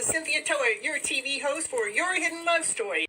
Cynthia Toet, your TV host for Your Hidden Love Story.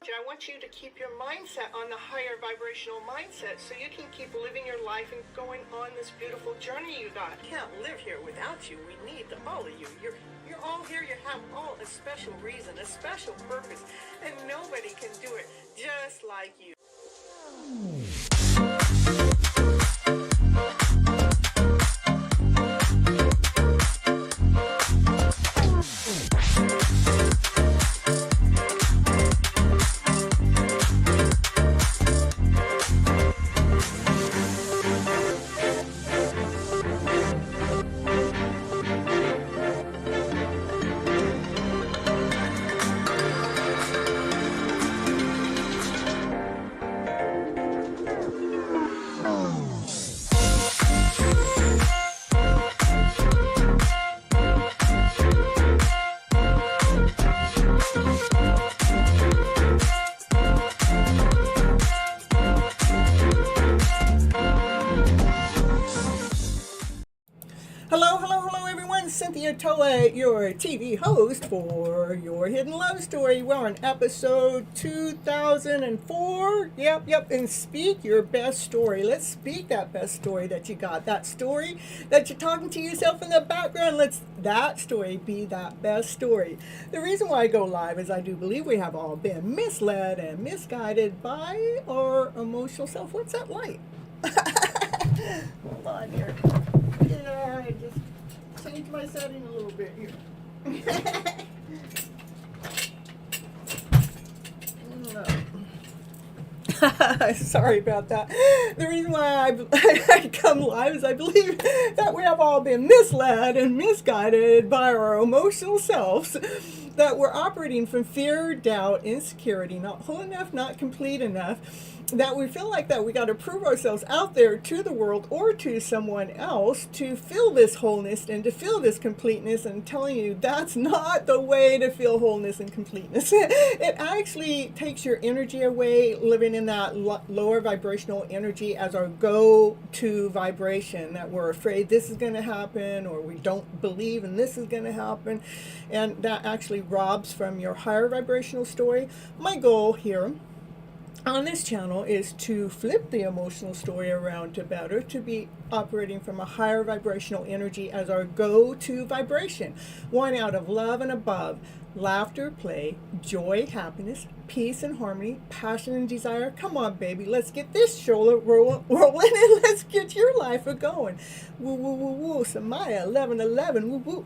I want you to keep your mindset on the higher vibrational mindset so you can keep living your life and going on this beautiful journey you got. Can't live here without you. We need all of you. You're all here. You have all a special reason, a special purpose, and nobody can do it just like you. Cynthia Toet, your TV host for Your Hidden Love Story. We're on episode 2004. Yep. And speak your best story. Let's speak that best story that you got. That story that you're talking to yourself in the background. Let's that story be that best story. The reason why I go live is I do believe we have all been misled and misguided by our emotional self. What's that light? Hold on here. Yeah, I just change my setting a little bit here. Sorry about that. The reason why I come live is I believe that we have all been misled and misguided by our emotional selves, that we're operating from fear, doubt, insecurity, not whole enough, not complete enough, that we feel like that we got to prove ourselves out there to the world or to someone else to feel this wholeness and to feel this completeness. And telling you that's not the way to feel wholeness and completeness. It actually takes your energy away, living in that lower vibrational energy as our go-to vibration, that we're afraid this is going to happen, or we don't believe and this is going to happen, and that actually robs from your higher vibrational story. My goal here on this channel is to flip the emotional story around to better, to be operating from a higher vibrational energy as our go-to vibration, one out of love and above, laughter, play, joy, happiness, peace and harmony, passion and desire. Come on, baby, let's get this show rolling and let's get your life a-going. Woo, woo, woo, woo, Samaya, 1111, woo, woo.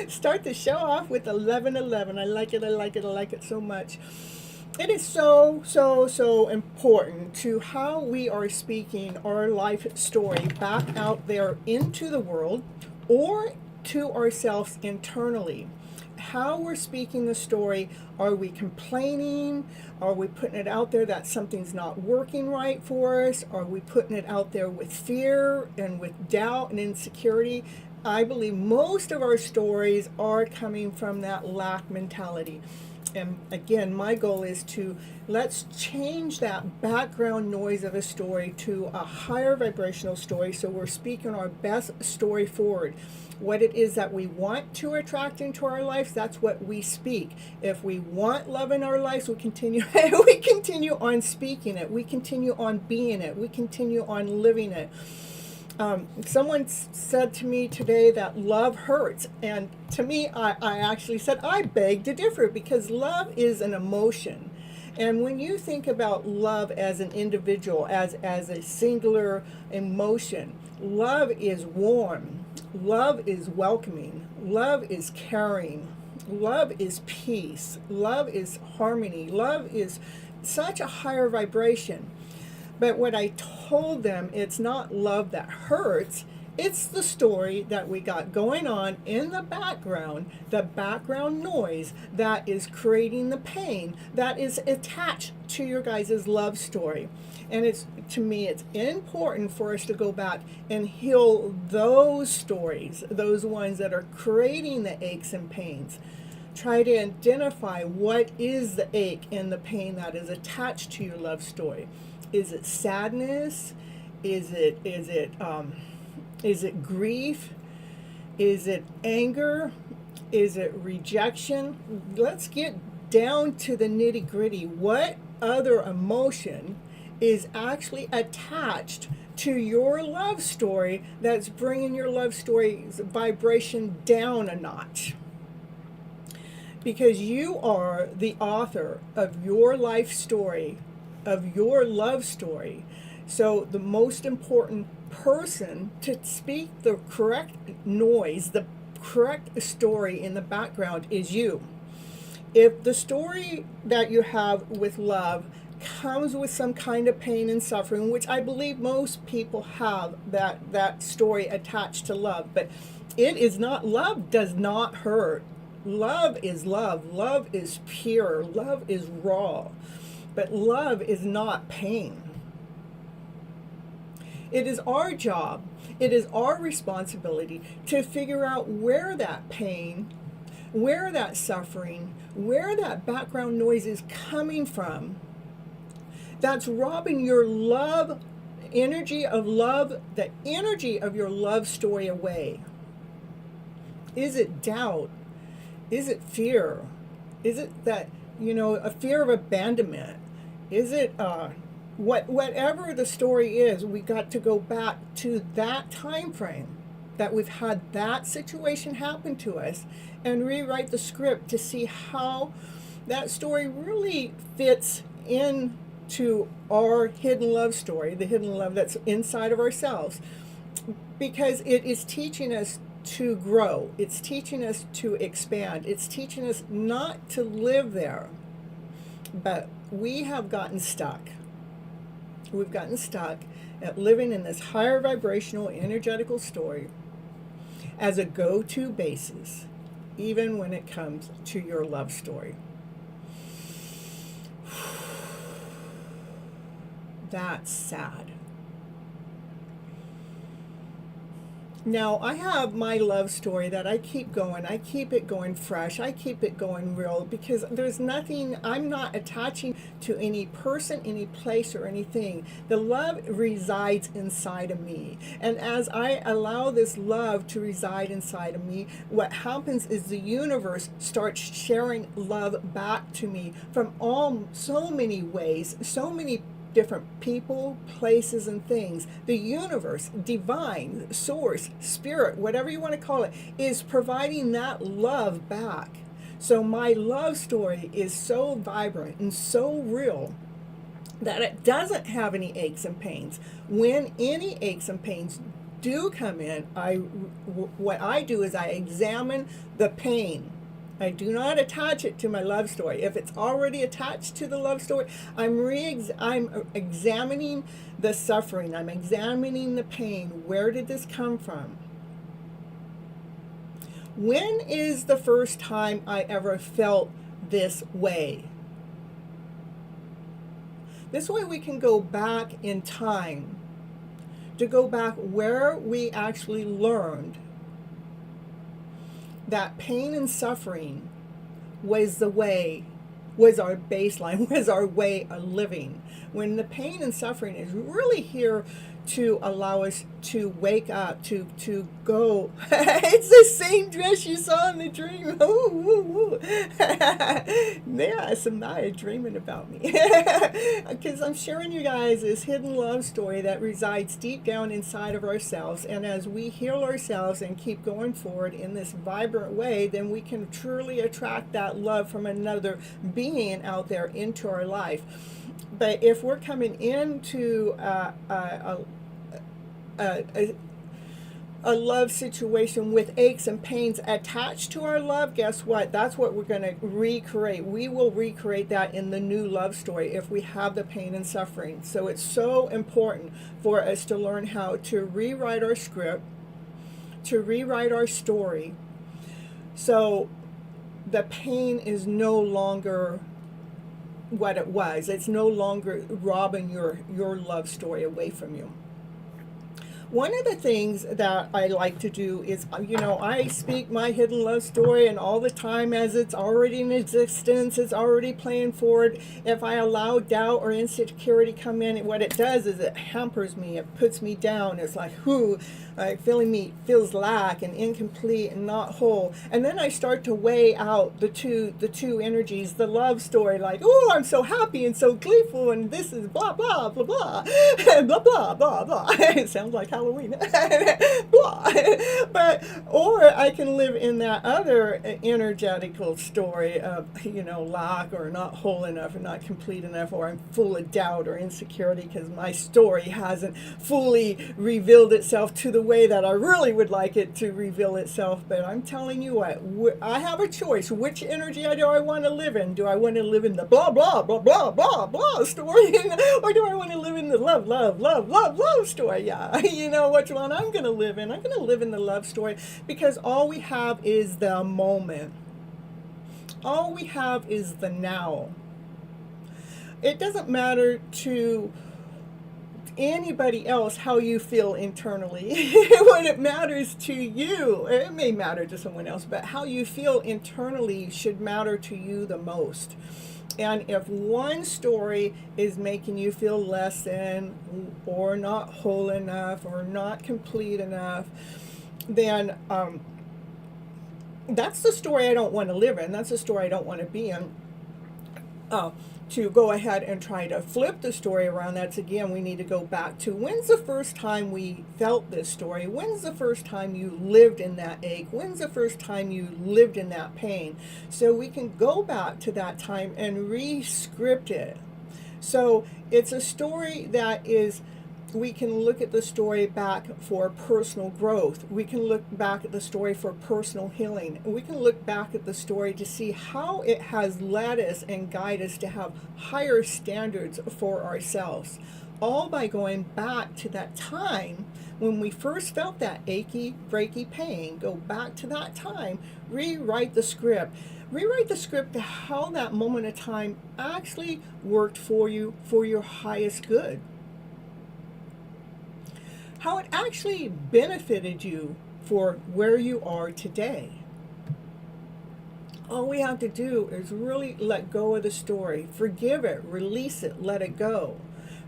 Start the show off with 1111. I like it, I like it, I like it so much. It is so, so, so important to how we are speaking our life story back out there into the world or to ourselves internally. How we're speaking the story. Are we complaining? Are we putting it out there that something's not working right for us? Are we putting it out there with fear and with doubt and insecurity? I believe most of our stories are coming from that lack mentality. And again, my goal is to let's change that background noise of a story to a higher vibrational story, so we're speaking our best story forward. What it is that we want to attract into our lives, that's what we speak. If we want love in our lives, we continue we continue on speaking it. We continue on being it. We continue on living it. Someone said to me today that love hurts, and to me, I actually said I beg to differ, because love is an emotion. And when you think about love as an individual, as a singular emotion, love is warm, love is welcoming, love is caring, love is peace, love is harmony, love is such a higher vibration. But what I told them, it's not love that hurts, it's the story that we got going on in the background noise that is creating the pain that is attached to your guys' love story. And it's, to me, it's important for us to go back and heal those stories, those ones that are creating the aches and pains. Try to identify what is the ache and the pain that is attached to your love story. Is it sadness? Is it grief? Is it anger? Is it rejection? Let's get down to the nitty gritty. What other emotion is actually attached to your love story that's bringing your love story's vibration down a notch? Because you are the author of your life story, of your love story. So the most important person to speak the correct noise, the correct story in the background is you. If the story that you have with love comes with some kind of pain and suffering, which I believe most people have that story attached to love, but it is not, love does not hurt. Love is love. Love is pure. Love is raw. But love is not pain. It is our job, it is our responsibility to figure out where that pain, where that suffering, where that background noise is coming from that's robbing your love, energy of love, the energy of your love story away. Is it doubt? Is it fear? Is it that, a fear of abandonment? Is it whatever the story is, we got to go back to that time frame that we've had that situation happen to us and rewrite the script to see how that story really fits into our hidden love story, the hidden love that's inside of ourselves. Because it is teaching us to grow. It's teaching us to expand. It's teaching us not to live there. But we have gotten stuck. We've gotten stuck at living in this higher vibrational, energetical story as a go-to basis, even when it comes to your love story. That's sad. Now, I have my love story that I keep going. I keep it going fresh. I keep it going real because there's nothing, I'm not attaching to any person, any place, or anything. The love resides inside of me. And as I allow this love to reside inside of me, what happens is the universe starts sharing love back to me from so many ways, so many different people, places, and things. The universe, divine, source, spirit, whatever you want to call it, is providing that love back. So my love story is so vibrant and so real that it doesn't have any aches and pains. When any aches and pains do come in, what I do is I examine the pain. I do not attach it to my love story. If it's already attached to the love story, I'm examining the suffering. I'm examining the pain. Where did this come from? When is the first time I ever felt this way? This way we can go back in time to go back where we actually learned that pain and suffering was the way, was our baseline, was our way of living. When the pain and suffering is really here to allow us to wake up, to go. It's the same dress you saw in the dream. Ooh. Yeah, somebody dreaming about me. Because I'm sharing you guys this hidden love story that resides deep down inside of ourselves. And as we heal ourselves and keep going forward in this vibrant way, then we can truly attract that love from another being out there into our life. But if we're coming into a love situation with aches and pains attached to our love, guess what? That's what we're going to recreate. We will recreate that in the new love story if we have the pain and suffering. So it's so important for us to learn how to rewrite our script, to rewrite our story, so the pain is no longer what it was. It's no longer robbing your love story away from you. One of the things that I like to do is, I speak my hidden love story and all the time as it's already in existence, it's already playing forward. If I allow doubt or insecurity come in, what it does is it hampers me, it puts me down. It's like, feels lack and incomplete and not whole. And then I start to weigh out the two energies, the love story, like, oh, I'm so happy and so gleeful, and this is blah, blah, blah, blah, blah, blah, blah, blah. It sounds like Halloween. Blah. Or I can live in that other energetical story of, lack or not whole enough or not complete enough, or I'm full of doubt or insecurity because my story hasn't fully revealed itself to the way that I really would like it to reveal itself. But I'm telling you what, I have a choice. Which energy do I want to live in? Do I want to live in the blah, blah, blah, blah, blah, blah story? Or do I want to live in the love, love, love, love, love story? Yeah, which one I'm going to live in. I'm going to live in the love story because all we have is the moment. All we have is the now. It doesn't matter to anybody else how you feel internally. When it matters to you, it may matter to someone else, but how you feel internally should matter to you the most. And if one story is making you feel less than, or not whole enough, or not complete enough, then that's the story I don't want to live in. That's the story I don't want to be in. To go ahead and try to flip the story around, that's again, we need to go back to when's the first time we felt this story? When's the first time you lived in that ache? When's the first time you lived in that pain? So we can go back to that time and re-script it. So it's a story that is, we can look at the story back for personal growth. We can look back at the story for personal healing. We can look back at the story to see how it has led us and guided us to have higher standards for ourselves. All by going back to that time when we first felt that achy, breaky pain. Go back to that time, rewrite the script. Rewrite the script to how that moment of time actually worked for you for your highest good. how it actually benefited you for where you are today. All we have to do is really let go of the story, forgive it, release it, let it go.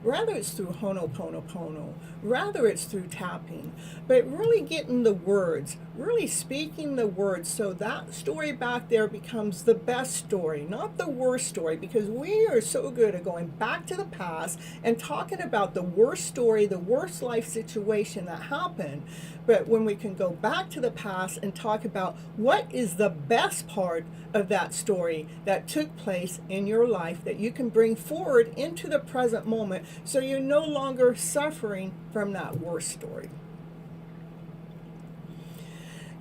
Rather it's through Ho'oponopono, rather it's through tapping, but really getting the words, really speaking the words so that story back there becomes the best story, not the worst story, because we are so good at going back to the past and talking about the worst story, the worst life situation that happened. But when we can go back to the past and talk about what is the best part of that story that took place in your life that you can bring forward into the present moment so you're no longer suffering from that worst story.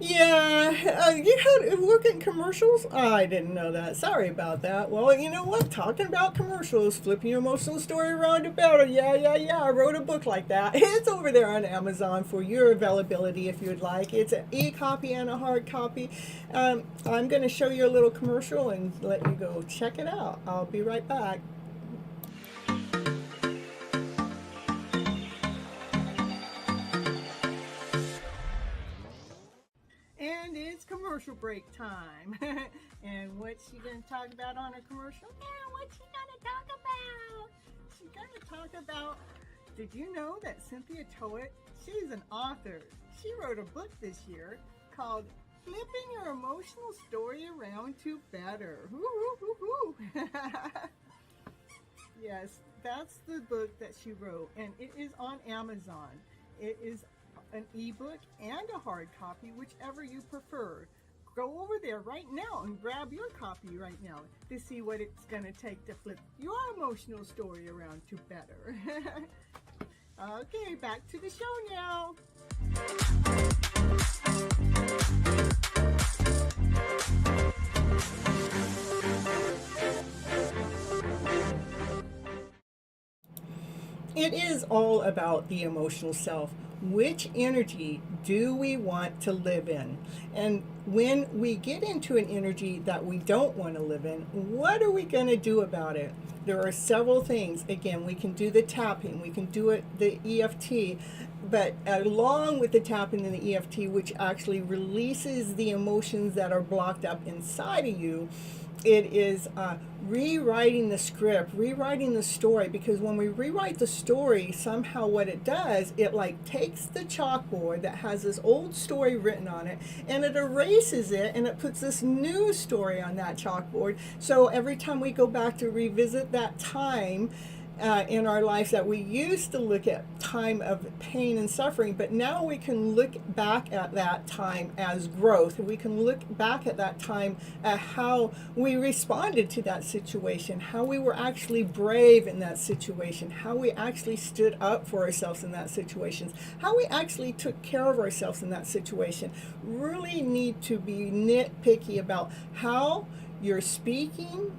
Yeah, you had look at commercials? I didn't know that. Sorry about that. Well, you know what? Talking about commercials, flipping your emotional story around to better. Yeah. I wrote a book like that. It's over there on Amazon for your availability if you'd like. It's an e-copy and a hard copy. I'm going to show you a little commercial and let you go check it out. I'll be right back. And it's commercial break time. And what's she going to talk about on her commercial? Yeah, what's she going to talk about? She's going to talk about, did you know that Cynthia Toet, she's an author. She wrote a book this year called Flipping Your Emotional Story Around to Better. Yes, that's the book that she wrote, and it is on Amazon. It is an ebook and a hard copy, whichever you prefer. Go over there right now and grab your copy right now to see what it's going to take to flip your emotional story around to better. Okay, back to the show now. It is all about the emotional self. Which energy do we want to live in? And when we get into an energy that we don't want to live in, what are we going to do about it? There are several things. Again, we can do the tapping, we can do it the EFT, but along with the tapping and the EFT, which actually releases the emotions that are blocked up inside of you, it is rewriting the script, rewriting the story, because when we rewrite the story, somehow what it does, it like takes the chalkboard that has this old story written on it and it erases it and it puts this new story on that chalkboard. So every time we go back to revisit that time in our lives that we used to look at time of pain and suffering, but now we can look back at that time as growth. We can look back at that time at how we responded to that situation, how we were actually brave in that situation, how we actually stood up for ourselves in that situation, how we actually took care of ourselves in that situation. Really need to be nitpicky about how you're speaking,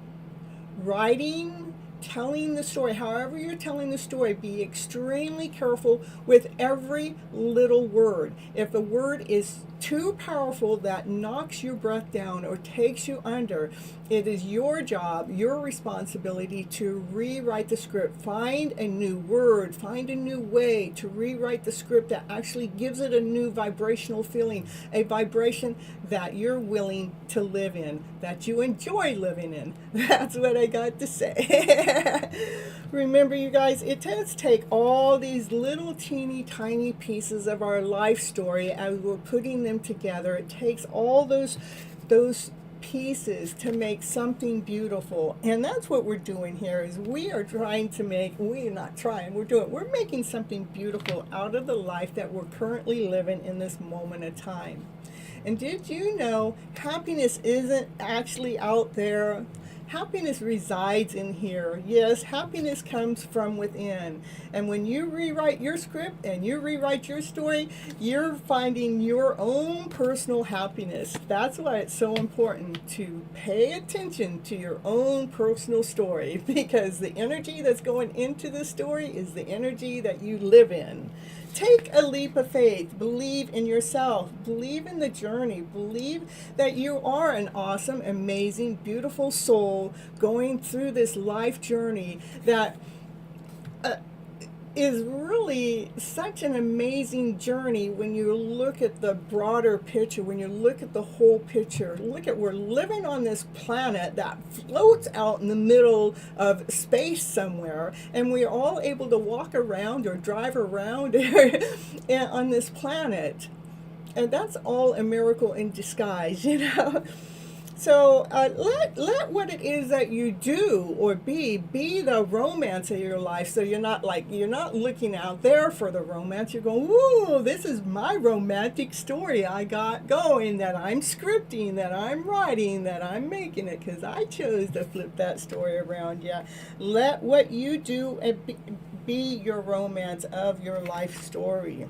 writing, telling the story. However you're telling the story, be extremely careful with every little word. If a word is too powerful that knocks your breath down or takes you under, it is your job, your responsibility to rewrite the script. Find a new word, find a new way to rewrite the script that actually gives it a new vibrational feeling, a vibration that you're willing to live in, that you enjoy living in. That's what I got to say. Remember, you guys, it does take all these little teeny tiny pieces of our life story as we're putting them together. It takes all those pieces to make something beautiful, and that's what we're doing here. Is we are trying to make, we're not trying, we're making something beautiful out of the life that we're currently living in this moment of time. And did you know happiness isn't actually out there? Happiness resides in here. Yes, happiness comes from within. And when you rewrite your script and you rewrite your story, you're finding your own personal happiness. That's why it's so important to pay attention to your own personal story, because the energy that's going into the story is the energy that you live in. Take a leap of faith. Believe in yourself. Believe in the journey. Believe that you are an awesome, amazing, beautiful soul going through this life journey that is really such an amazing journey when you look at the broader picture, when you look at the whole picture. Look at, we're living on this planet that floats out in the middle of space somewhere, and we're all able to walk around or drive around on this planet. And that's all a miracle in disguise, you know. So let what it is that you do or be the romance of your life. So you're not looking out there for the romance. You're going, ooh, this is my romantic story I got going, that I'm scripting, that I'm writing, that I'm making it because I chose to flip that story around. Yeah, let what you do be your romance of your life story.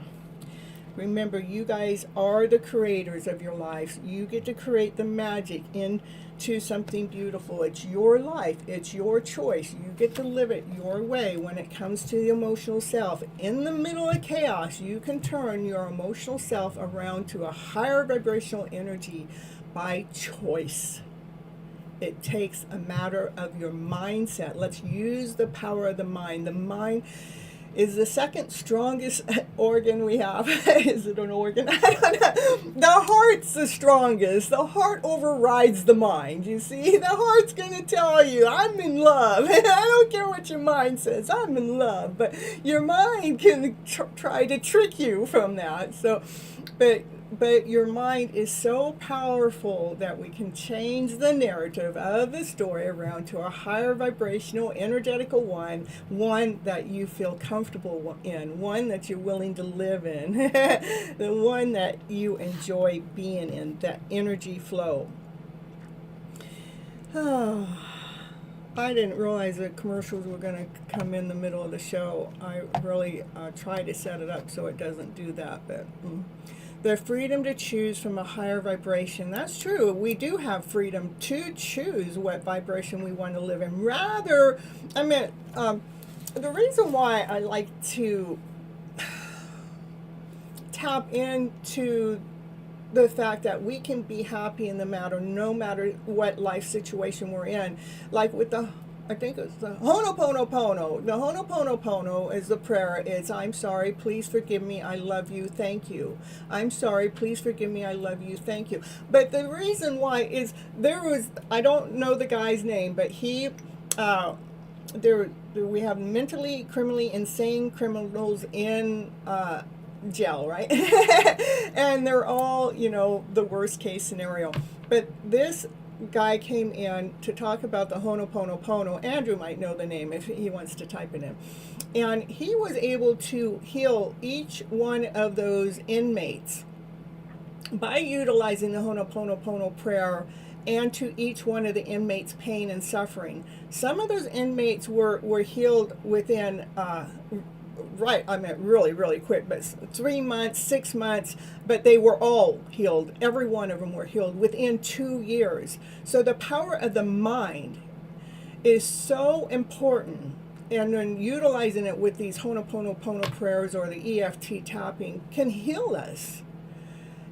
Remember, you guys are the creators of your lives. You get to create the magic into something beautiful. It's your life. It's your choice. You get to live it your way when it comes to the emotional self. In the middle of chaos, you can turn your emotional self around to a higher vibrational energy by choice. It takes a matter of your mindset. Let's use the power of the mind. The mind is the second strongest organ we have. Is it an organ? I don't know. The heart's the strongest. The heart overrides the mind. You see, the heart's going to tell you, I'm in love. I don't care what your mind says. I'm in love. But your mind can try to trick you from that. So, but your mind is so powerful that we can change the narrative of the story around to a higher vibrational, energetical one that you feel comfortable in, one that you're willing to live in, the one that you enjoy being in, that energy flow. Oh, I didn't realize that commercials were going to come in the middle of the show. I really try to set it up so it doesn't do that, but... The freedom to choose from a higher vibration. That's true. We do have freedom to choose what vibration we want to live in. Rather, the reason why I like to tap into the fact that we can be happy in the matter, no matter what life situation we're in, like with I think it's the Ho'oponopono. The Ho'oponopono is the prayer. It's, I'm sorry, please forgive me, I love you, thank you. I'm sorry, please forgive me, I love you, thank you. But the reason why is I don't know the guy's name, but he, we have mentally, criminally insane criminals in jail, right? And they're all, the worst case scenario. But this guy came in to talk about the Ho'oponopono. Andrew might know the name if he wants to type it in. And he was able to heal each one of those inmates by utilizing the Ho'oponopono prayer and to each one of the inmates' pain and suffering. Some of those inmates were healed within really, really quick, but 3 months, 6 months, but they were all healed. Every one of them were healed within 2 years. So the power of the mind is so important, and then utilizing it with these Ho'oponopono prayers or the EFT tapping can heal us.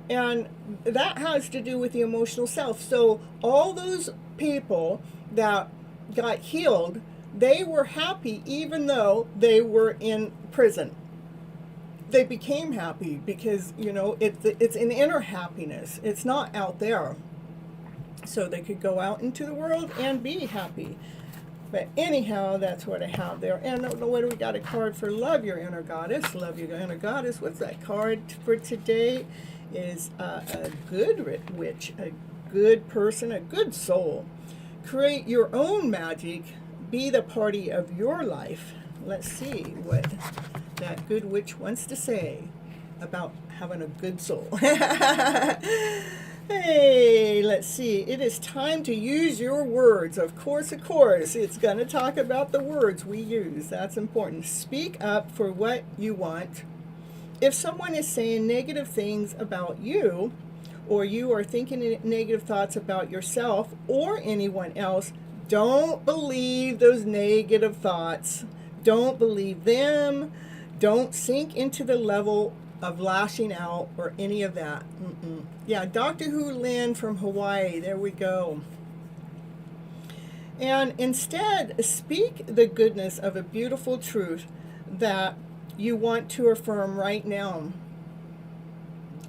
And that has to do with the emotional self. So all those people that got healed, they were happy even though they were in prison. They became happy because, it's an inner happiness. It's not out there. So they could go out into the world and be happy. But anyhow, that's what I have there. And what do we got? A card for Love Your Inner Goddess. Love Your Inner Goddess. What's that card for today? Is a good witch, a good person, a good soul. Create your own magic. Be the party of your life. Let's see what that good witch wants to say about having a good soul. Hey, let's see. It is time to use your words. Of course, it's going to talk about the words we use. That's important. Speak up for what you want. If someone is saying negative things about you, or you are thinking negative thoughts about yourself or anyone else, don't believe those negative thoughts. Don't believe them. Don't sink into the level of lashing out or any of that. Yeah, Dr. Hu Lin from Hawaii. There we go. And instead, speak the goodness of a beautiful truth that you want to affirm right now.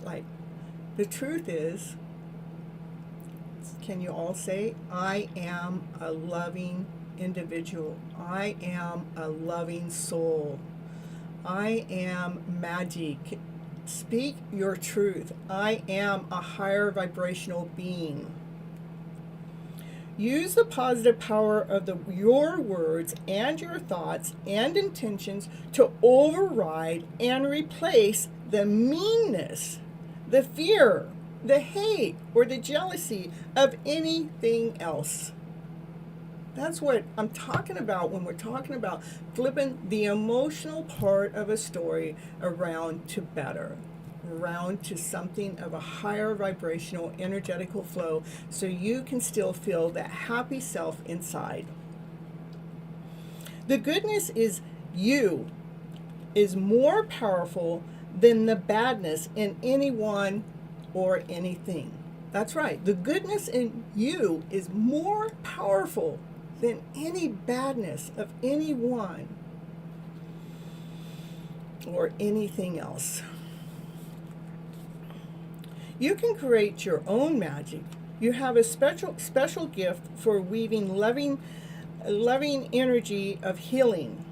Like, the truth is, can you all say, I am a loving individual. I am a loving soul. I am magic. Speak your truth. I am a higher vibrational being. Use the positive power of your words and your thoughts and intentions to override and replace the meanness, the fear, the hate, or the jealousy of anything else. That's what I'm talking about when we're talking about flipping the emotional part of a story around to better, around to something of a higher vibrational, energetical flow, so you can still feel that happy self inside. The goodness is you is more powerful than the badness in anyone or anything. That's right. The goodness in you is more powerful than any badness of anyone or anything else. You can create your own magic. You have a special gift for weaving loving energy of healing.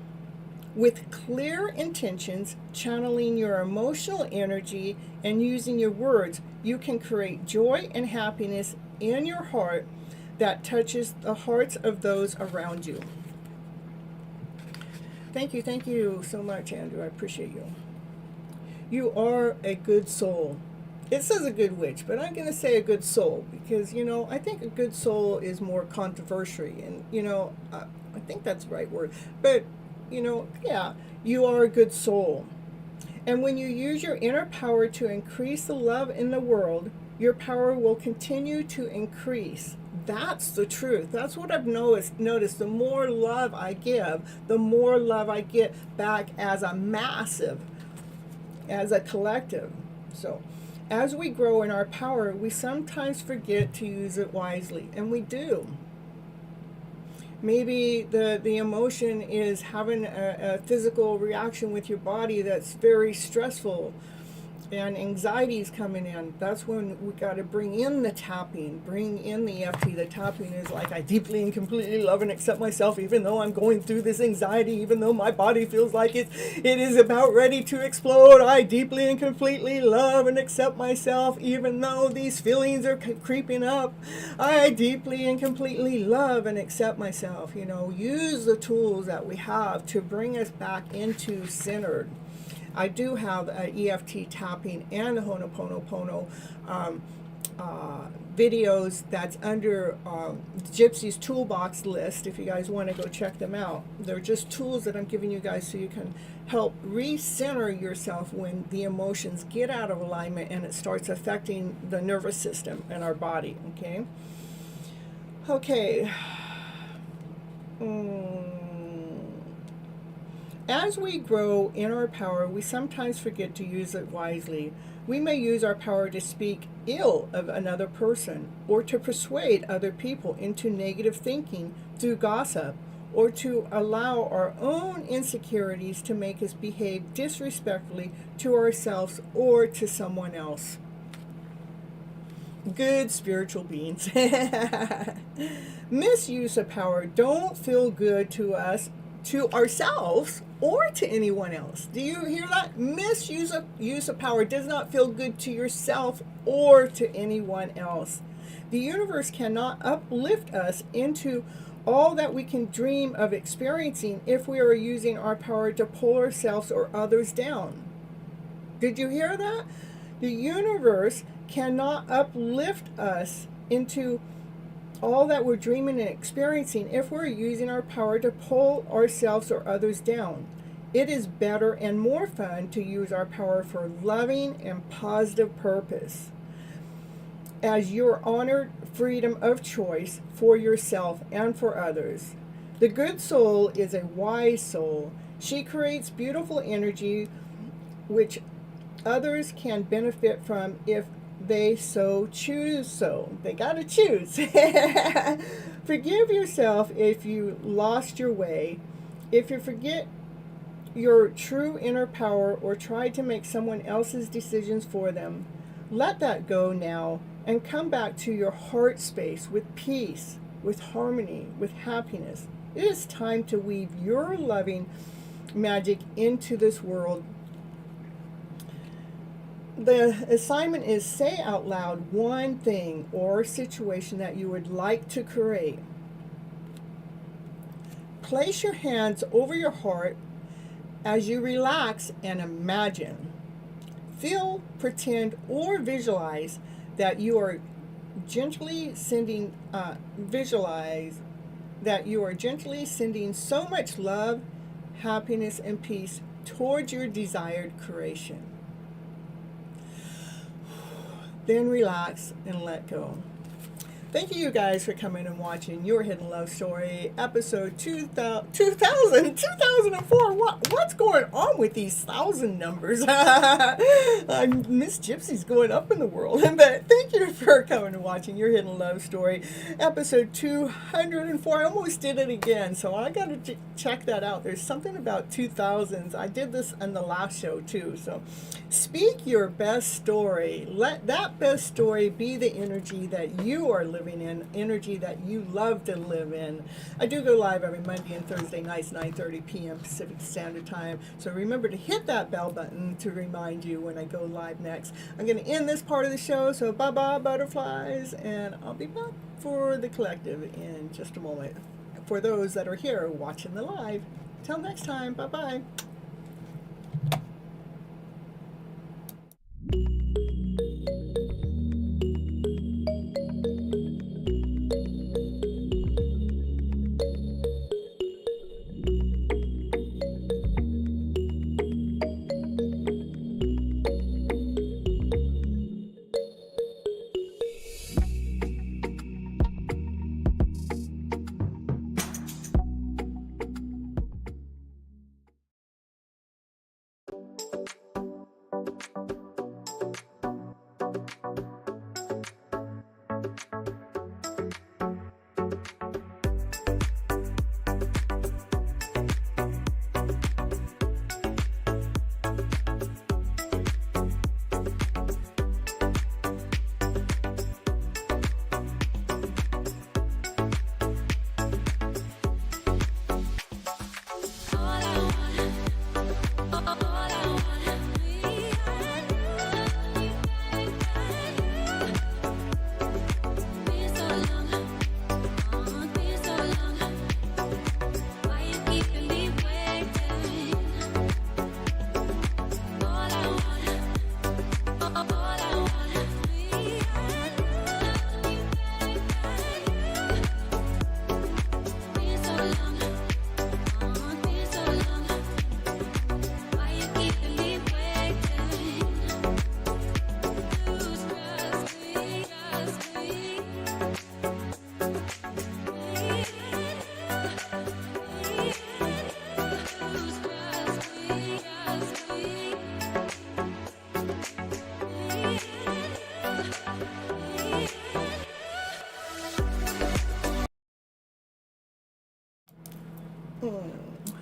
With clear intentions, channeling your emotional energy, and using your words, you can create joy and happiness in your heart that touches the hearts of those around you. Thank you so much, Andrew. I appreciate you. You are a good soul. It says a good witch, but I'm going to say a good soul because, I think a good soul is more controversial, and, I think that's the right word. But, yeah, you are a good soul. And when you use your inner power to increase the love in the world, your power will continue to increase. That's the truth. That's what I've noticed. The more love I give, the more love I get back as a massive, as a collective. So, as we grow in our power, we sometimes forget to use it wisely, and we do. Maybe the emotion is having a physical reaction with your body that's very stressful, and anxiety is coming in. That's when we got to bring in the tapping, bring in the EFT. The tapping is like, I deeply and completely love and accept myself, even though I'm going through this anxiety, even though my body feels like it is about ready to explode. I deeply and completely love and accept myself, even though these feelings are creeping up. I deeply and completely love and accept myself. Use the tools that we have to bring us back into centered. I do have EFT tapping and the Ho'oponopono videos that's under Gypsy's Toolbox list if you guys want to go check them out. They're just tools that I'm giving you guys so you can help recenter yourself when the emotions get out of alignment and it starts affecting the nervous system and our body, okay? Okay. As we grow in our power, we sometimes forget to use it wisely. We may use our power to speak ill of another person, or to persuade other people into negative thinking through gossip, or to allow our own insecurities to make us behave disrespectfully to ourselves or to someone else. Good spiritual beings. Misuse of power don't feel good to us, to ourselves, or to anyone else. Do you hear that? Misuse of power does not feel good to yourself or to anyone else. The universe cannot uplift us into all that we can dream of experiencing if we are using our power to pull ourselves or others down. Did you hear that? The universe cannot uplift us into all that we're dreaming and experiencing if we're using our power to pull ourselves or others down. It is better and more fun to use our power for loving and positive purpose, as your honored freedom of choice for yourself and for others. The good soul is a wise soul. She creates beautiful energy which others can benefit from if they so choose. So they got to choose. Forgive yourself if you lost your way. If you forget your true inner power or tried to make someone else's decisions for them. Let that go now and come back to your heart space with peace, with harmony, with happiness. It is time to weave your loving magic into this world. The assignment is say out loud one thing or situation that you would like to create. Place your hands over your heart as you relax and imagine. Feel, pretend, or visualize that you are gently sending so much love, happiness, and peace towards your desired creation. Then relax and let go. Thank you guys for coming and watching Your Hidden Love Story, episode 2004. What's going on with these 1,000 numbers? Miss Gypsy's going up in the world. But thank you for coming and watching Your Hidden Love Story, episode 204. I almost did it again, so I got to check that out. There's something about 2000s. I did this in the last show too. So speak your best story. Let that best story be the energy that you are living in, energy that you love to live in. I do go live every Monday and Thursday nights, 9:30 p.m. Pacific Standard Time. So remember to hit that bell button to remind you when I go live next. I'm going to end this part of the show, so bye-bye butterflies, and I'll be back for the collective in just a moment. For those that are here watching the live, till next time, bye-bye.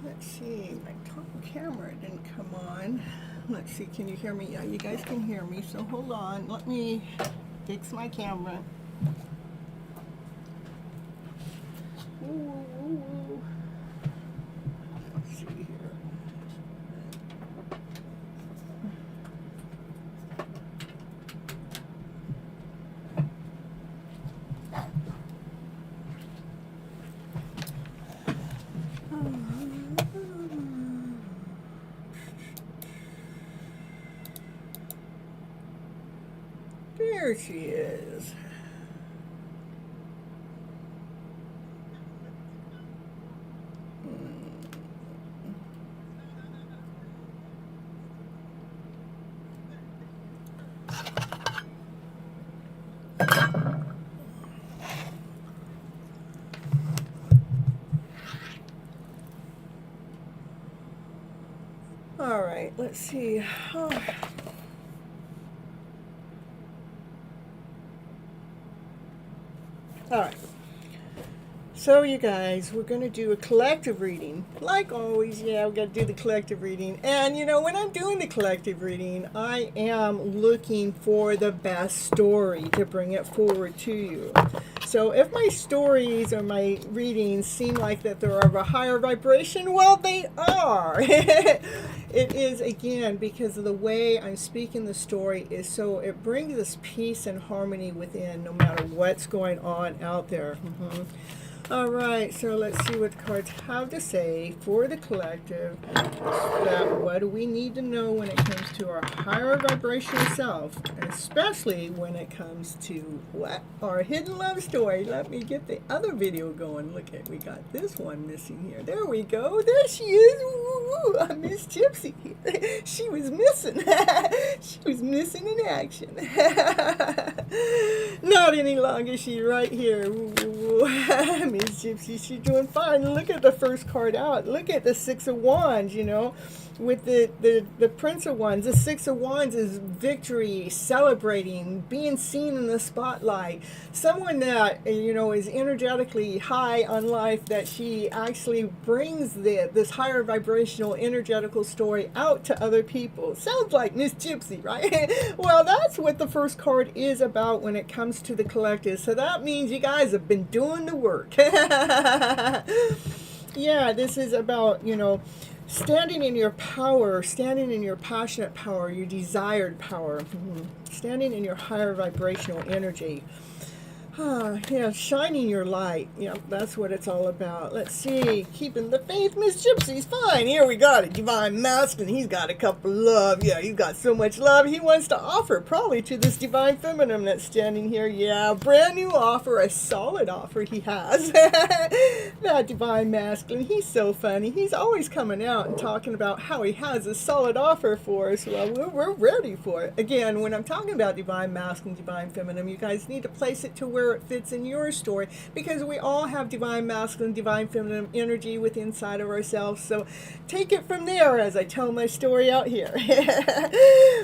Let's see, my top camera didn't come on. Let's see, can you hear me? Yeah, you guys can hear me, so hold on. Let me fix my camera. Ooh. Let's see here. There she is. All right, let's see. Oh. All right. So you guys, we're going to do a collective reading. Like always, yeah, we got to do the collective reading. And you know, when I'm doing the collective reading, I am looking for the best story to bring it forward to you. So if my stories or my readings seem like that they're of a higher vibration, well, they are. It is, again, because of the way I'm speaking the story is so it brings this peace and harmony within no matter what's going on out there. All right, so let's see what the cards have to say for the collective. That what do we need to know when it comes to our higher vibrational self, especially when it comes to what? Our hidden love story. Let me get the other video going. Look at, we got this one missing here. There we go. There she is. Woo, I miss Gypsy. She was missing. She was missing in action. Not any longer. She's right here. Miss Gypsy, she's doing fine. Look at the first card out. Look at the Six of Wands, you know, with the Prince of Wands. The Six of Wands is victory, celebrating, being seen in the spotlight. Someone that, you know, is energetically high on life, that she actually brings this higher vibrational, energetical story out to other people. Sounds like Miss Gypsy, right? Well, that's what the first card is about when it comes to the collective. So that means you guys have been doing the work. Yeah, this is about, you know, standing in your power, standing in your passionate power, your desired power, standing in your higher vibrational energy. Yeah, shining your light. Yeah, that's what it's all about. Let's see. Keeping the faith, Miss Gypsy's fine. Here we got a divine masculine. He's got a cup of love. Yeah, he's got so much love he wants to offer probably to this divine feminine that's standing here. Yeah, brand new offer, a solid offer he has. That divine masculine, he's so funny. He's always coming out and talking about how he has a solid offer for us. Well, we're ready for it. Again, when I'm talking about divine masculine, divine feminine, you guys need to place it to where it fits in your story, because we all have divine masculine, divine feminine energy within inside of ourselves. So take it from there as I tell my story out here.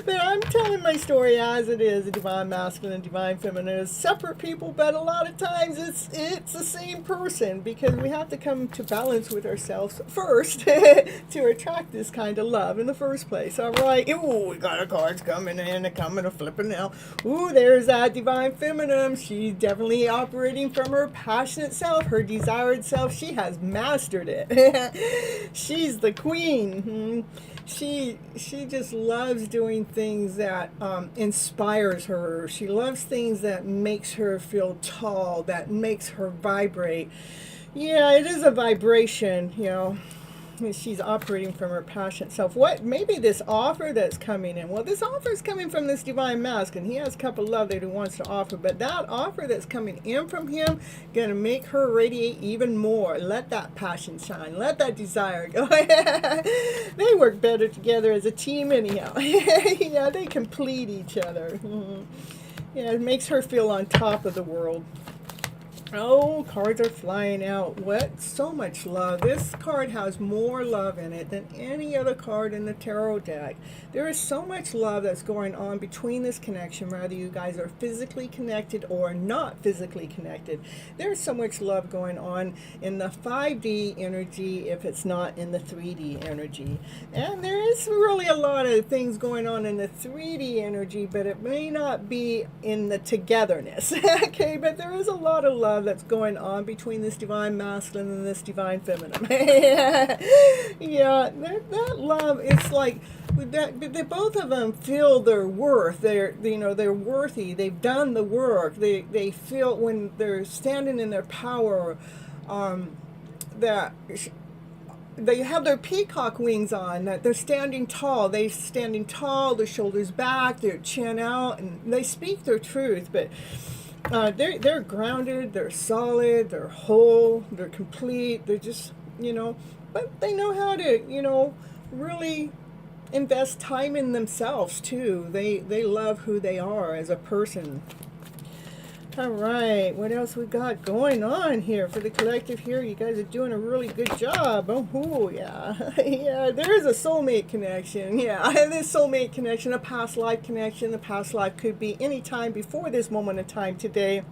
But I'm telling my story as it is. Divine masculine and divine feminine is separate people, but a lot of times it's the same person, because we have to come to balance with ourselves first to attract this kind of love in the first place. All right. Ooh, we got our cards coming in, coming to flipping now. Ooh, there's that divine feminine. She's definitely operating from her passionate self, her desired self. She has mastered it. She's the queen. She just loves doing things that inspires her. She loves things that makes her feel tall, that makes her vibrate. Yeah, it is a vibration, you know. She's operating from her passionate self. What? Maybe this offer that's coming in. Well, this offer is coming from this divine masculine. He has a cup of love that he wants to offer. But that offer that's coming in from him going to make her radiate even more. Let that passion shine. Let that desire go. They work better together as a team anyhow. Yeah, they complete each other. Yeah, it makes her feel on top of the world. Oh, cards are flying out. What? So much love. This card has more love in it than any other card in the tarot deck. There is so much love that's going on between this connection, whether you guys are physically connected or not physically connected. There's so much love going on in the 5D energy if it's not in the 3D energy. And there is really a lot of things going on in the 3D energy, but it may not be in the togetherness. Okay, but there is a lot of love that's going on between this divine masculine and this divine feminine. Yeah, that love, it's like that, they both of them feel their worth. They're worthy. They've done the work. They feel when they're standing in their power, that they have their peacock wings on, that they're standing tall. They're standing tall, their shoulders back, their chin out, and they speak their truth. But they're grounded, they're solid, they're whole, they're complete. They're just, but they know how to, really invest time in themselves too. They love who they are as a person. All right, what else we got going on here for the collective here? You guys are doing a really good job. Oh, yeah. Yeah, there is a soulmate connection. Yeah, this soulmate connection, a past life connection. The past life could be any time before this moment of time today.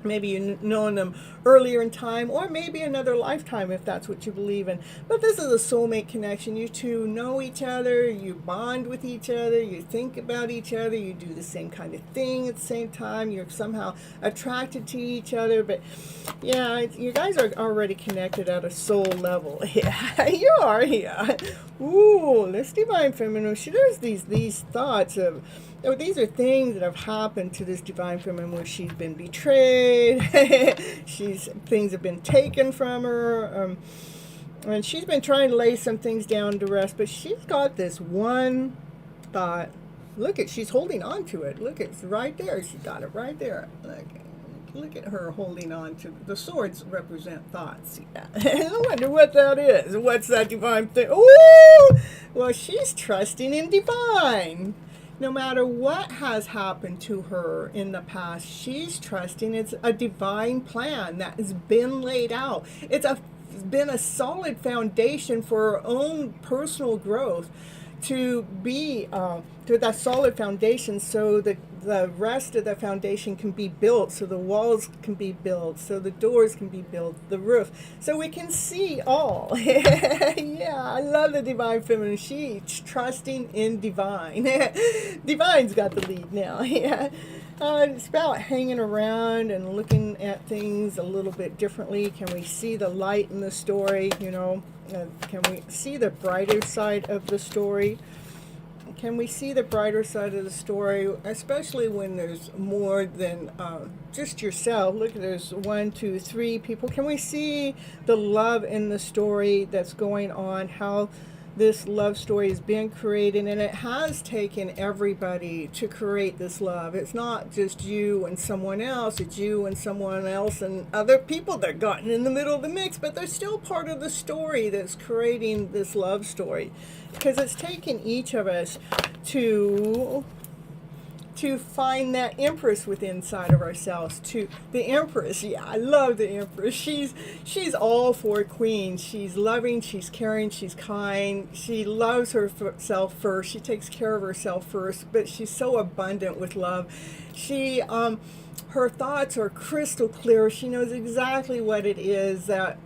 Maybe you've known them earlier in time, or maybe another lifetime if that's what you believe in. But this is a soulmate connection. You two know each other, you bond with each other, you think about each other, you do the same kind of thing at the same time, you're somehow attracted to each other. But yeah, you guys are already connected at a soul level. Yeah, you are. Yeah. Ooh, this divine feminine, she does these thoughts of, oh, these are things that have happened to this divine feminine where she's been betrayed, things have been taken from her, and she's been trying to lay some things down to rest, but she's got this one thought. Look at, she's holding on to it. Look, it's right there. She's got it right there. Look at her holding on to the swords. Represent thoughts. Yeah. I wonder what that is. What's that divine thing? Ooh! Well, she's trusting in divine. No matter what has happened to her in the past, she's trusting it's a divine plan that has been laid out. It's been a solid foundation for her own personal growth, to be to that solid foundation, so the rest of the foundation can be built, so the walls can be built, so the doors can be built, the roof, so we can see all. Yeah, I love the divine feminine. She's trusting in divine. Divine's got the lead now. Yeah. It's about hanging around and looking at things a little bit differently. Can we see the light in the story? Can we see the brighter side of the story? Can we see the brighter side of the story, especially when there's more than just yourself? Look, there's 1, 2, 3 people. Can we see the love in the story that's going on, how this love story has been created, and it has taken everybody to create this love. It's not just you and someone else, it's you and someone else and other people that gotten in the middle of the mix, but they're still part of the story that's creating this love story, because it's taken each of us to find that empress within inside of ourselves. To the empress, yeah, I love the empress. She's all for queen. She's loving, she's caring, she's kind. She loves herself first. She takes care of herself first, but she's so abundant with love. Her thoughts are crystal clear. She knows exactly what it is that,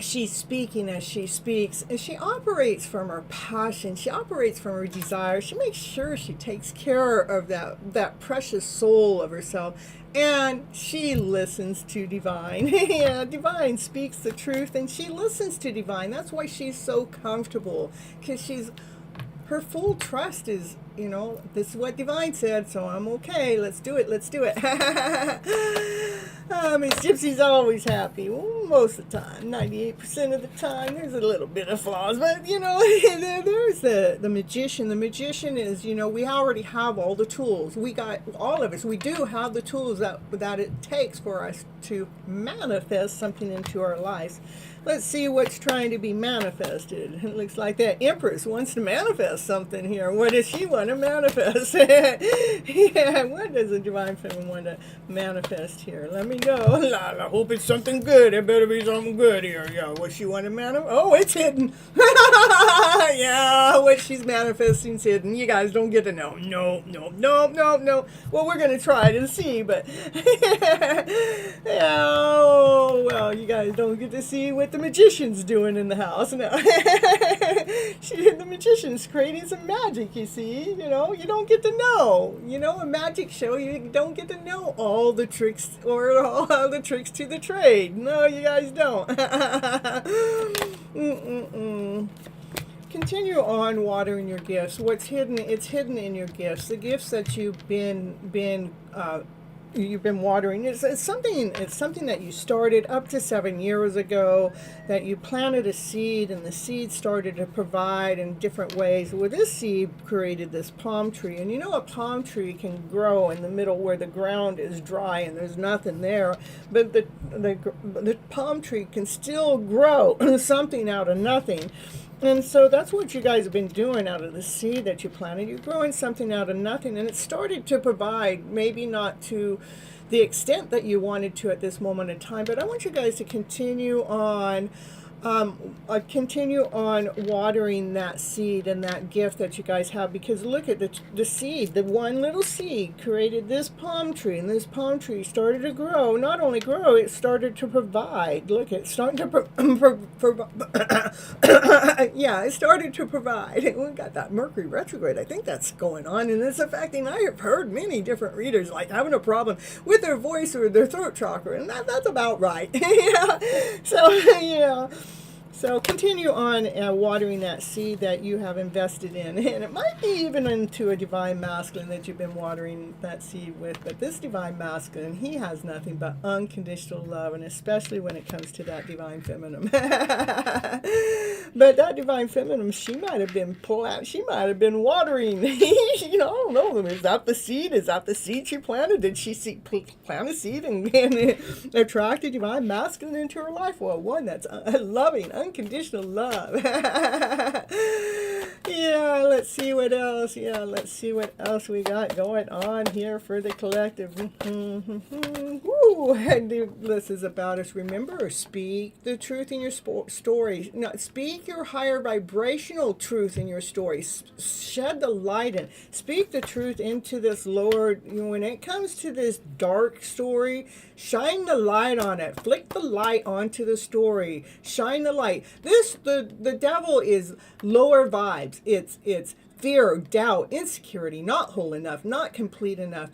she's speaking as she speaks, and she operates from her passion. She operates from her desire. She makes sure she takes care of that precious soul of herself, and she listens to divine. Yeah, divine speaks the truth, and she listens to divine. That's why she's so comfortable, because her full trust is, this is what divine said, so I'm okay. Let's do it. Miss Gypsy's always happy. Well, most of the time, 98% of the time. There's a little bit of flaws, but there's the magician. The magician is, we already have all the tools. We got, all of us, we do have the tools that it takes for us to manifest something into our lives. Let's see what's trying to be manifested. It looks like that Empress wants to manifest something here. What does she want to manifest? Yeah, what does the divine feminine want to manifest here? Let me go. I hope it's something good. It better be something good here. Yeah, what she want to manifest? Oh, it's hidden. Yeah, what she's manifesting is hidden. You guys don't get to know. No. Well, we're going to try to see, but oh, well, you guys don't get to see what the magician's doing in the house. No. The magician's creating some magic, you see. You don't get to know. A magic show, you don't get to know all the tricks or all the tricks to the trade. No, you guys don't. Continue on watering your gifts. What's hidden? It's hidden in your gifts. The gifts that you've been watering. It's something that you started up to 7 years ago, that you planted a seed, and the seed started to provide in different ways. Well, this seed created this palm tree, and a palm tree can grow in the middle where the ground is dry and there's nothing there, but the palm tree can still grow something out of nothing. And so that's what you guys have been doing out of the seed that you planted. You're growing something out of nothing, and it started to provide, maybe not to the extent that you wanted to at this moment in time, but I want you guys to continue on continue on watering that seed and that gift that you guys have, because look at the seed. The one little seed created this palm tree, and this palm tree started to grow. Not only grow, it started to provide. Look, it's starting to yeah, it started to provide. We got that Mercury retrograde. I think that's going on, and it's affecting. I have heard many different readers like having a problem with their voice or their throat chakra, and that's about right. Yeah. So yeah. So continue on watering that seed that you have invested in. And it might be even into a divine masculine that you've been watering that seed with. But this divine masculine, he has nothing but unconditional love, and especially when it comes to that divine feminine. But that divine feminine, she might have been watering. I don't know. Is that the seed? Is that the seed she planted? Did she plant a seed and attract a divine masculine into her life? Well, one that's loving, unconditional love. Yeah, let's see what else. Yeah, let's see what else we got going on here for the collective. Woo. And this is about us. Remember, speak the truth in your story. No, speak your higher vibrational truth in your story. Shed the light in. Speak the truth into this lower. When it comes to this dark story, shine the light on it. Flick the light onto the story. Shine the light. The devil is lower vibes. It's fear, doubt, insecurity, not whole enough, not complete enough.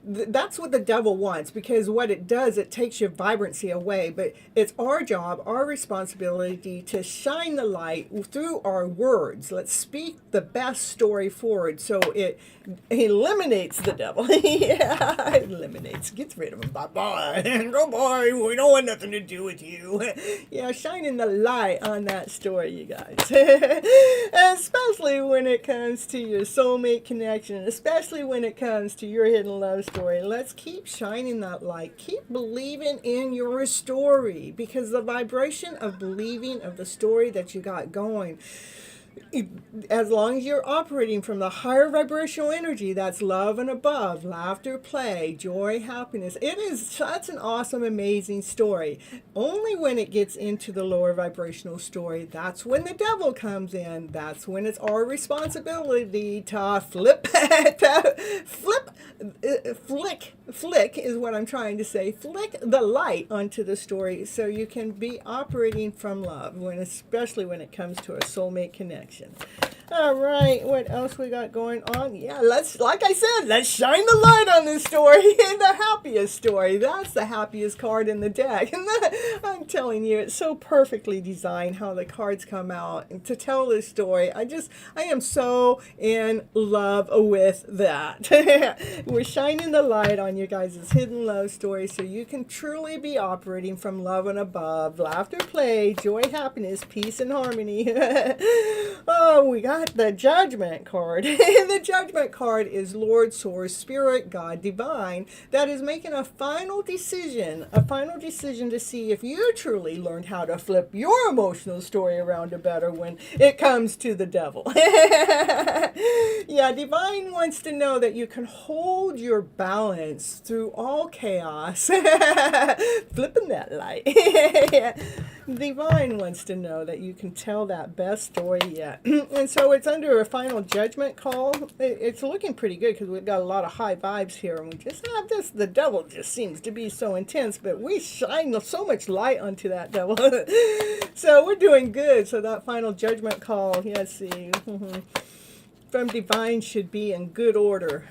That's what the devil wants, because what it does, it takes your vibrancy away. But it's our job, our responsibility to shine the light through our words. Let's speak the best story forward, so it eliminates the devil. Yeah, eliminates, gets rid of him. Bye-bye. Goodbye. We don't want nothing to do with you. Yeah, shining the light on that story, you guys. Especially when it comes to your soulmate connection, especially when it comes to your hidden love story. Let's keep shining that light. Keep believing in your story, because the vibration of believing of the story that you got going, as long as you're operating from the higher vibrational energy, that's love and above, laughter, play, joy, happiness, that's an awesome, amazing story. Only when it gets into the lower vibrational story, that's when the devil comes in. That's when it's our responsibility to flick is what I'm trying to say. Flick the light onto the story, so you can be operating from love, especially when it comes to a soulmate connection. All right, what else we got going on? Yeah, like I said, let's shine the light on this story. The happiest story. That's the happiest card in the deck. And I'm telling you, it's so perfectly designed how the cards come out to tell this story. I am so in love with that. We're shining the light on you guys' hidden love story, so you can truly be operating from love and above, laughter, play, joy, happiness, peace, and harmony. Oh, we got the Judgment card. The Judgment card is Lord, Source, Spirit, God, Divine, that is making a final decision to see if you truly learned how to flip your emotional story around to better when it comes to the devil. Yeah, Divine wants to know that you can hold your balance through all chaos. Flipping that light. Divine wants to know that you can tell that best story yet. And so it's under a final judgment call. It's looking pretty good, because we've got a lot of high vibes here, and we just have this. The devil just seems to be so intense, but we shine so much light onto that devil. So we're doing good. So that final judgment call, let's see, from Divine should be in good order.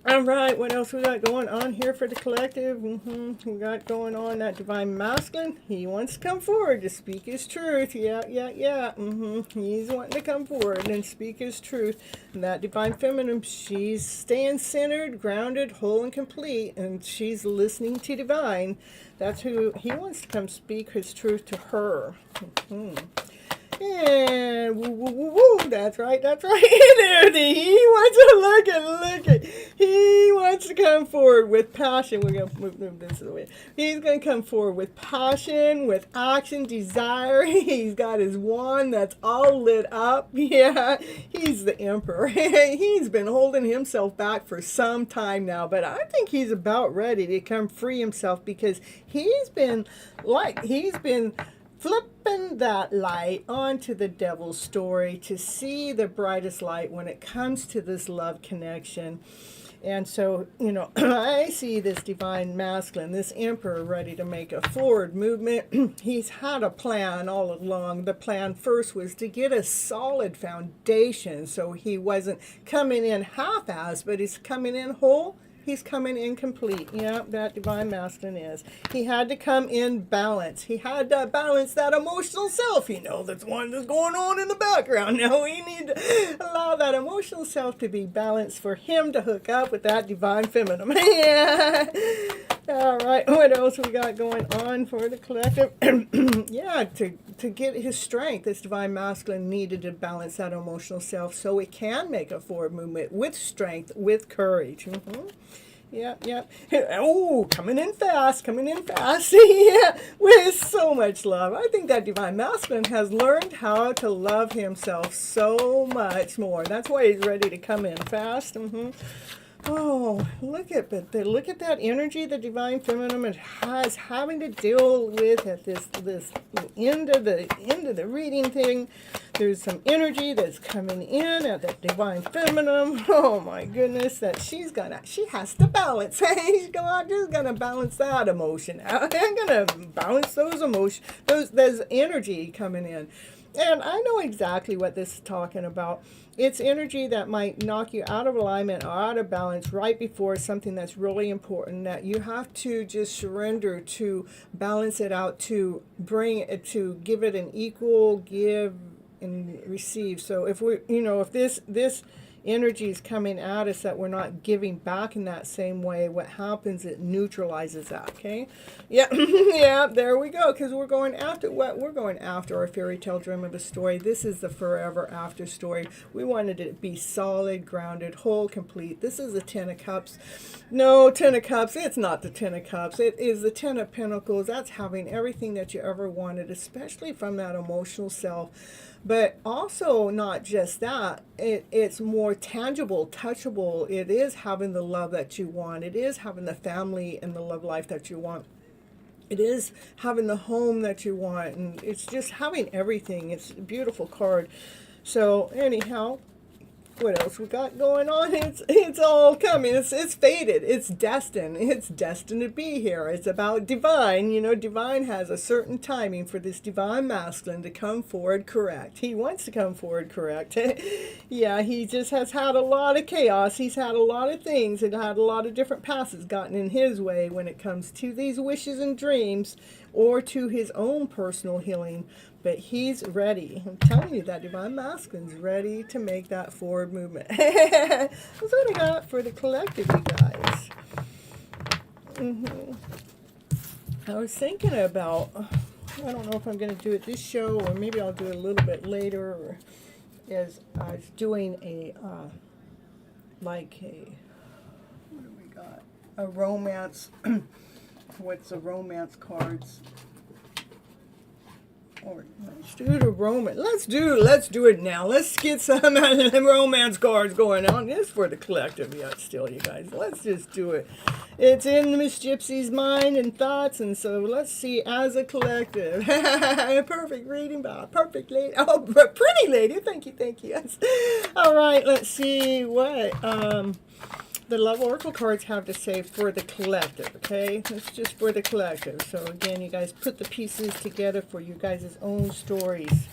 All right, what else we got going on here for the collective? We got going on that divine masculine. He wants to come forward to speak his truth. Yeah. He's wanting to come forward and speak his truth. And that divine feminine, she's staying centered, grounded, whole, and complete, and she's listening to divine. That's who he wants to come speak his truth to her. And woo, that's right. There, he wants to look at. He wants to come forward with passion. We're going to move this away. He's going to come forward with passion, with action, desire. He's got his wand that's all lit up. Yeah, he's the emperor. He's been holding himself back for some time now, but I think he's about ready to come free himself, because he's been flipping that light onto the devil's story to see the brightest light when it comes to this love connection. And so, I see this divine masculine, this emperor, ready to make a forward movement. He's had a plan all along. The plan first was to get a solid foundation, so he wasn't coming in half-assed, but he's coming in whole. He's coming in complete. Yeah, that divine masculine is. He had to come in balance. He had to balance that emotional self. That's one that's going on in the background. Now we need to allow that emotional self to be balanced for him to hook up with that divine feminine. Yeah. All right, what else we got going on for the collective? Yeah, to get his strength, this divine masculine needed to balance that emotional self so it can make a forward movement with strength, with courage. Yep. Oh, coming in fast. Yeah, with so much love. I think that divine masculine has learned how to love himself so much more. That's why he's ready to come in fast. Oh, look at that energy the divine feminine has having to deal with at this end of the reading thing. There's some energy that's coming in at the divine feminine. Oh my goodness, that she has to balance. She's just gonna balance that emotion out. I'm gonna balance those emotions, those energy coming in. And I know exactly what this is talking about. It's energy that might knock you out of alignment or out of balance right before something that's really important that you have to just surrender to balance it out, to bring it, to give it an equal give and receive. So if if this energy is coming at us that we're not giving back in that same way, what happens, it neutralizes that. Okay, yeah, there we go, because we're going after our fairy tale dream of a story. This is the forever after story. We wanted it to be solid, grounded, whole, complete. This is the 10 of cups. No, 10 of cups, it's not the 10 of cups, it is the 10 of pentacles. That's having everything that you ever wanted, especially from that emotional self. But also not just that, it's more tangible, touchable. It is having the love that you want. It is having the family and the love life that you want. It is having the home that you want. And it's just having everything. It's a beautiful card. So anyhow, what else we got going on? It's all coming. It's fated. It's destined. It's destined to be here. It's about divine. Divine has a certain timing for this divine masculine to come forward correct. He wants to come forward correct. Yeah, he just has had a lot of chaos. He's had a lot of things and had a lot of different passes gotten in his way when it comes to these wishes and dreams or to his own personal healing. But he's ready. I'm telling you, that divine masculine's ready to make that forward movement. That's what I got for the collective, you guys. I was thinking about, I don't know if I'm going to do it this show, or maybe I'll do it a little bit later, or as I was doing what do we got? A romance. What's the romance cards? Or let's do the romance. Let's do it now. Let's get some romance cards going on. This for the collective, still, you guys. Let's just do it. It's in Miss Gypsy's mind and thoughts, and so let's see as a collective. Perfect reading by a perfect lady. Oh, pretty lady. Thank you. Yes. All right. Let's see what the Love Oracle cards have to say for the collective, okay? It's just for the collective. So again, you guys put the pieces together for you guys' own stories.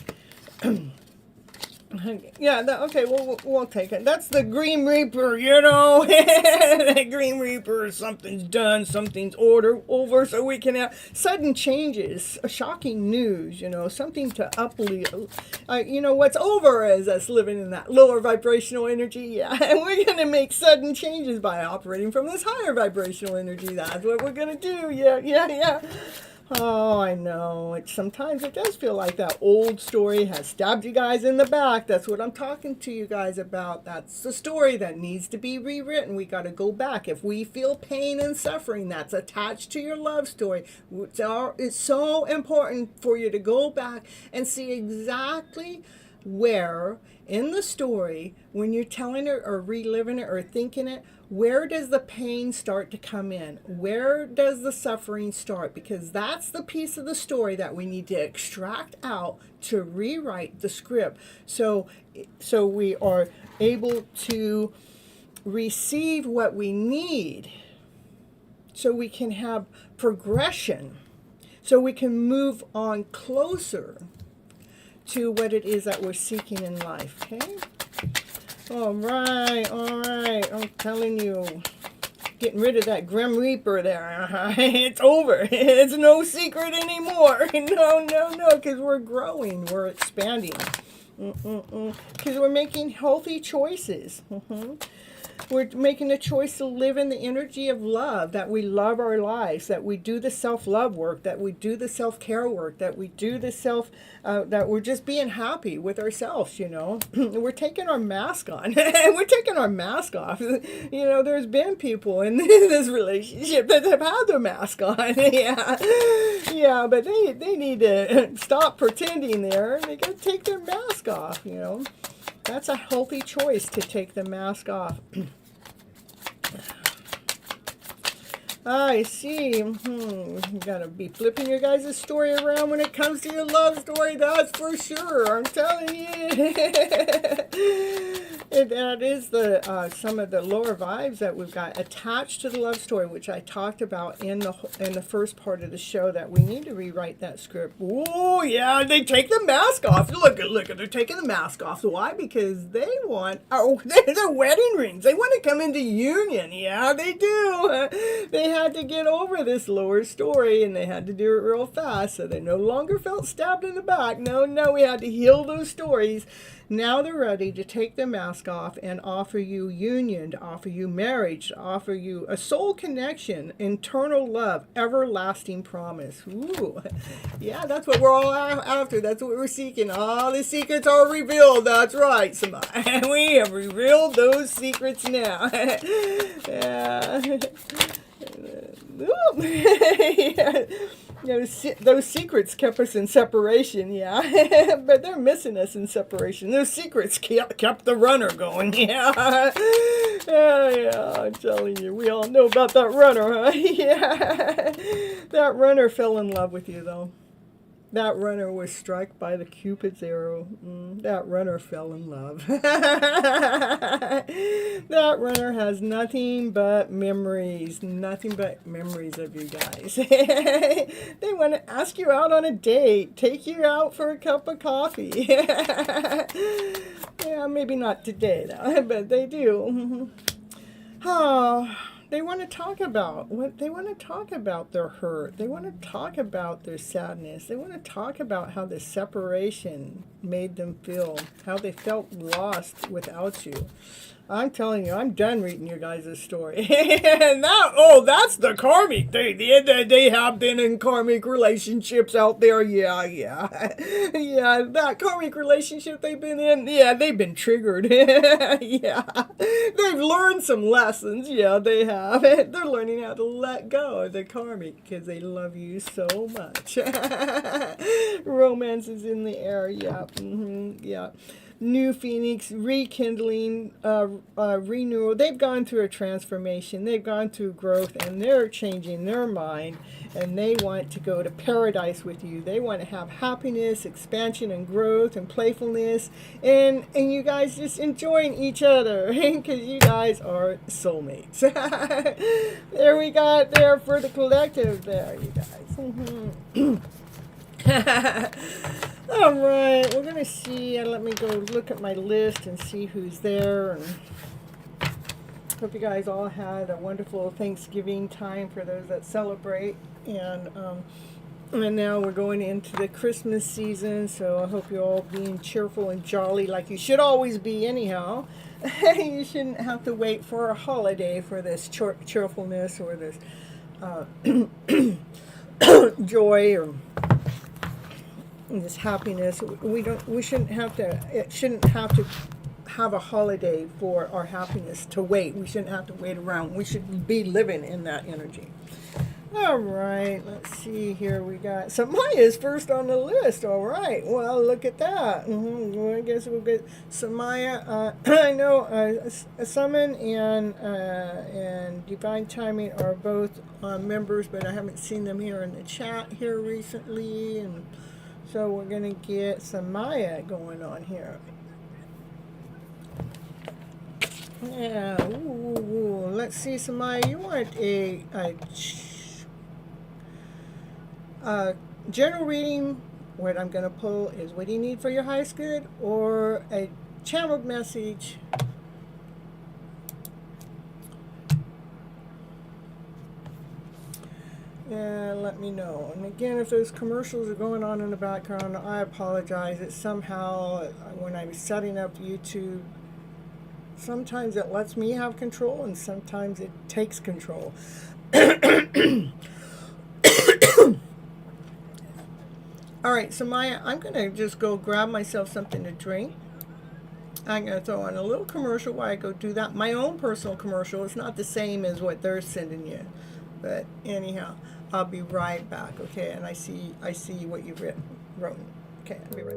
Yeah, okay, we'll take it. That's the Green Reaper, The Green Reaper, something's done, something's over, so we can have sudden changes, shocking news, something to uplift. What's over is us living in that lower vibrational energy, yeah. And we're going to make sudden changes by operating from this higher vibrational energy. That's what we're going to do, yeah. Oh, I know. Sometimes it does feel like that old story has stabbed you guys in the back. That's what I'm talking to you guys about. That's the story that needs to be rewritten. We got to go back. If we feel pain and suffering that's attached to your love story, it's so important for you to go back and see exactly where in the story, when you're telling it or reliving it or thinking it, where does the pain start to come in? Where does the suffering start? Because that's the piece of the story that we need to extract out to rewrite the script. So we are able to receive what we need, so we can have progression, so we can move on closer to what it is that we're seeking in life. Okay? All right. I'm telling you, getting rid of that Grim Reaper there. It's over. It's no secret anymore. No, because we're growing, we're expanding. Because we're making healthy choices. We're making a choice to live in the energy of love, that we love our lives, that we do the self-love work, that we do the self-care work, that we do the that we're just being happy with ourselves, We're taking our mask on. We're taking our mask off. There's been people in this relationship that have had their mask on. Yeah, but they need to stop pretending there. They got to take their mask off, That's a healthy choice, to take the mask off. I see. You gotta be flipping your guys' story around when it comes to your love story, that's for sure. I'm telling you. That is some of the lower vibes that we've got attached to the love story, which I talked about in the first part of the show, that we need to rewrite that script. Oh yeah, they take the mask off. Look, they're taking the mask off. Why? Because they want their wedding rings. They want to come into union. Yeah, they do. They had to get over this lower story, and they had to do it real fast, so they no longer felt stabbed in the back. No, we had to heal those stories. Now they're ready to take the mask off and offer you union, to offer you marriage, to offer you a soul connection, eternal love, everlasting promise. Ooh, yeah, that's what we're all after. That's what we're seeking. All the secrets are revealed. That's right, Samai. We have revealed those secrets now. Yeah. Yeah. Those secrets kept us in separation, yeah. But they're missing us in separation. Those secrets kept the runner going, yeah. Yeah, I'm telling you, we all know about that runner, huh? Yeah. That runner fell in love with you, though. That runner was struck by the Cupid's arrow. That runner fell in love. That runner has nothing but memories. Nothing but memories of you guys. They want to ask you out on a date. Take you out for a cup of coffee. Yeah, maybe not today, though, but they do. Oh, they want to talk about their hurt. They want to talk about their sadness. They want to talk about how the separation made them feel, how they felt lost without you. I'm telling you, I'm done reading your guys' story. And that's the karmic thing. They have been in karmic relationships out there. Yeah. Yeah, that karmic relationship they've been in, yeah, they've been triggered. Yeah. They've learned some lessons. Yeah, they have. They're learning how to let go of the karmic because they love you so much. Romance is in the air. Yeah. Yeah. New phoenix, rekindling, renewal. They've gone through a transformation. They've gone through growth, and they're changing their mind, and they want to go to paradise with you. They want to have happiness, expansion, and growth, and playfulness, and you guys just enjoying each other, because you guys are soulmates. There we got there for the collective there, you guys. All right, we're going to see, let me go look at my list and see who's there. And hope you guys all had a wonderful Thanksgiving time for those that celebrate. And now we're going into the Christmas season, so I hope you're all being cheerful and jolly like you should always be anyhow. You shouldn't have to wait for a holiday for this cheerfulness or this joy or this happiness. It shouldn't have to have a holiday for our happiness to wait. We shouldn't have to wait around. We should be living in that energy. All right, let's see here. We got Samaya's first on the list. All right, well, look at that. Well, I guess we'll get Samaya. I know Summon and Divine Timing are both members, but I haven't seen them here in the chat here recently, and so we're gonna get Samaya going on here. Yeah, ooh. Let's see, Samaya, you want a general reading. What I'm going to pull is what do you need for your highest good, or a channeled message. And let me know. And again, if those commercials are going on in the background, I apologize. It's somehow, when I was setting up YouTube, sometimes it lets me have control and sometimes it takes control. All right, so Maya, I'm going to just go grab myself something to drink. I'm going to throw on a little commercial while I go do that. My own personal commercial. It's not the same as what they're sending you. But anyhow, I'll be right back, okay? And I see what you've wrote. Okay, I'll be right back.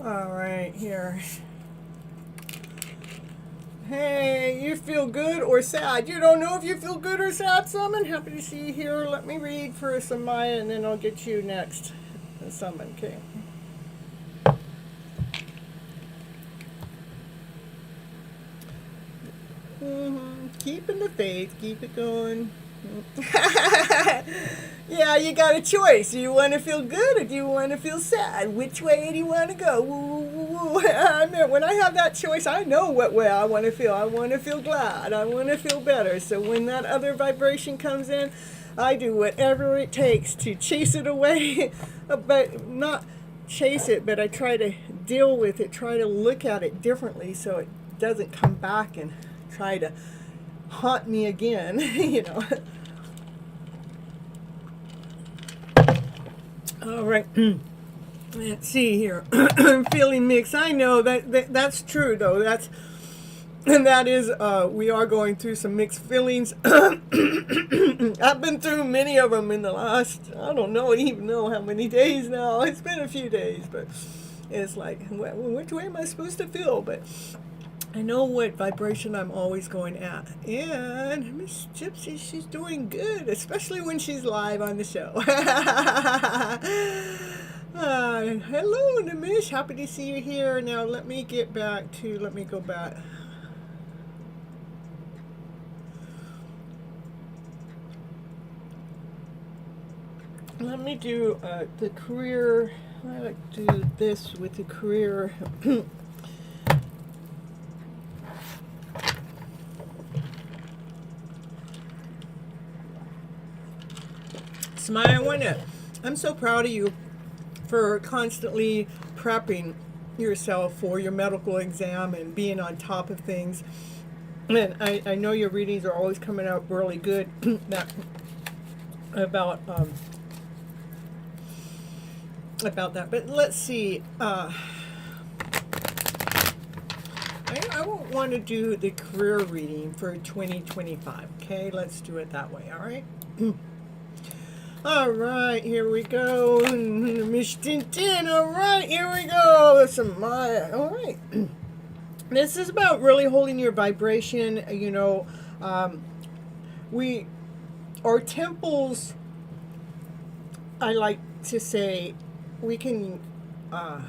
All right, here. Hey, you feel good or sad? You don't know if you feel good or sad, Summon? Happy to see you here. Let me read for Samaya, and then I'll get you next. Summon, okay. Keeping the faith, keep it going. Yeah, you got a choice. Do you want to feel good or do you want to feel sad? Which way do you want to go? Woo, woo, woo. I mean, when I have that choice, I know what way I want to feel. I want to feel glad. I want to feel better. So when that other vibration comes in, I do whatever it takes to chase it away. But not chase it, but I try to deal with it, try to look at it differently so it doesn't come back and try to haunt me again, you know. All right. Let's see here. I'm feeling mixed. I know that's true, though. That is, we are going through some mixed feelings. I've been through many of them in the last, I don't even know how many days now. It's been a few days, but it's like, which way am I supposed to feel? But I know what vibration I'm always going at. And Miss Gypsy, she's doing good, especially when she's live on the show. Hello, Namish. Happy to see you here. Now, let me go back. Let me do the career. I like to do this with the career. Smile, I'm so proud of you for constantly prepping yourself for your medical exam and being on top of things. And I know your readings are always coming out really good about that. But let's see. I won't want to do the career reading for 2025. Okay, let's do it that way. All right. All right, here we go. Miss Tintin. All right, here we go. Some Maya. All right. This is about really holding your vibration. You know, our temples, I like to say, we can, I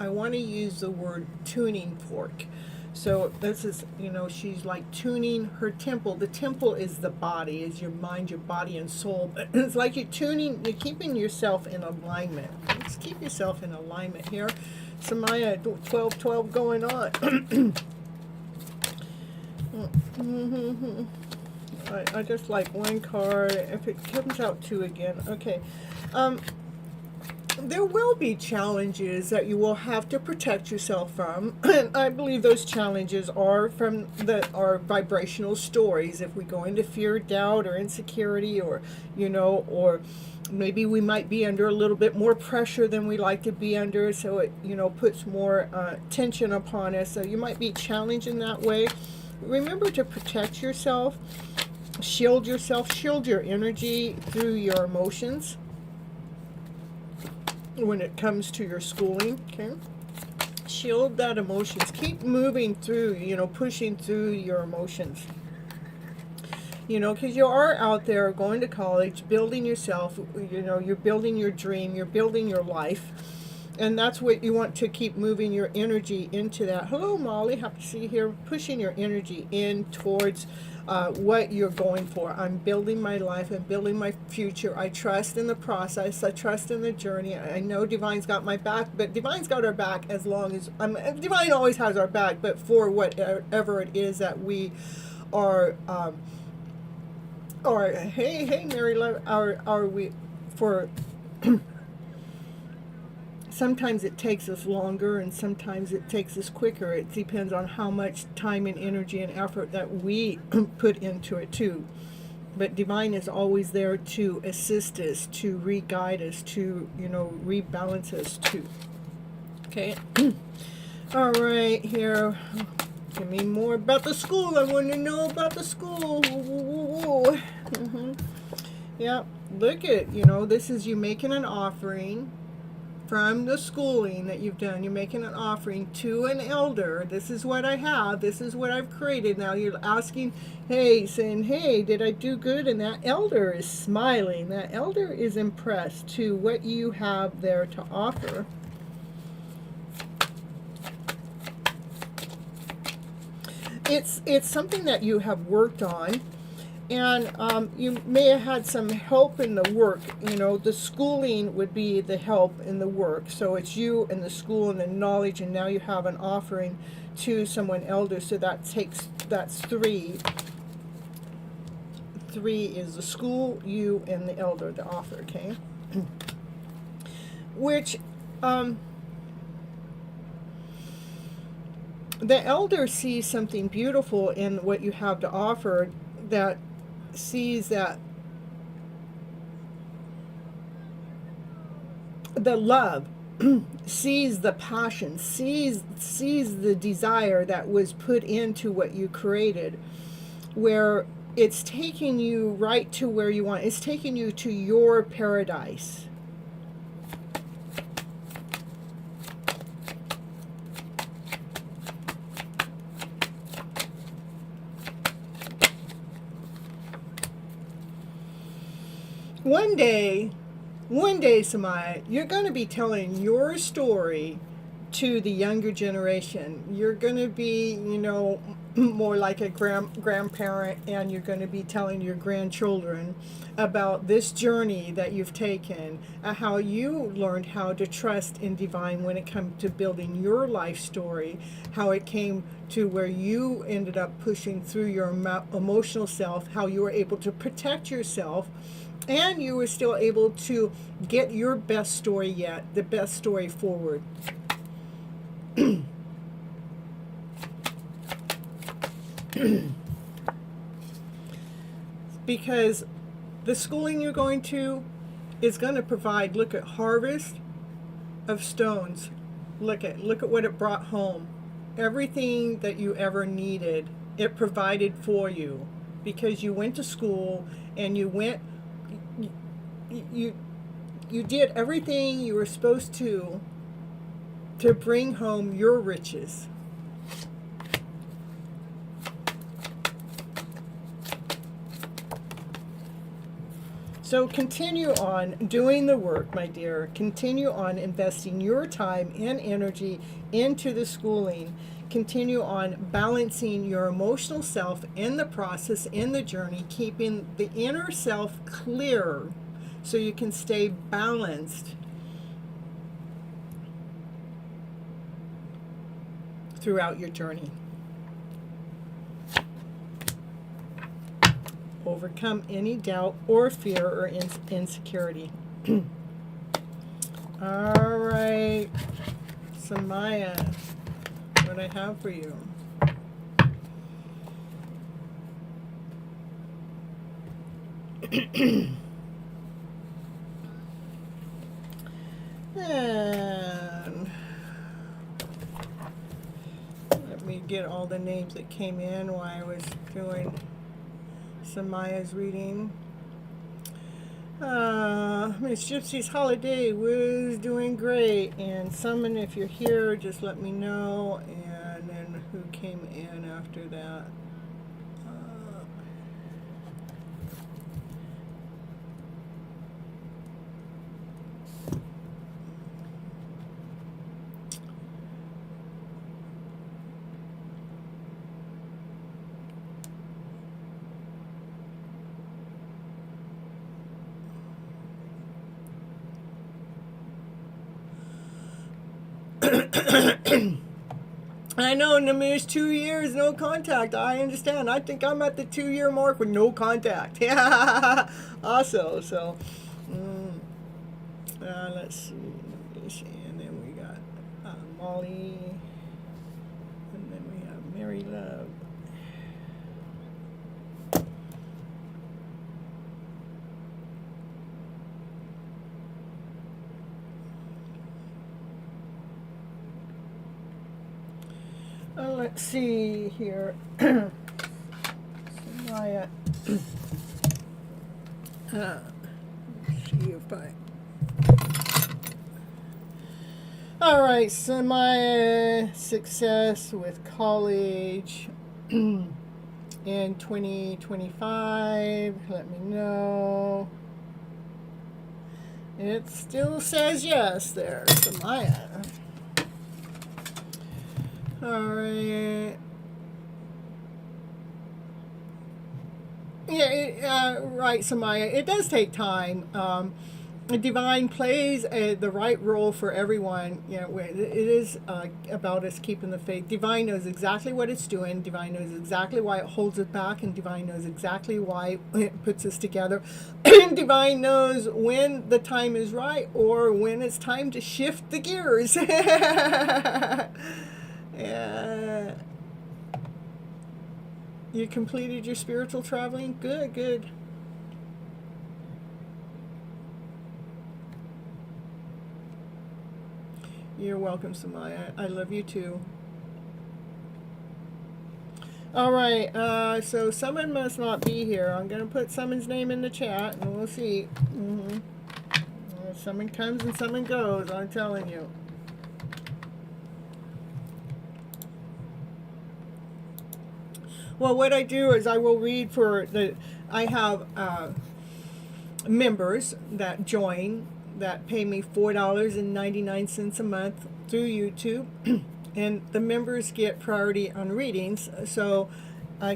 want to use the word tuning fork. So this is, you know, she's like tuning her temple. The temple is the body, is your mind, your body, and soul. But it's like you're keeping yourself in alignment. Let's keep yourself in alignment here. Samaya, 12-12 going on. I just like one card. If it comes out two again, okay. There will be challenges that you will have to protect yourself from, and I believe those challenges are from our vibrational stories. If we go into fear, doubt, or insecurity, or or maybe we might be under a little bit more pressure than we like to be under, so it puts more tension upon us. So you might be challenged in that way. Remember to protect yourself, shield yourself, shield your energy through your emotions when it comes to your schooling. Okay, shield that emotions, keep moving through, pushing through your emotions, because you are out there going to college, building yourself, you're building your dream, you're building your life, and that's what you want to keep moving your energy into that. Hello, Molly, happy to see you here. Pushing your energy in towards what you're going for. I'm building my life. I'm building my future. I trust in the process. I trust in the journey. I know Divine's got my back, but Divine's got our back as long as Divine always has our back. But for whatever it is that we are, or hey, Mary Love, are we for? Sometimes it takes us longer and sometimes it takes us quicker. It depends on how much time and energy and effort that we put into it too. But Divine is always there to assist us, to re-guide us, to, rebalance us too. Okay. All right, here. Give me more about the school. I want to know about the school. Yeah, look at, this is you making an offering from the schooling that you've done. You're making an offering to an elder. This is what I have. This is what I've created. Now you're asking, saying, hey, did I do good? And that elder is smiling. That elder is impressed to what you have there to offer. It's something that you have worked on. And you may have had some help in the work. The schooling would be the help in the work. So it's you and the school and the knowledge, and now you have an offering to someone elder. So that's 3. 3 is the school, you, and the elder, the offer, okay? Which, the elder sees something beautiful in what you have to offer, that sees that the love, sees the passion, sees the desire that was put into what you created, where it's taking you right to where you want. It's taking you to your paradise. One day, Samaya, you're going to be telling your story to the younger generation. You're going to be, more like a grandparent, and you're going to be telling your grandchildren about this journey that you've taken, how you learned how to trust in divine when it comes to building your life story, how it came to where you ended up pushing through your emotional self, how you were able to protect yourself, and you were still able to get your best story yet, the best story forward. Because the schooling you're going to is going to provide, look at harvest of stones. Look at what it brought home. Everything that you ever needed, it provided for you, because you went to school and you did everything you were supposed to bring home your riches. So continue on doing the work, my dear. Continue on investing your time and energy into the schooling. Continue on balancing your emotional self in the process, in the journey, keeping the inner self clear so you can stay balanced throughout your journey. Overcome any doubt or fear or insecurity. All right, Samaya, what I have for you. And let me get all the names that came in while I was doing Samaya's reading. Miss Gypsy's holiday was doing great, and Summon, if you're here, just let me know. And then who came in after that? I know, Namish, 2 years, no contact. I understand. I think I'm at the 2-year mark with no contact. Yeah, also, so, let's see. And then we got Molly, and then we have Mary Love. Let's see here. Samaya. Let's see if I. All right, Samaya, success with college in 2025. Let me know. It still says yes there, Samaya. All right. Yeah, right, Samaya. It does take time. Divine plays the right role for everyone. You know, it is about us keeping the faith. Divine knows exactly what it's doing. Divine knows exactly why it holds us back, and Divine knows exactly why it puts us together. And Divine knows when the time is right or when it's time to shift the gears. Yeah. You completed your spiritual traveling? Good, good. You're welcome, Samaya. I love you too. All right, so someone must not be here. I'm going to put someone's name in the chat, and we'll see. Someone comes and someone goes, I'm telling you. Well, what I do is I will read for I have members that join that pay me $4.99 a month through YouTube. and the members get priority on readings. So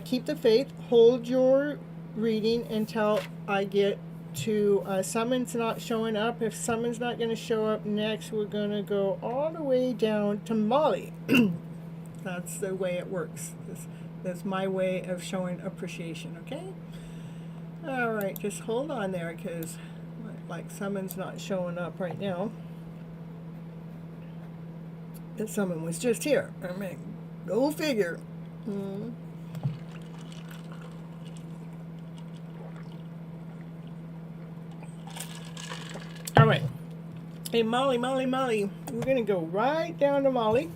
keep the faith, hold your reading until I get to someone's not showing up. If someone's not going to show up next, we're going to go all the way down to Molly. That's the way it works. That's my way of showing appreciation, okay? All right, just hold on there, because like someone's not showing up right now. And someone was just here. I mean, go figure. All right. Hey, Molly. We're going to go right down to Molly.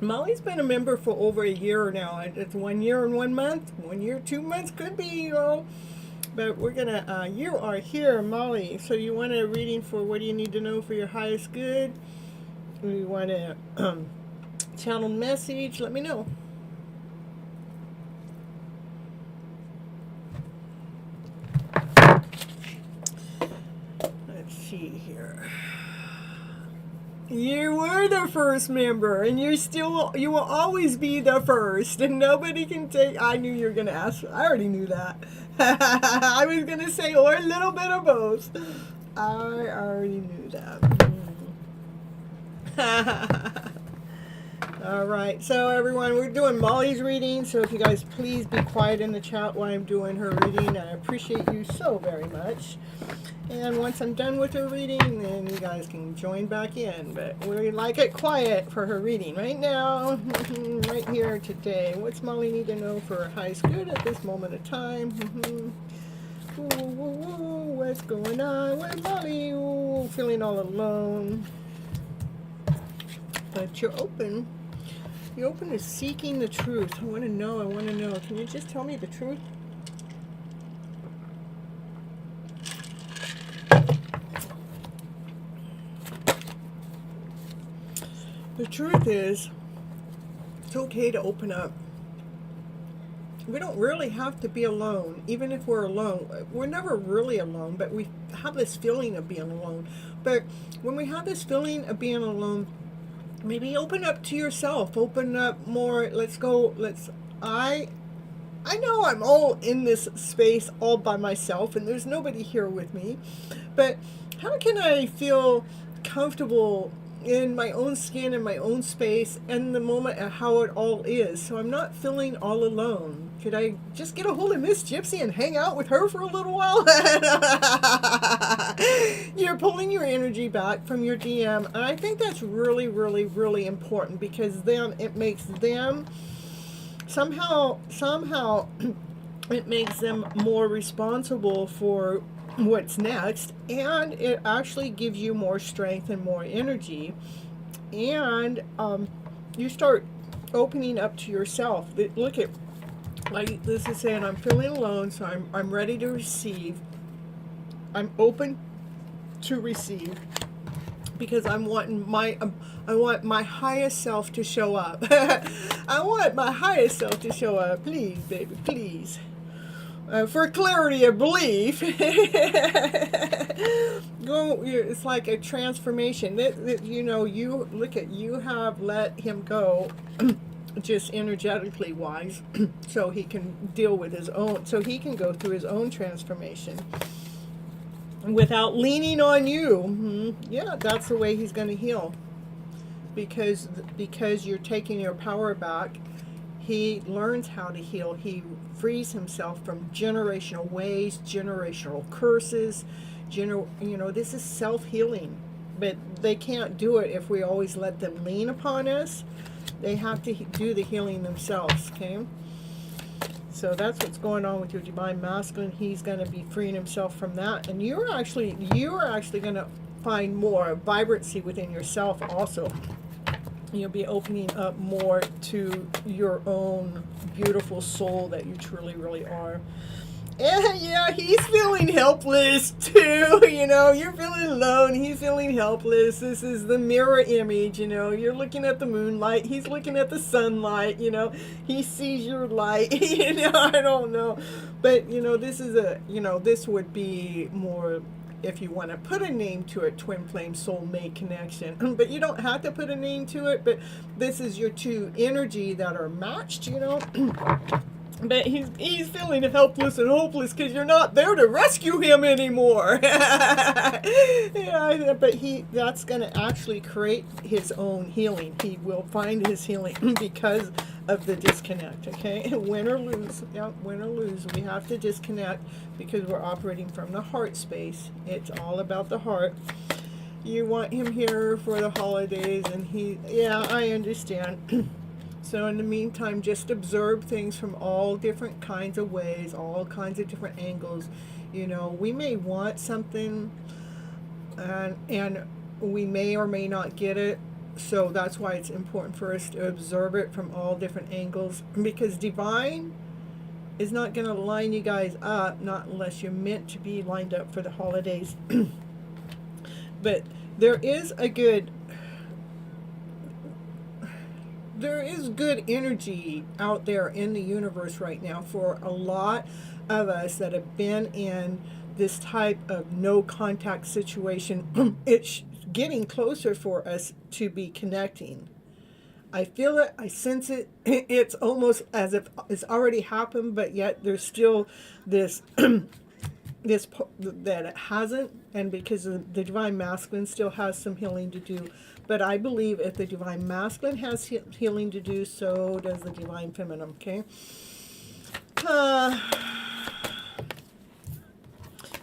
Molly's been a member for over a year now. It's 1 year and 1 month. 1 year, 2 months, could be, you know. But we're going to, you are here, Molly. So you want a reading for what do you need to know for your highest good? We want a channel message. Let me know. Let's see here. You were the first member, and you will always be the first, and nobody can take. I knew you were gonna ask. I already knew that. I was gonna say, or a little bit of both. I already knew that. All right, so everyone, we're doing Molly's reading, so if you guys please be quiet in the chat while I'm doing her reading. I appreciate you so very much. And once I'm done with her reading, then you guys can join back in. But we like it quiet for her reading right now, right here today. What's Molly need to know for her highest good at this moment of time? What's going on with Molly? Ooh, feeling all alone. But you're open. You're open to seeking the truth. I want to know. Can you just tell me the truth? The truth is, it's okay to open up. We don't really have to be alone. Even if we're alone, we're never really alone, but we have this feeling of being alone. But when we have this feeling of being alone, maybe open up to yourself. Open up more. I know I'm all in this space all by myself, and there's nobody here with me. But how can I feel comfortable in my own skin, in my own space, and the moment of how it all is, so I'm not feeling all alone? Could I just get a hold of Miss Gypsy and hang out with her for a little while? You're pulling your energy back from your DM, and I think that's really, really, really important, because then it makes them somehow it makes them more responsible for what's next, and it actually gives you more strength and more energy, and you start opening up to yourself. Look at, like this is saying, I'm feeling alone, so I'm ready to receive. I'm open to receive, because I want my highest self to show up. I want my highest self to show up. Please, baby, please. For clarity of belief, it's like a transformation. You look at, you have let him go, just energetically wise, so he can deal with his own, so he can go through his own transformation without leaning on you. Yeah, that's the way he's going to heal, because you're taking your power back. He learns how to heal. He frees himself from generational ways, generational curses. This is self-healing. But they can't do it if we always let them lean upon us. They have to do the healing themselves, okay? So that's what's going on with your divine masculine. He's going to be freeing himself from that. And you're actually going to find more vibrancy within yourself also. You'll be opening up more to your own beautiful soul that you truly, really are. And yeah, he's feeling helpless too. You're feeling alone. He's feeling helpless. This is the mirror image. You're looking at the moonlight. He's looking at the sunlight. He sees your light. I don't know. But, this is this would be more if you want to put a name to it, twin flame soulmate connection. But you don't have to put a name to it, but this is your two energy that are matched, you know. But he's feeling helpless and hopeless because you're not there to rescue him anymore. Yeah, but that's going to actually create his own healing. He will find his healing because of the disconnect, okay? Win or lose. Yeah, win or lose. We have to disconnect because we're operating from the heart space. It's all about the heart. You want him here for the holidays, and yeah, I understand. So in the meantime, just observe things from all different kinds of ways, all kinds of different angles. You know, we may want something, and we may or may not get it. So that's why it's important for us to observe it from all different angles, because divine is not going to line you guys up, not unless you're meant to be lined up for the holidays. But there is good energy out there in the universe right now for a lot of us that have been in this type of no contact situation. It's getting closer for us to be connecting. I feel it, I sense it. It's almost as if it's already happened, but yet there's still this that it hasn't, and because the divine masculine still has some healing to do. But I believe if the divine masculine has healing to do, so does the divine feminine, okay?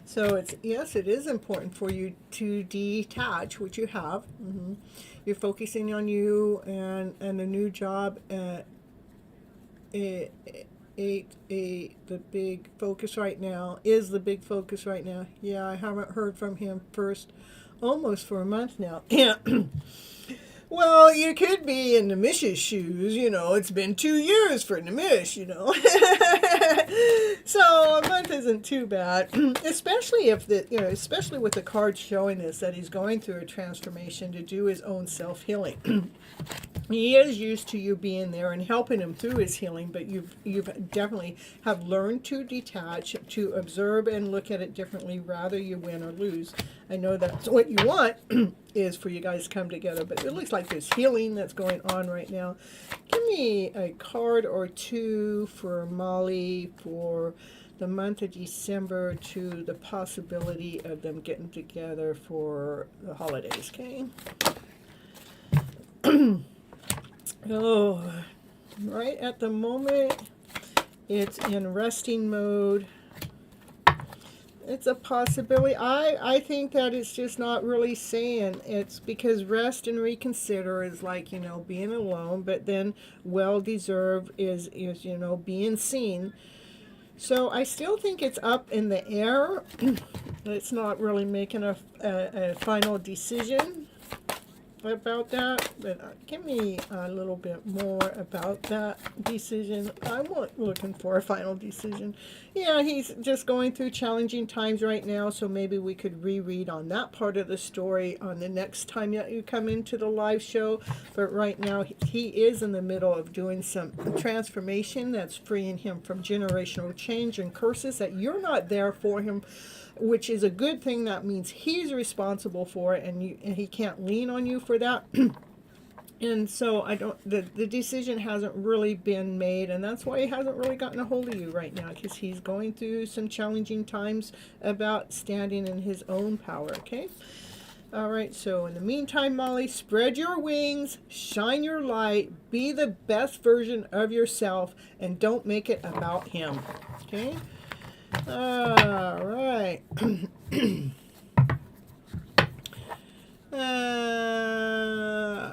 So yes, it is important for you to detach, which you have. You're focusing on you and the new job. The big focus right now is the big focus right now. Yeah, I haven't heard from him almost for a month now. Yeah. Well, you could be in Nimish's shoes, you know. It's been 2 years for Nimish, you know. So a month isn't too bad, especially especially with the cards showing us that he's going through a transformation to do his own self-healing. He is used to you being there and helping him through his healing, but you've definitely have learned to detach, to observe and look at it differently, rather you win or lose. I know that's what you want is for you guys to come together, but it looks like there's healing that's going on right now. Give me a card or two for Molly for the month of December to the possibility of them getting together for the holidays, okay? Oh, right at the moment, it's in resting mode. It's a possibility. I think that it's just not really saying. It's because rest and reconsider is like, you know, being alone, but then well-deserved is you know, being seen. So I still think it's up in the air. It's not really making a final decision about that, but give me a little bit more about that decision. I'm not looking for a final decision. Yeah, he's just going through challenging times right now, so maybe we could reread on that part of the story on the next time that you come into the live show. But right now, he is in the middle of doing some transformation that's freeing him from generational change and curses that you're not there for him, which is a good thing. That means he's responsible for it, and he can't lean on you for that. And so the decision hasn't really been made, and that's why he hasn't really gotten a hold of you right now, because he's going through some challenging times about standing in his own power, okay? All right, so in the meantime, Molly, spread your wings, shine your light, be the best version of yourself, and don't make it about him, okay? All right.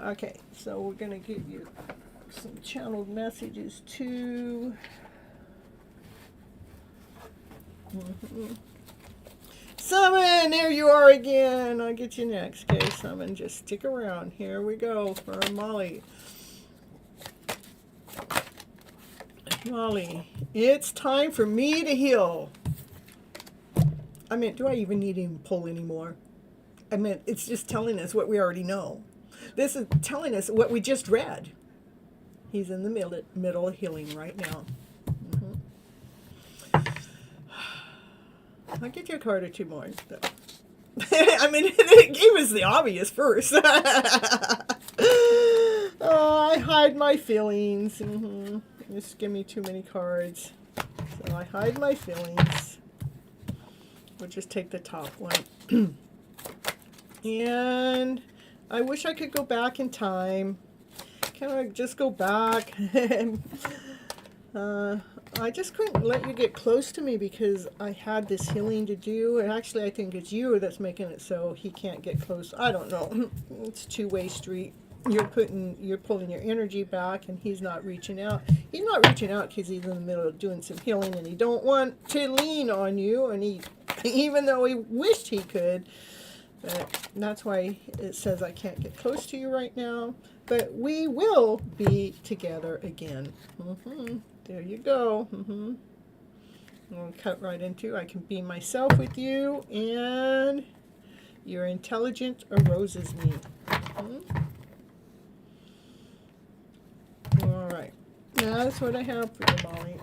Okay, so we're going to give you some channeled messages too. Summon, there you are again. I'll get you next. Okay, Summon, just stick around. Here we go for Molly. Molly, it's time for me to heal. I mean, do I even need to pull anymore? I mean, it's just telling us what we already know. This is telling us what we just read. He's in the middle of healing right now. I'll get you a card or two more. I mean, it gave us the obvious first. Oh, I hide my feelings. Just give me too many cards. So I hide my feelings. We'll just take the top one. And I wish I could go back in time. Can I just go back? I just couldn't let you get close to me because I had this healing to do. And actually, I think it's you that's making it so he can't get close. I don't know. It's a two-way street. You're pulling your energy back, and he's not reaching out. He's not reaching out because he's in the middle of doing some healing, and he don't want to lean on you. And he, even though he wished he could, but that's why it says I can't get close to you right now. But we will be together again. There you go. I'll cut right into I can be myself with you, and your intelligence arouses me. All right. Now that's what I have for you, Molly.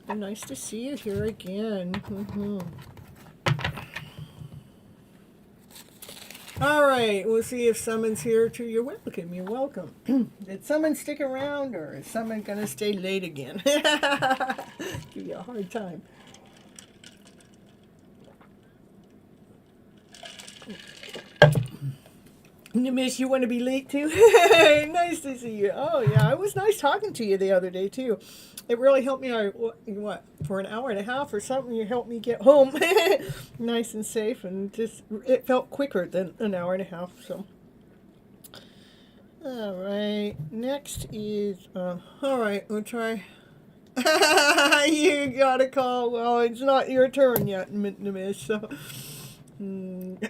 Nice to see you here again. All right, we'll see if someone's here to your welcome. You're welcome. Did someone stick around, or is someone going to stay late again? Give you a hard time. Miss, you want to be late too? Nice to see you. Oh, yeah, it was nice talking to you the other day too. It really helped me, what, for an hour and a half or something, you helped me get home nice and safe, and just, it felt quicker than an hour and a half, so. All right, next is, all right, we'll try. You got a call. Well, it's not your turn yet, Miss, so. That's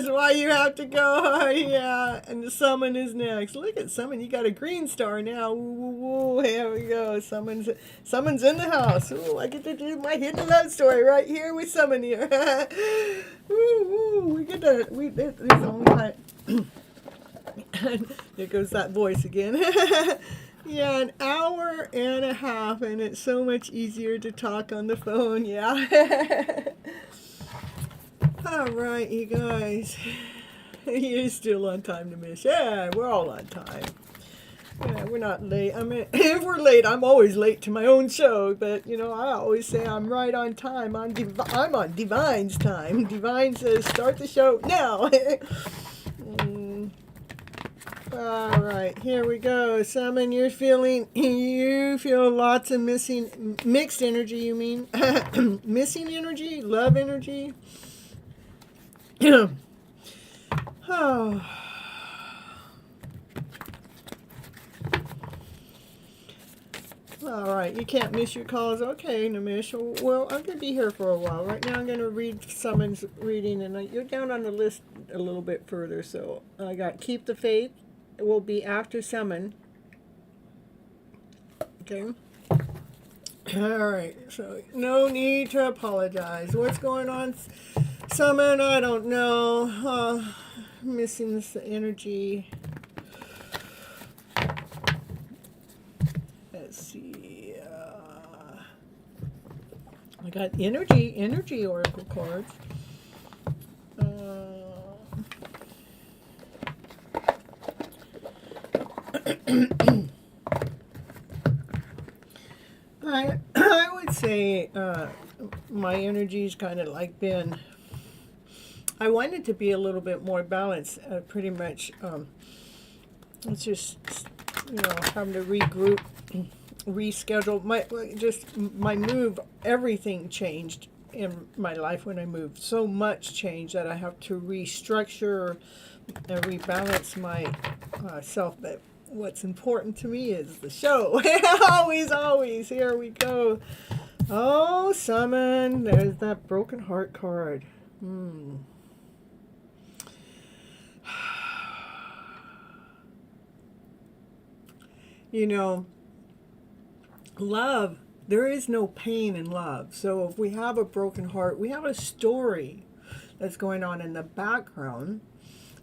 why you have to go. Yeah, and the summon is next. Look at summon. You got a green star now. Ooh, here we go. Summons in the house. Ooh, I get to do my hidden love story right here with summon here. We get that. This only time. There goes that voice again. Yeah, an hour and a half, and it's so much easier to talk on the phone. Yeah. All right, you guys. You're still on time to miss. Yeah, we're all on time. Yeah, we're not late. I mean, if we're late, I'm always late to my own show. But, you know, I always say I'm right on time. I'm on Divine's time. Divine says, start the show now. All right, here we go. Summon, you feel lots of mixed energy, you mean? Missing energy, love energy. Oh. All right, you can't miss your calls. Okay, Namish. Well, I'm going to be here for a while. Right now I'm going to read someone's reading, and you're down on the list a little bit further. So I got Keep the Faith. It will be after summon. Okay. All right, so no need to apologize. What's going on, summon? I don't know. Missing this energy. Let's see. I got energy oracle cards. I would say my energy's kind of like been. I wanted to be a little bit more balanced. Pretty much, it's just having to regroup, reschedule. My move. Everything changed in my life when I moved. So much changed that I have to restructure and rebalance my self. But what's important to me is the show. Always. Here we go. Oh, summon. There's that broken heart card. You know, love, there is no pain in love. So if we have a broken heart, we have a story that's going on in the background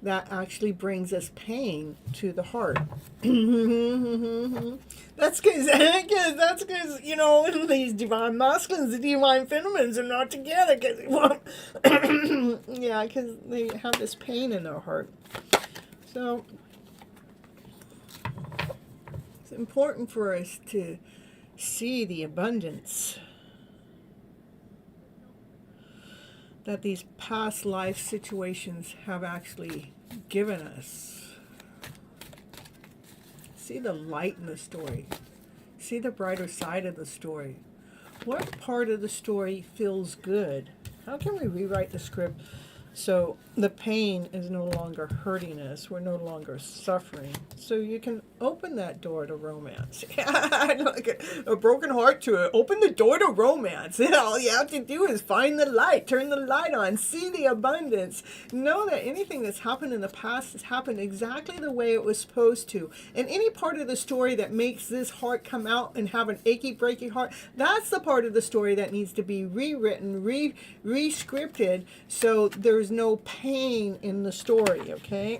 that actually brings us pain to the heart. That's because these divine masculines and divine feminines are not together because because they have this pain in their heart. So it's important for us to see the abundance that these past life situations have actually given us. See the light in the story. See the brighter side of the story. What part of the story feels good? How can we rewrite the script so the pain is no longer hurting us? We're no longer suffering. So you can open that door to romance. Like a broken heart to it. Open the door to romance. All you have to do is find the light. Turn the light on. See the abundance. Know that anything that's happened in the past has happened exactly the way it was supposed to. And any part of the story that makes this heart come out and have an achy, breaky heart, that's the part of the story that needs to be rewritten, re-scripted, so there's no pain in the story, okay?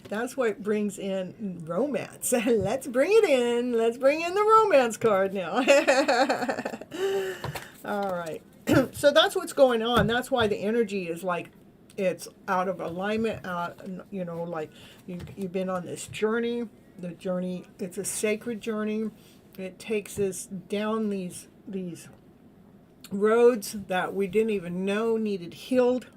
That's what brings in romance. Let's bring it in. Let's bring in the romance card now. All right. So that's what's going on. That's why the energy is like it's out of alignment. Like you've been on this journey. The journey, it's a sacred journey. It takes us down these roads that we didn't even know needed healed.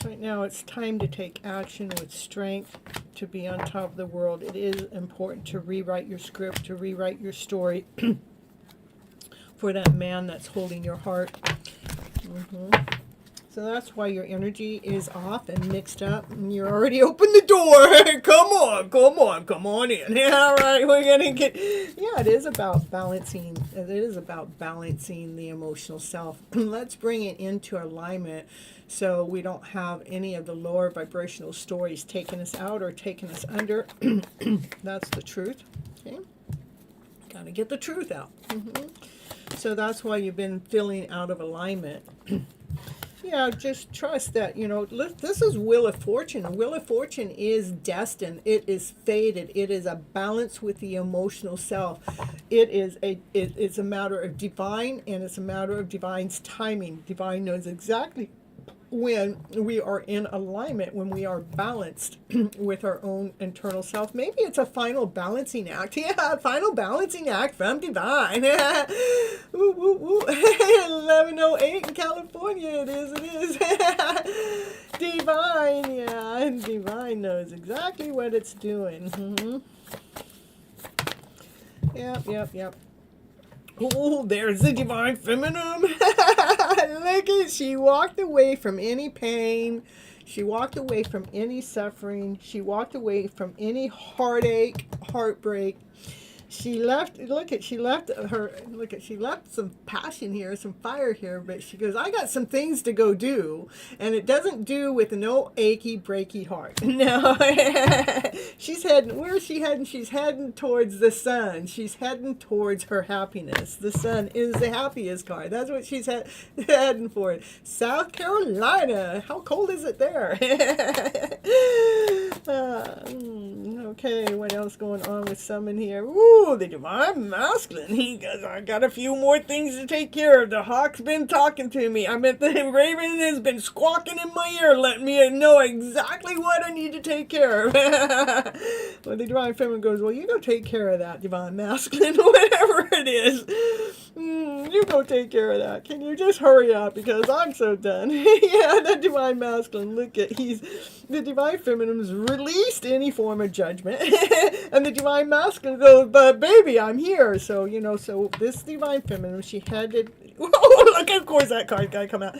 Right now it's time to take action with strength to be on top of the world. It is important to rewrite your script, to rewrite your story for that man that's holding your heart. So that's why your energy is off and mixed up, and you're already opened the door. Come on in. All right, we're gonna get. Yeah, it is about balancing. It is about balancing the emotional self. Let's bring it into alignment, so we don't have any of the lower vibrational stories taking us out or taking us under. That's the truth. Okay, gotta get the truth out. So that's why you've been feeling out of alignment. Yeah, just trust that, this is Wheel of Fortune. Wheel of Fortune is destined. It is fated. It is a balance with the emotional self. It's a matter of divine, and it's a matter of divine's timing. Divine knows exactly when we are in alignment, when we are balanced with our own internal self. Maybe it's a final balancing act. Yeah, final balancing act from divine. Woo, woo, woo. 11:08 in California. It is. Divine, yeah. Divine knows exactly what it's doing. Yep. Oh, there's the divine feminine. Look at, she walked away from any pain. She walked away from any suffering. She walked away from any heartache, heartbreak. She left, she left some passion here, some fire here, but she goes, I got some things to go do, and it doesn't do with no achy, breaky heart. No, she's heading, where is she heading? She's heading towards the sun. She's heading towards her happiness. The sun is the happiest card. That's what she's heading for. South Carolina. How cold is it there? Okay, what else going on with someone here? Ooh, the divine masculine. He goes, I got a few more things to take care of. The hawk's been talking to me. The raven has been squawking in my ear, letting me know exactly what I need to take care of. Well, the divine feminine goes, well, you go take care of that, divine masculine, whatever it is. You go take care of that. Can you just hurry up, because I'm so done. Yeah, the divine masculine, look at, the divine feminine's released any form of judgment. And the divine masculine goes, but baby, I'm here. So, so this divine feminine, she headed, oh, Look, of course that card got to come out.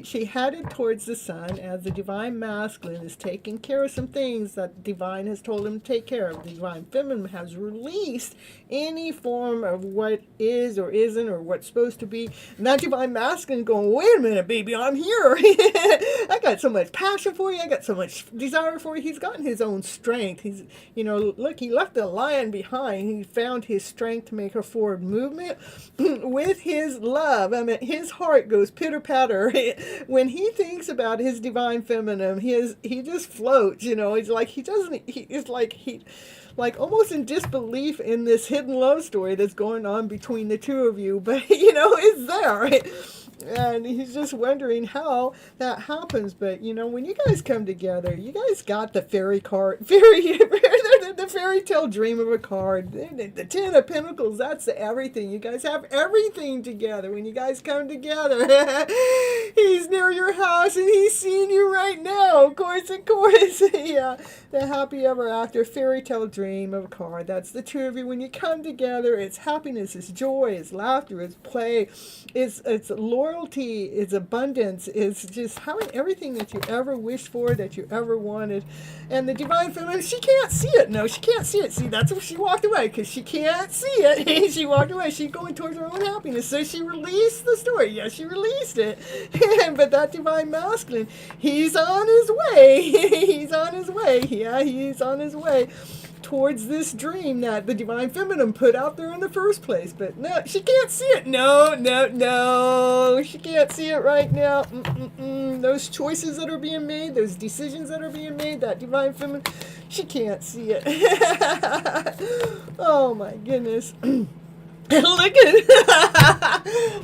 She headed towards the sun as the divine masculine is taking care of some things that the divine has told him to take care of. The divine feminine has released any form of what is or isn't or what's supposed to be. And that divine masculine going, wait a minute, baby, I'm here. I got so much passion for you. I got so much desire for you. He's gotten his own strength. He's, look, he left the lion behind. He found his strength to make a forward movement with his love. I mean, his heart goes pitter patter when he thinks about his divine feminine. He just floats. It's like like almost in disbelief in this hidden love story that's going on between the two of you, but it's there. And he's just wondering how that happens. But when you guys come together, you guys got the fairy card, the fairy tale dream of a card, the Ten of Pentacles. That's everything. You guys have everything together. When you guys come together, he's near your house and he's seeing you right now. Of course. Yeah, the happy ever after fairy tale dream of a card. That's the two of you. When you come together, it's happiness, it's joy, it's laughter, it's play, it's loyalty, it's abundance, it's just having everything that you ever wished for, that you ever wanted. And the divine feminine, she can't see it. No, she can't see it. See, that's why she walked away, because she can't see it. She walked away. She's going towards her own happiness. So she released the story. Yes, she released it. But that divine masculine, he's on his way. He's on his way. Yeah, he's on his way towards this dream that the divine feminine put out there in the first place. But no, she can't see it. No, she can't see it right now. Those choices that are being made, those decisions that are being made, that divine feminine, she can't see it. Oh my goodness. Look at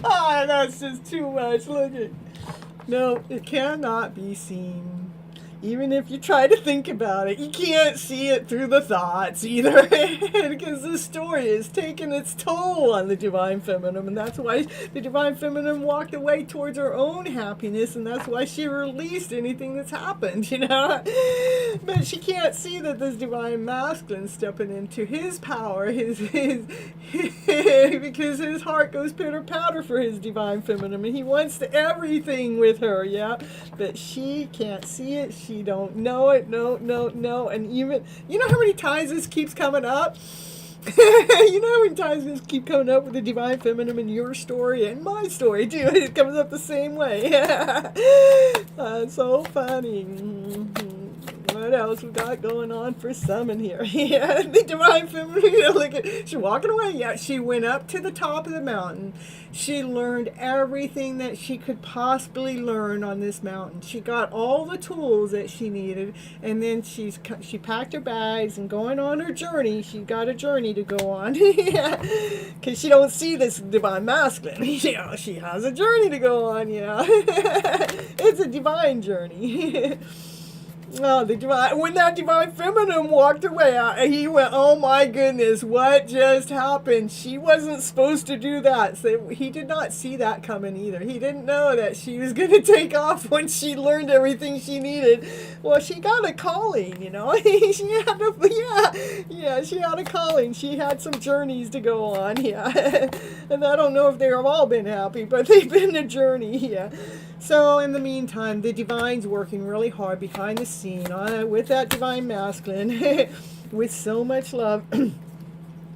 oh, that's just too much. Look at, no, it cannot be seen. Even if you try to think about it, you can't see it through the thoughts either. Because the story is taking its toll on the divine feminine. And that's why the divine feminine walked away towards her own happiness. And that's why she released anything that's happened, But she can't see that this divine masculine stepping into his power, his because his heart goes pitter-patter for his divine feminine. And he wants everything with her, yeah? But she can't see it. She don't know it. No. And even, how many times this keeps coming up? You know how many times this keep coming up with the divine feminine in your story and my story too. It comes up the same way. So funny. What else we got going on for summon here? Yeah, the divine feminine. Look at, she's walking away. Yeah, she went up to the top of the mountain. She learned everything that she could possibly learn on this mountain. She got all the tools that she needed, and then she packed her bags and going on her journey. She got a journey to go on, because she don't see this divine masculine. Yeah, she has a journey to go on. Yeah, it's a divine journey. Oh, when that divine feminine walked away, he went, oh my goodness, what just happened? She wasn't supposed to do that. So he did not see that coming either. He didn't know that she was going to take off when she learned everything she needed. Well, she got a calling, she had she had a calling. She had some journeys to go on, yeah. And I don't know if they've all been happy, but they've been a journey, yeah. So in the meantime, the divine's working really hard behind the scene with that divine masculine with so much love.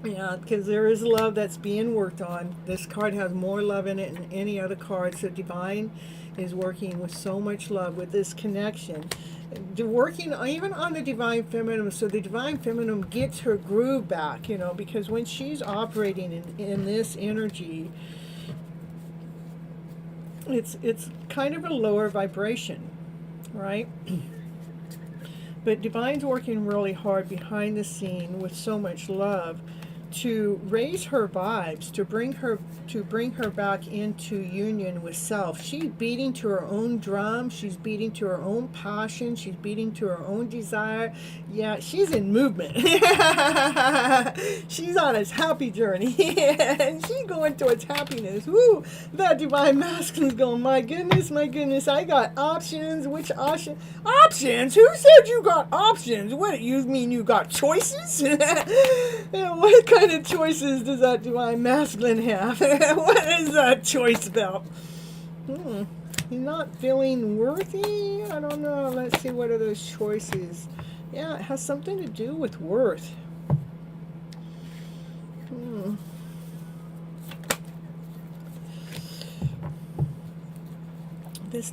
Yeah, because there is love that's being worked on. This card has more love in it than any other card. So divine is working with so much love with this connection. Working even on the divine feminine, so the divine feminine gets her groove back, because when she's operating in this energy, it's kind of a lower vibration, right? But divine's working really hard behind the scene with so much love to raise her vibes, to bring her back into union with self. She's beating to her own drum. She's beating to her own passion. She's beating to her own desire. Yeah, she's in movement. She's on a happy journey. And she's going towards happiness. Woo! That divine masculine's going, my goodness, I got options. Which option? Options? Who said you got options? What, you mean you got choices? What kind of choices does that divine masculine have? What is that choice about? He's not feeling worthy? I don't know. Let's see, what are those choices? Yeah, it has something to do with worth.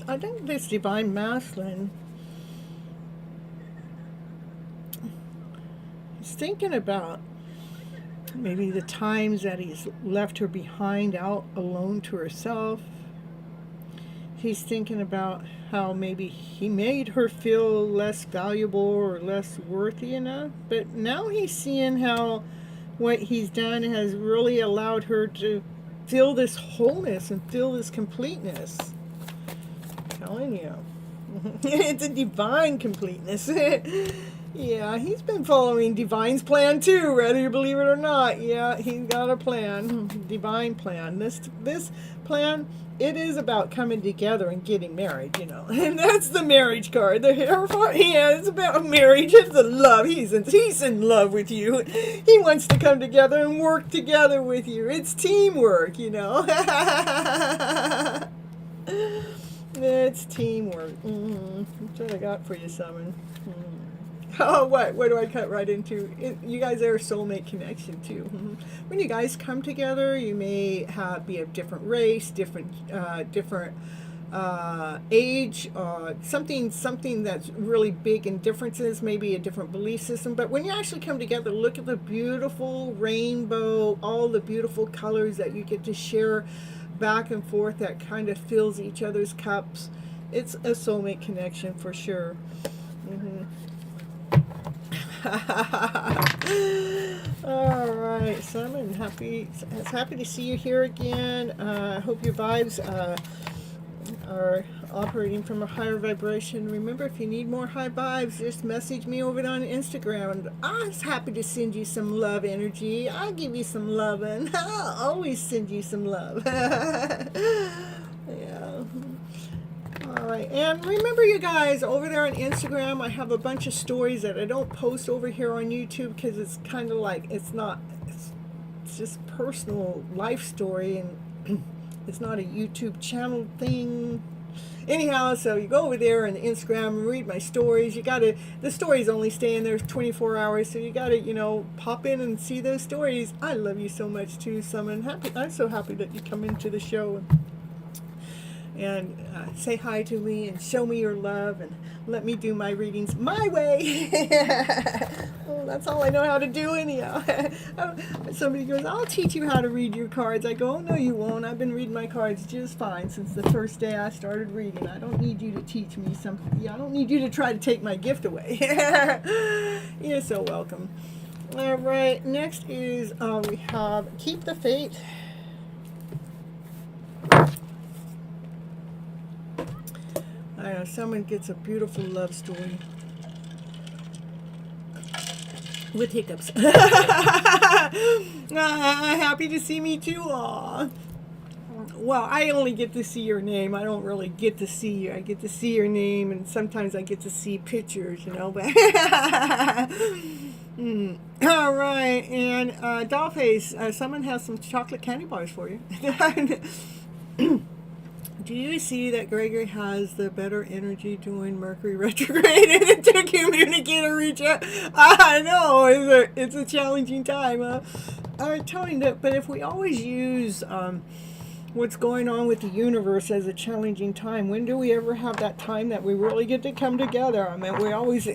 I think this divine masculine is thinking about maybe the times that he's left her behind out alone to herself. He's thinking about how maybe he made her feel less valuable or less worthy enough. But now he's seeing how what he's done has really allowed her to feel this wholeness and feel this completeness. I'm telling you. It's a divine completeness. Yeah, he's been following Divine's plan too, whether you believe it or not. Yeah, he's got a plan, divine plan. This plan, it is about coming together and getting married, and that's the marriage card. The hair part, yeah, it's about marriage. It's the love. He's in love with you. He wants to come together and work together with you. It's teamwork, It's teamwork. That's what I got for you, Summon. Oh, what do I cut right into? You guys are a soulmate connection too. When you guys come together, you may be of different race, different age, something that's really big in differences, maybe a different belief system. But when you actually come together, look at the beautiful rainbow, all the beautiful colors that you get to share back and forth that kind of fills each other's cups. It's a soulmate connection for sure. All right, Simon, happy to see you here again. I hope your vibes are operating from a higher vibration. Remember, if you need more high vibes, just message me over on Instagram, and I'm happy to send you some love energy. I'll give you some love, and I'll always send you some love. Yeah. All right, and remember, you guys, over there on Instagram, I have a bunch of stories that I don't post over here on YouTube because it's kind of like it's just personal life story, and it's not a YouTube channel thing. Anyhow, so you go over there on Instagram and read my stories. The stories only stay in there 24 hours, so you gotta, pop in and see those stories. I love you so much too, Summon. I'm so happy that you come into the show and say hi to me and show me your love and let me do my readings my way. Well, that's all I know how to do anyhow. Somebody goes, I'll teach you how to read your cards. I go, oh, no, you won't. I've been reading my cards just fine since the first day I started reading. I don't need you to teach me something. I don't need you to try to take my gift away. You're so welcome. All right, next is we have Keep the Faith. I know, someone gets a beautiful love story with hiccups. Happy to see me too. Aw. Well, I only get to see your name. I don't really get to see you. I get to see your name, and sometimes I get to see pictures, But all right, and Dollface, someone has some chocolate candy bars for you. Do you see that Gregory has the better energy doing Mercury retrograde, and it took him a minute to reach out? I know, it's a challenging time. I'm telling you, but if we always use what's going on with the universe as a challenging time, when do we ever have that time that we really get to come together? I mean, we always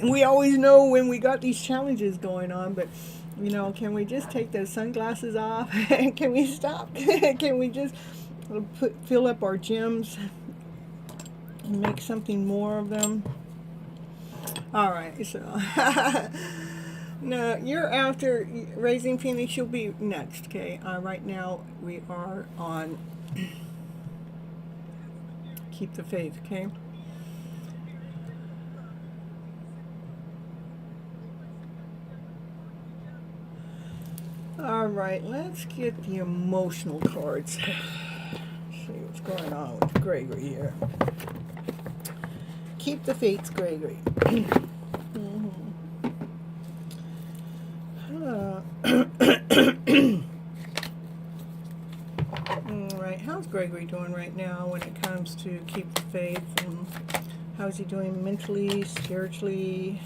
know when we got these challenges going on, but can we just take those sunglasses off? Can we stop? Can we just fill up our gems and make something more of them? All right, so no, you're after Raising Phoenix. You'll be next, okay? Right now we are on Keep the Faith, okay? All right, let's get the emotional cards. See what's going on with Gregory here. Keep the Faith, Gregory. All right, how's Gregory doing right now when it comes to keep the faith. And how's he doing mentally, spiritually?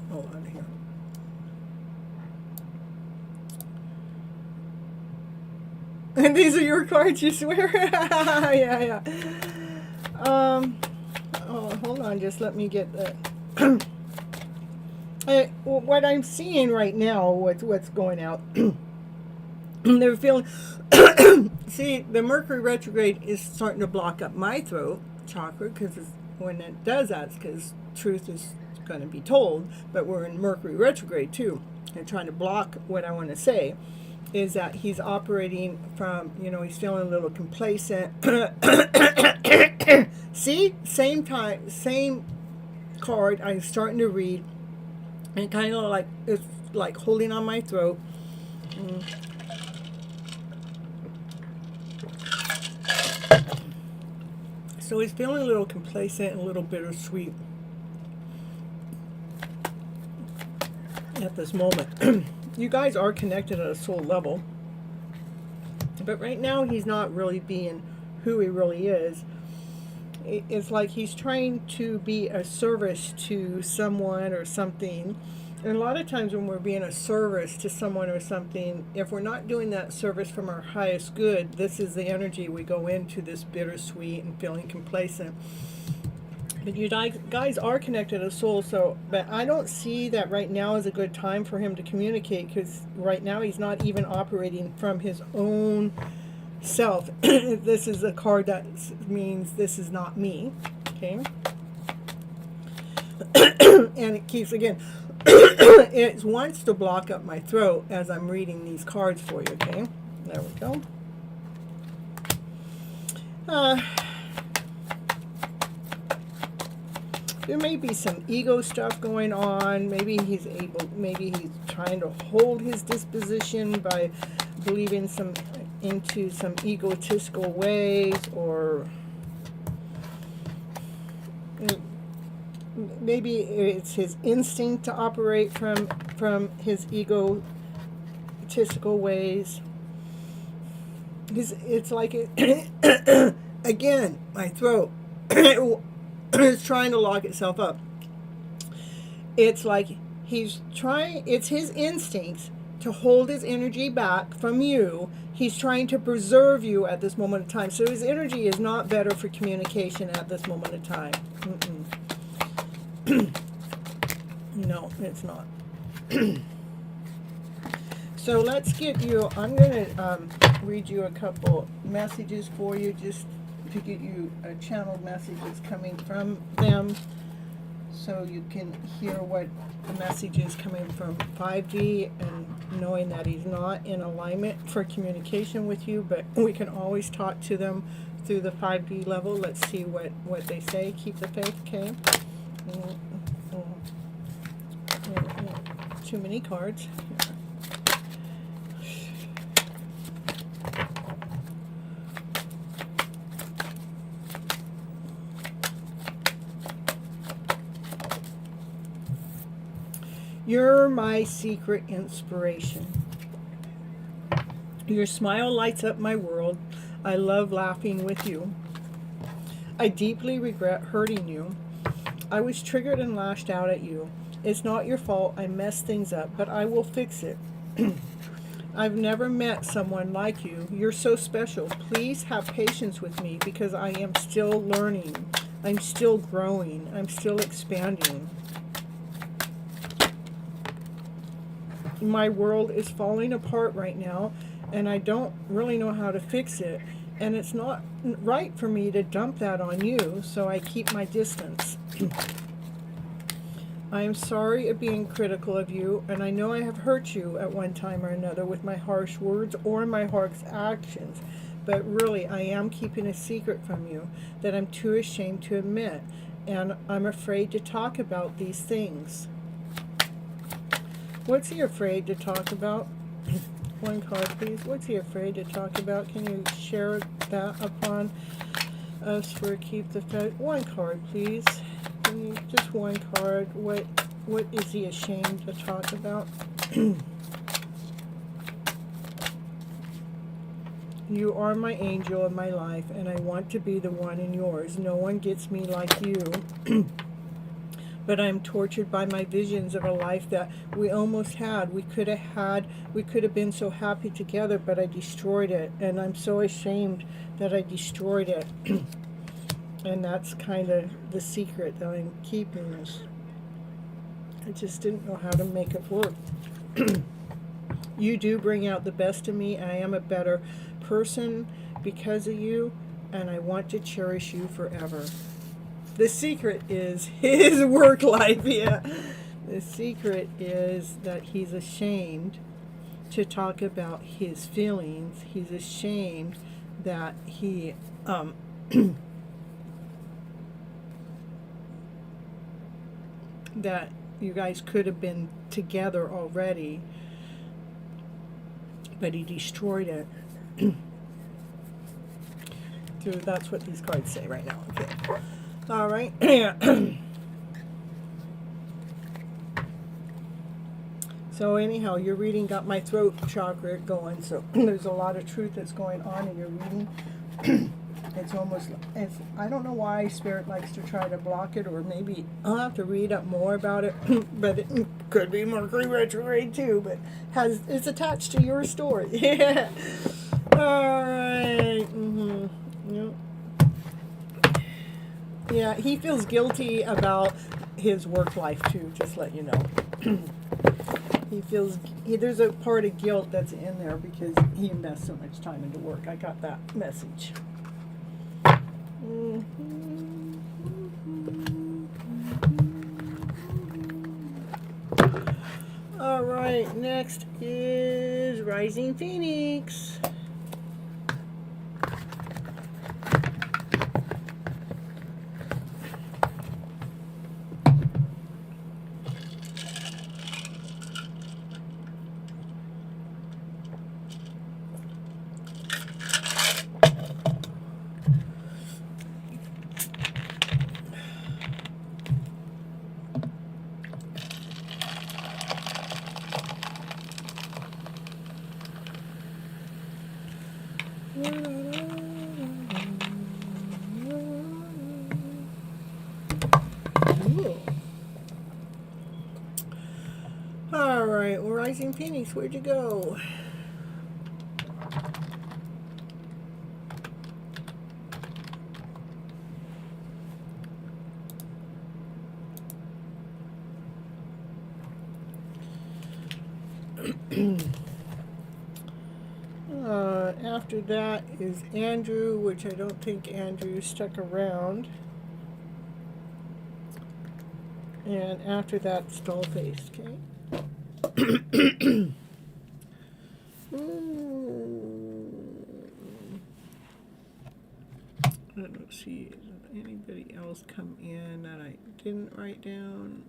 Hold on here. And these are your cards, you swear? Yeah. Oh, hold on, just let me get that. What I'm seeing right now, what's going out, they're feeling, see, the Mercury retrograde is starting to block up my throat chakra, because when it does that, it's because truth is going to be told, but we're in Mercury retrograde too, and trying to block what I want to say, is that he's operating from, he's feeling a little complacent. See, same card I'm starting to read, and kind of like, it's like holding on my throat. So he's feeling a little complacent and a little bittersweet at this moment. You guys are connected at a soul level, but right now he's not really being who he really is. It's like he's trying to be a service to someone or something. And a lot of times when we're being a service to someone or something, if we're not doing that service from our highest good, this is the energy we go into, this bittersweet and feeling complacent. But you guys are connected as soul, but I don't see that right now is a good time for him to communicate, because right now he's not even operating from his own self. This is a card that means this is not me, okay? And it keeps, again, it wants to block up my throat as I'm reading these cards for you, okay? There we go. There may be some ego stuff going on. Maybe he's trying to hold his disposition by believing into some egotistical ways, or maybe it's his instinct to operate from his egotistical ways. It's like again, my throat. It's trying to lock itself up. It's like it's his instincts to hold his energy back from you. He's trying to preserve you at this moment of time. So his energy is not better for communication at this moment of time. No, it's not. So let's get you, I'm going to read you a couple messages for you, just to get you a channeled messages coming from them, so you can hear what the message is coming from 5D, and knowing that he's not in alignment for communication with you, but we can always talk to them through the 5D level. Let's see what they say. Keep the faith, okay? Too many cards. You're my secret inspiration. Your smile lights up my world. I love laughing with you. I deeply regret hurting you. I was triggered and lashed out at you. It's not your fault. I messed things up, but I will fix it. I've never met someone like you. You're so special. Please have patience with me, because I am still learning. I'm still growing. I'm still expanding. My world is falling apart right now, and I don't really know how to fix it. And it's not right for me to dump that on you, so I keep my distance. I am sorry at being critical of you, and I know I have hurt you at one time or another with my harsh words or my harsh actions. But really, I am keeping a secret from you that I'm too ashamed to admit, and I'm afraid to talk about these things. What's he afraid to talk about? One card, please. What's he afraid to talk about? Can you share that upon us for keep the faith? One card, please. Can you, just one card. What is he ashamed to talk about? You are my angel in my life, and I want to be the one in yours. No one gets me like you. But I'm tortured by my visions of a life that we almost had. We could have been so happy together, but I destroyed it. And I'm so ashamed that I destroyed it. And that's kind of the secret that I'm keeping this. I just didn't know how to make it work. You do bring out the best in me. I am a better person because of you, and I want to cherish you forever. The secret is his work life, yeah. The secret is that he's ashamed to talk about his feelings. He's ashamed that he that you guys could have been together already, but he destroyed it. So that's what these cards say right now. Okay. All right. So anyhow, your reading got my throat chakra going. So there's a lot of truth that's going on in your reading. It's almost, I don't know why Spirit likes to try to block it, or maybe I'll have to read up more about it. But it could be Mercury retrograde too. But it's attached to your story. Yeah. All right. Yep. Yeah, he feels guilty about his work life too, just let you know. There's a part of guilt that's in there because he invests so much time into work. I got that message. All right, next is Rising Phoenix. All right, well, Rising Phoenix, where'd you go? After that is Andrew, which I don't think Andrew stuck around. And after that's Dollface, okay? Let's see, did anybody else come in that I didn't write down?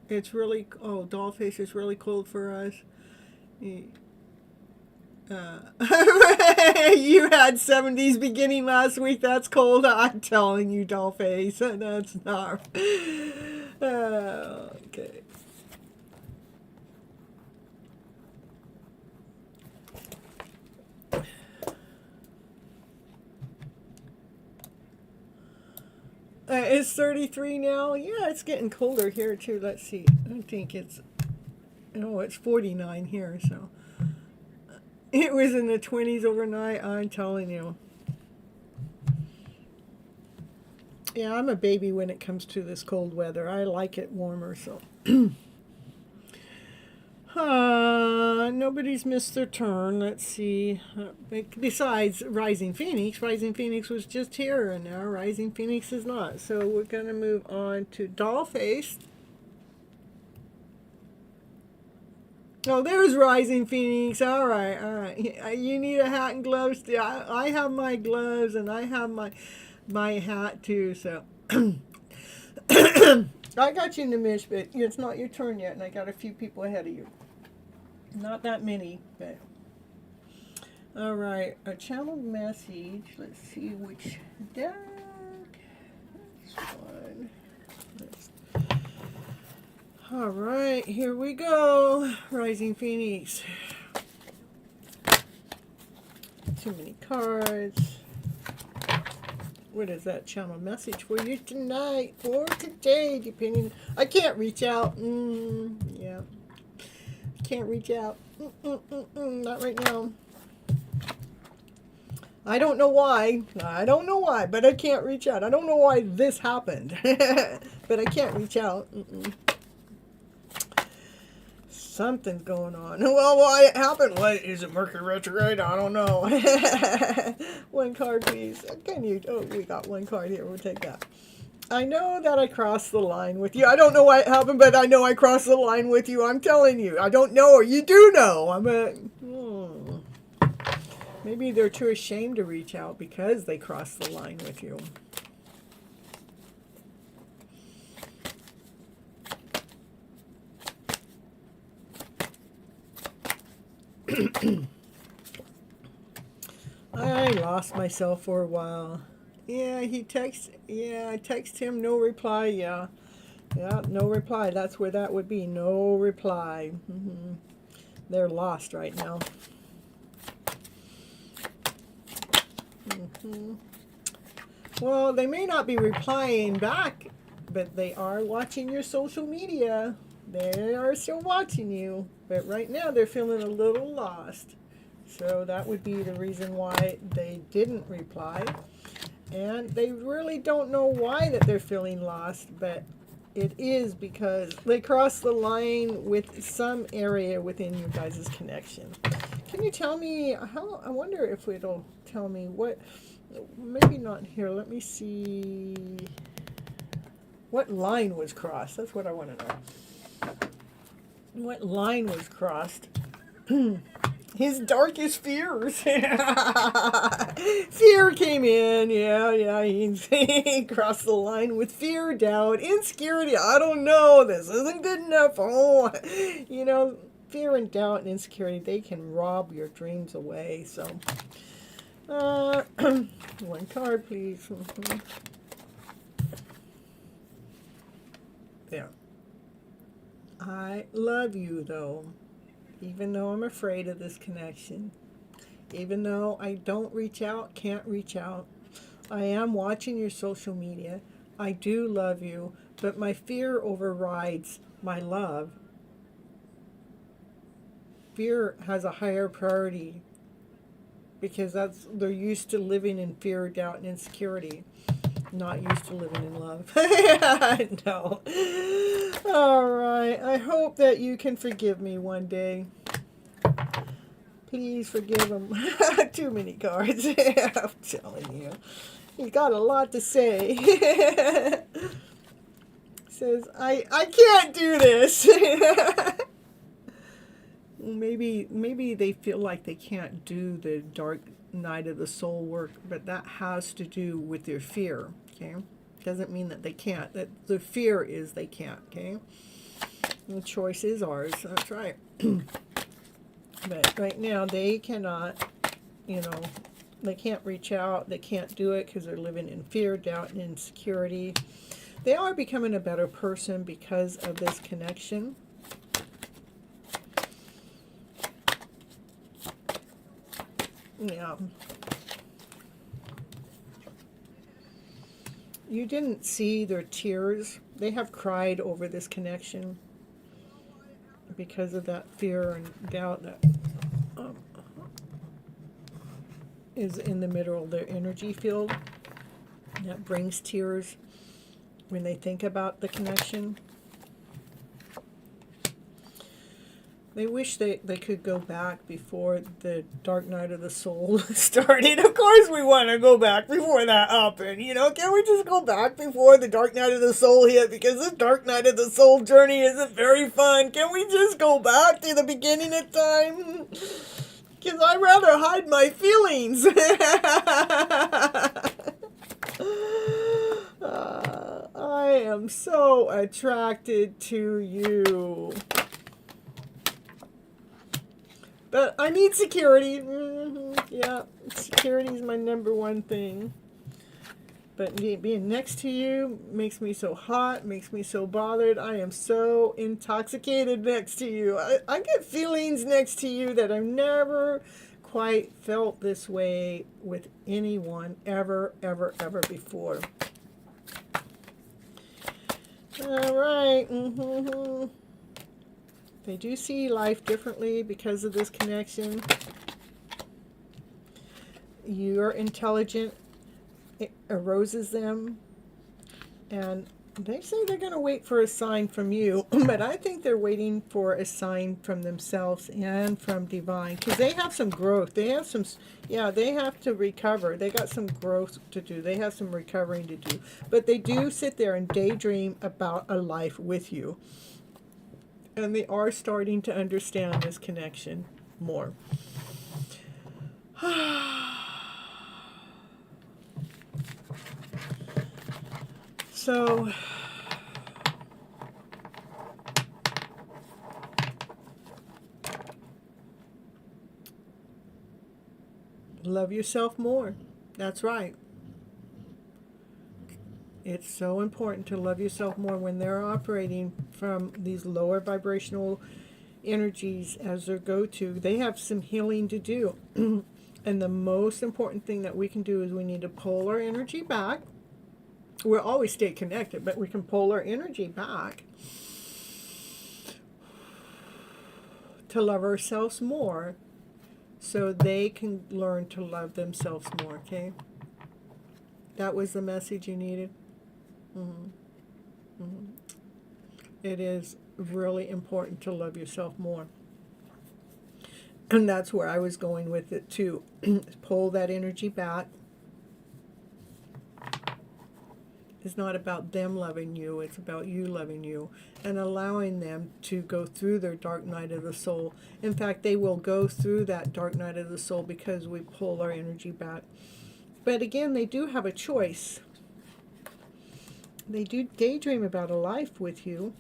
It's really, Dollface is really cold for us. You had 70s beginning last week. That's cold. I'm telling you, Dollface. That's not. Okay. It's 33 now. Yeah, it's getting colder here too. Let's see. I think it's 49 here. So it was in the 20s overnight. I'm telling you. Yeah, I'm a baby when it comes to this cold weather. I like it warmer. So Nobody's missed their turn. Let's see. Besides Rising Phoenix was just here, and now Rising Phoenix is not. So we're going to move on to Dollface. Oh, there's Rising Phoenix. All right, all right. You need a hat and gloves. I have my gloves, and I have my hat too. So I got you, Nimish, but it's not your turn yet, and I got a few people ahead of you. Not that many, but all right. A channeled message. Let's see which deck. This one. All right, here we go. Rising Phoenix. Too many cards. What is that channel message for you tonight or today, depending? I can't reach out. Yeah. Can't reach out. Not right now. I don't know why. But I can't reach out. I don't know why this happened. But I can't reach out. Something's going on. Well, why it happened? What is it? Mercury retrograde? I don't know. One card, please. Can you? Oh, we got one card here. We'll take that. I know that I crossed the line with you. I don't know why it happened, but I know I crossed the line with you. I'm telling you. I don't know, or you do know. Maybe they're too ashamed to reach out because they crossed the line with you. I lost myself for a while. Yeah, I text him, no reply. Yeah, no reply. That's where that would be, no reply. They're lost right now. Well, they may not be replying back, but they are watching your social media. They are still watching you, but right now they're feeling a little lost. So that would be the reason why they didn't reply. And they really don't know why that they're feeling lost, but it is because they crossed the line with some area within your guys' connection. Can you tell me how? I wonder if it'll tell me what, maybe not here. Let me see what line was crossed. That's what I want to know. What line was crossed? His darkest fears. Fear came in. Yeah. He crossed the line with fear, doubt, insecurity. I don't know. This isn't good enough. Oh, fear and doubt and insecurity, they can rob your dreams away. So, one card, please. There. I love you, though. Even though I'm afraid of this connection, even though I don't reach out, can't reach out, I am watching your social media. I do love you, but my fear overrides my love. Fear has a higher priority because they're used to living in fear, doubt, and insecurity. Not used to living in love. No. All right. I hope that you can forgive me one day. Please forgive him. Too many cards. I'm telling you. He's got a lot to say. Says, I can't do this. Maybe they feel like they can't do the dark night of the soul work, but that has to do with their fear. Okay, doesn't mean that they can't. That the fear is they can't. Okay, the choice is ours. That's right. But right now they cannot. They can't reach out. They can't do it because they're living in fear, doubt, and insecurity. They are becoming a better person because of this connection. Yeah. You didn't see their tears. They have cried over this connection because of that fear and doubt that is in the middle of their energy field. That brings tears when they think about the connection. They wish they could go back before the dark night of the soul started. Of course we want to go back before that happened. Can we just go back before the dark night of the soul hit? Because this dark night of the soul journey isn't very fun. Can we just go back to the beginning of time? Because I'd rather hide my feelings. I am so attracted to you. But I need security. Yeah, security is my number one thing. But being next to you makes me so hot, makes me so bothered. I am so intoxicated next to you. I get feelings next to you that I've never quite felt this way with anyone ever, ever, ever before. All right. They do see life differently because of this connection. Your intelligence arouses them, and they say they're going to wait for a sign from you, but I think they're waiting for a sign from themselves and from divine, because they have some growth. They have some, they have to recover. They got some growth to do. They have some recovering to do, but they do sit there and daydream about a life with you. And they are starting to understand this connection more. So, love yourself more. That's right. It's so important to love yourself more when they're operating from these lower vibrational energies as their go-to. They have some healing to do. And the most important thing that we can do is we need to pull our energy back. We'll always stay connected, but we can pull our energy back to love ourselves more so they can learn to love themselves more, okay? That was the message you needed. It is really important to love yourself more. And that's where I was going with it too. Pull that energy back. It's not about them loving you, it's about you loving you and allowing them to go through their dark night of the soul. In fact, they will go through that dark night of the soul because we pull our energy back. But again, they do have a choice. They do daydream about a life with you.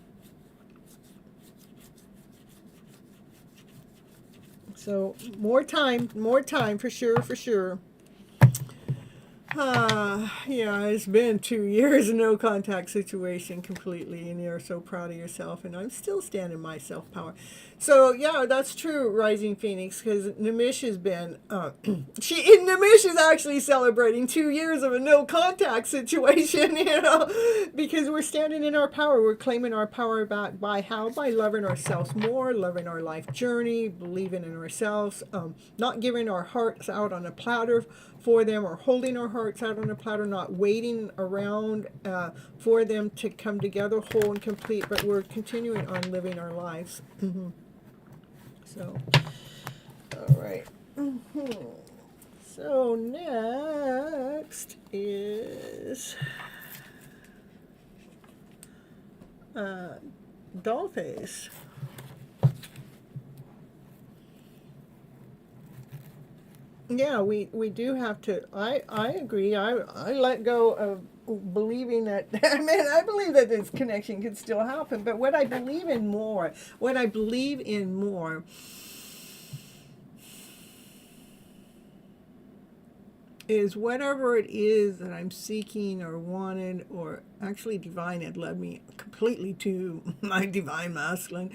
So more time for sure. Yeah, it's been 2 years of no contact situation completely, and you're so proud of yourself, and I'm still standing my self-power. So, yeah, that's true, Rising Phoenix, because Nimish has been, Nimish is actually celebrating 2 years of a no contact situation, because we're standing in our power. We're claiming our power back by how? By loving ourselves more, loving our life journey, believing in ourselves, not giving our hearts out on a platter for them, or holding our hearts out on a platter, not waiting around for them to come together whole and complete, but we're continuing on living our lives. So, all right. So next is Dollface. Yeah, we do have to. I agree. I let go of believing that. I believe that this connection can still happen. But what I believe in more, is whatever it is that I'm seeking or wanted, or actually divine had led me completely to my divine masculine.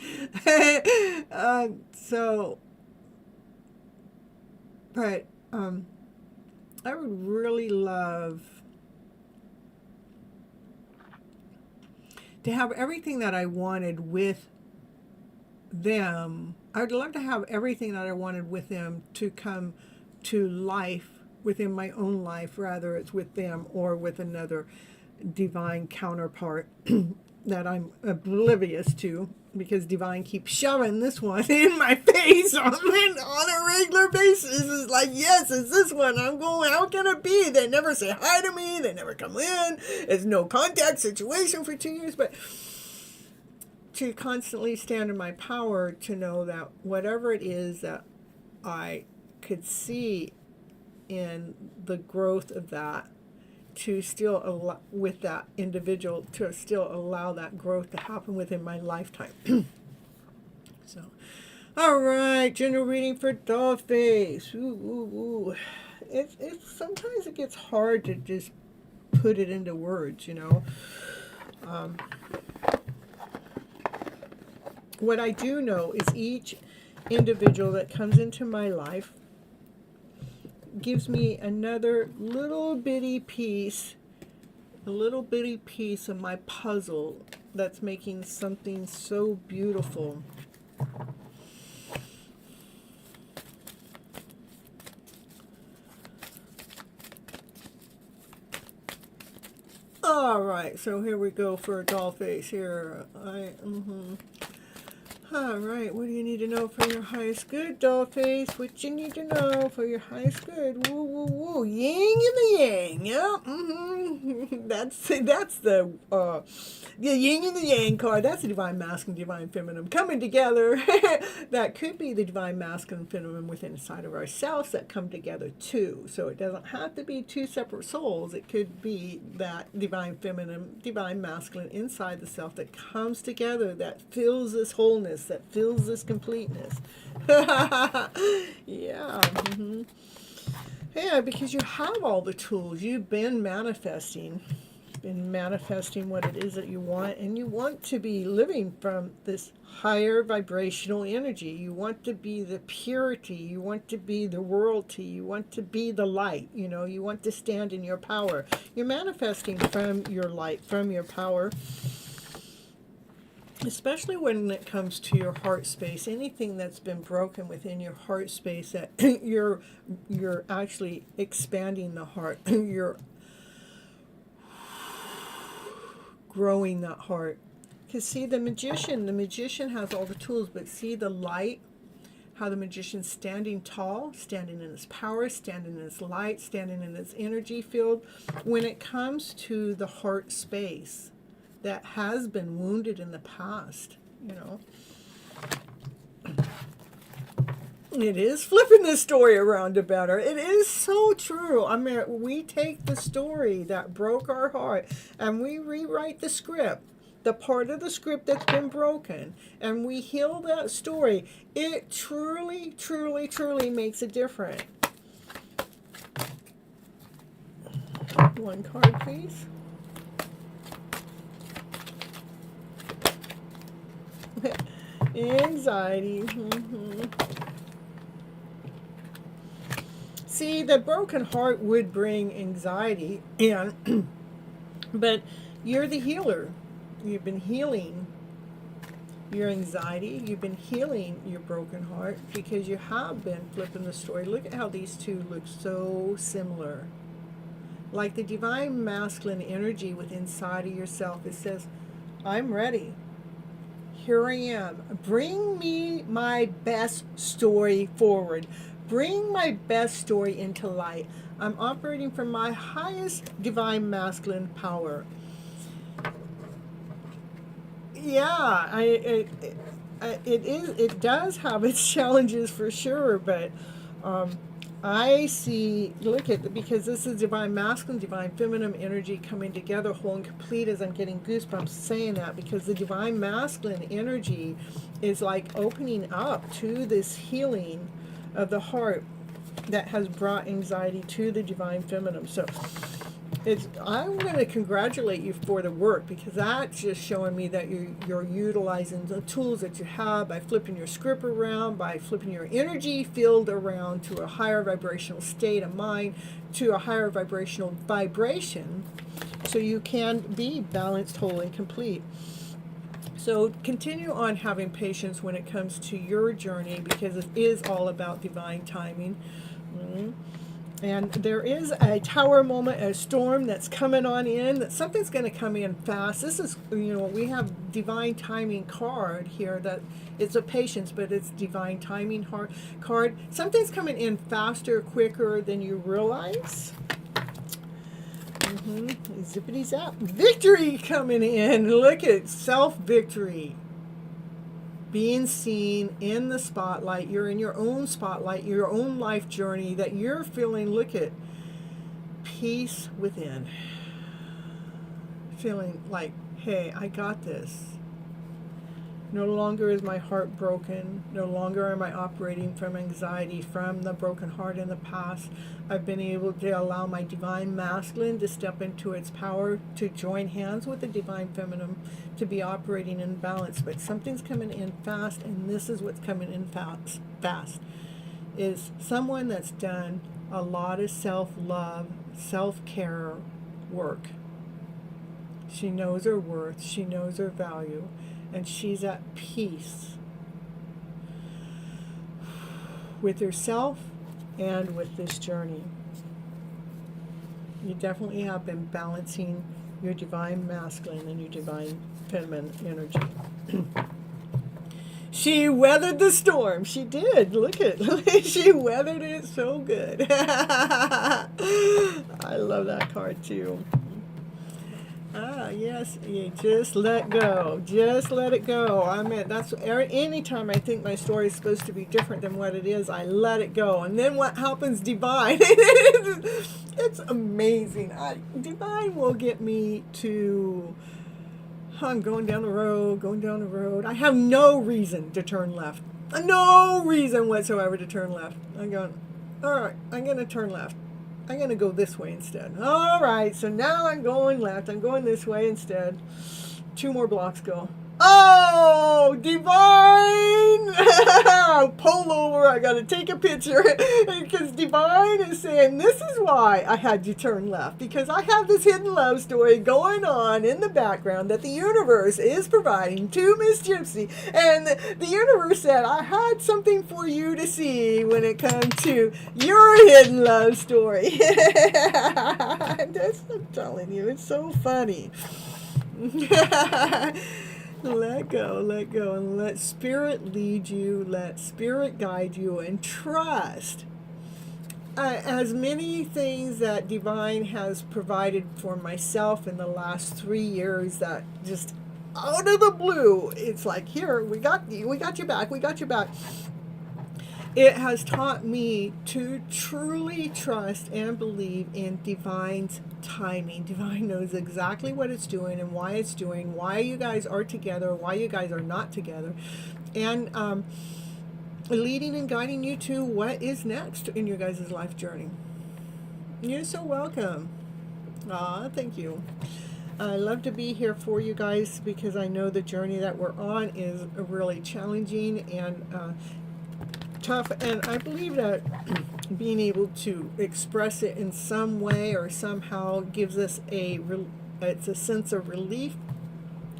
But I would really love to have everything that I wanted with them. I would love to have everything that I wanted with them to come to life within my own life, rather it's with them or with another divine counterpart. that I'm oblivious to, because divine keeps shoving this one in my face on a regular basis. It's like, yes, it's this one. I'm going, how can it be? They never say hi to me. They never come in. It's no contact situation for 2 years. But to constantly stand in my power, to know that whatever it is that I could see in the growth of that, to still allow, with that individual, to still allow that growth to happen within my lifetime. So, all right, general reading for Dollface. Ooh, ooh, ooh. It's sometimes it gets hard to just put it into words, you know. What I do know is each individual that comes into my life gives me another little bitty piece, a little bitty piece of my puzzle that's making something so beautiful. All right, so here we go for a doll face here. All right, what do you need to know for your highest good, Dollface? What you need to know for your highest good? Woo, woo, woo. Yin and the yang. Yeah, That's the yin and the yang card. That's the divine masculine, divine feminine coming together. That could be the divine masculine, feminine within inside of ourselves that come together too. So it doesn't have to be two separate souls. It could be that divine feminine, divine masculine inside the self that comes together, that fills this wholeness, that fills this completeness. Yeah. Yeah, because you have all the tools. You've been manifesting. What it is that you want, and you want to be living from this higher vibrational energy. You want to be the purity, you want to be the royalty, you want to be the light, you know, you want to stand in your power. You're manifesting from your light, from your power. Especially when it comes to your heart space, anything that's been broken within your heart space, that you're actually expanding the heart. You're growing that heart. Because see, the magician has all the tools, but see the light, how the magician's standing tall, standing in his power, standing in his light, standing in his energy field. When it comes to the heart space that has been wounded in the past, you know, it is flipping the story around to better. It is so true. I mean, we take the story that broke our heart and we rewrite the script, the part of the script that's been broken, and we heal that story. It truly, truly, truly makes a difference. One card, please. Anxiety. See, the broken heart would bring anxiety, and but you're the healer. You've been healing your anxiety. You've been healing your broken heart because you have been flipping the story. Look at how these two look so similar. Like the divine masculine energy within inside of yourself. It says, I'm ready. Here I am. Bring me my best story forward. Bring my best story into light. I'm operating from my highest divine masculine power. Yeah, it does have its challenges for sure, but I see, look at, because this is divine masculine, divine feminine energy coming together whole and complete, as I'm getting goosebumps saying that, because the divine masculine energy is like opening up to this healing of the heart that has brought anxiety to the divine feminine. So I'm going to congratulate you for the work, because that's just showing me that you're utilizing the tools that you have by flipping your script around, by flipping your energy field around to a higher vibrational state of mind, to a higher vibrational vibration, so you can be balanced, whole, and complete. So continue on having patience when it comes to your journey, because it is all about divine timing. And there is a tower moment, a storm that's coming on in, that something's going to come in fast. This is, we have divine timing card here, that it's a patience, but it's divine timing card. Something's coming in faster, quicker than you realize. Zippity zap. Victory coming in. Look at self-victory. Being seen in the spotlight. You're in your own spotlight, your own life journey that you're feeling. Look at peace within. Feeling like, hey, I got this. No longer is my heart broken. No longer am I operating from anxiety, from the broken heart in the past. I've been able to allow my divine masculine to step into its power, to join hands with the divine feminine, to be operating in balance. But something's coming in fast, and this is what's coming in fast. Is someone that's done a lot of self-love, self-care work. She knows her worth. She knows her value. And she's at peace with herself and with this journey. You definitely have been balancing your divine masculine and your divine feminine energy. She weathered the storm. She did. Look at she weathered it so good. I love that card too. Yes, you just let go. Just let it go. I mean, that's anytime I think my story is supposed to be different than what it is, I let it go. And then what happens, divine? It's amazing. Divine will get me to, I'm going down the road. I have no reason to turn left. No reason whatsoever to turn left. I'm going, all right, I'm going to turn left. I'm going to go this way instead. All right, so now I'm going left. I'm going this way instead. 2 more blocks go. Oh, divine! Pull over. I got to take a picture because divine is saying this is why I had you turn left, because I have this hidden love story going on in the background that the universe is providing to Miss Gypsy, and the universe said I had something for you to see when it comes to your hidden love story. That's, I'm telling you, it's so funny. Let go, and let spirit lead you, let spirit guide you, and trust. As many things that divine has provided for myself in the last 3 years, that just out of the blue, it's like, here, we got your back. It has taught me to truly trust and believe in divine's timing. Divine knows exactly what it's doing and why it's doing, why you guys are together, why you guys are not together, and leading and guiding you to what is next in your guys' life journey. You're so welcome. Thank you. I love to be here for you guys because I know the journey that we're on is really challenging and tough, and I believe that being able to express it in some way or somehow gives us it's a sense of relief.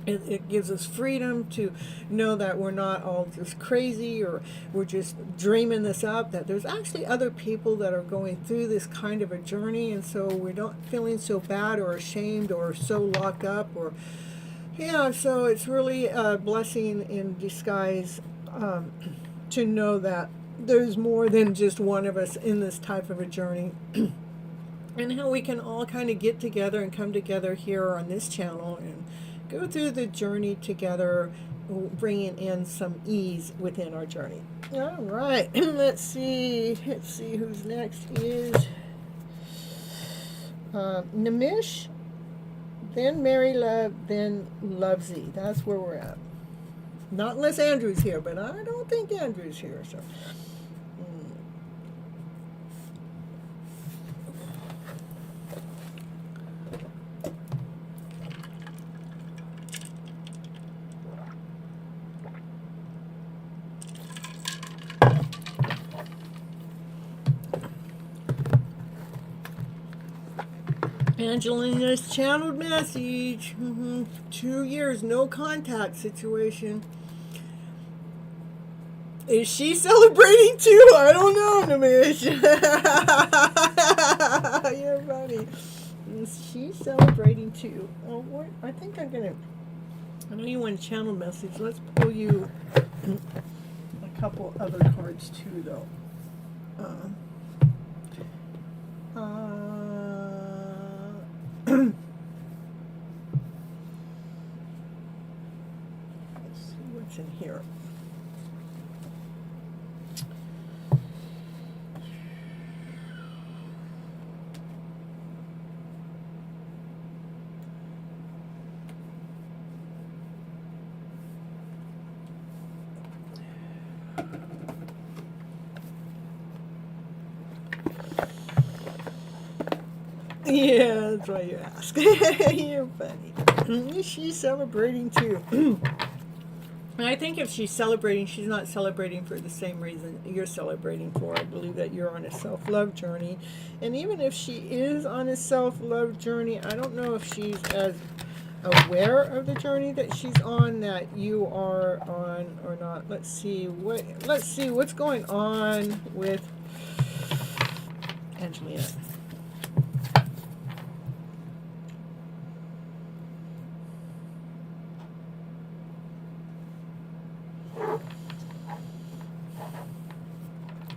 It gives us freedom to know that we're not all just crazy or we're just dreaming this up, that there's actually other people that are going through this kind of a journey, and so we're not feeling so bad or ashamed or so locked up, or so it's really a blessing in disguise to know that there's more than just one of us in this type of a journey, and how we can all kind of get together and come together here on this channel and go through the journey together, bringing in some ease within our journey. All right, let's see who's next is Namish, then Mary Love, then Lovesy. That's where we're at. Not unless Andrew's here, but I don't think Andrew's here. So, Angelina's channeled message. 2 years, no contact situation. Is she celebrating too? I don't know, Namish. You're funny. Is she celebrating too? Oh, what? I think I'm gonna. I know you want a channel message. Let's pull you a couple other cards too, though. Let's see what's in here. Yeah, that's why you ask. You're funny. She's celebrating too. And I think if she's celebrating, she's not celebrating for the same reason you're celebrating for. I believe that you're on a self-love journey. And even if she is on a self-love journey, I don't know if she's as aware of the journey that she's on that you are on or not. Let's see what's going on with Angelina.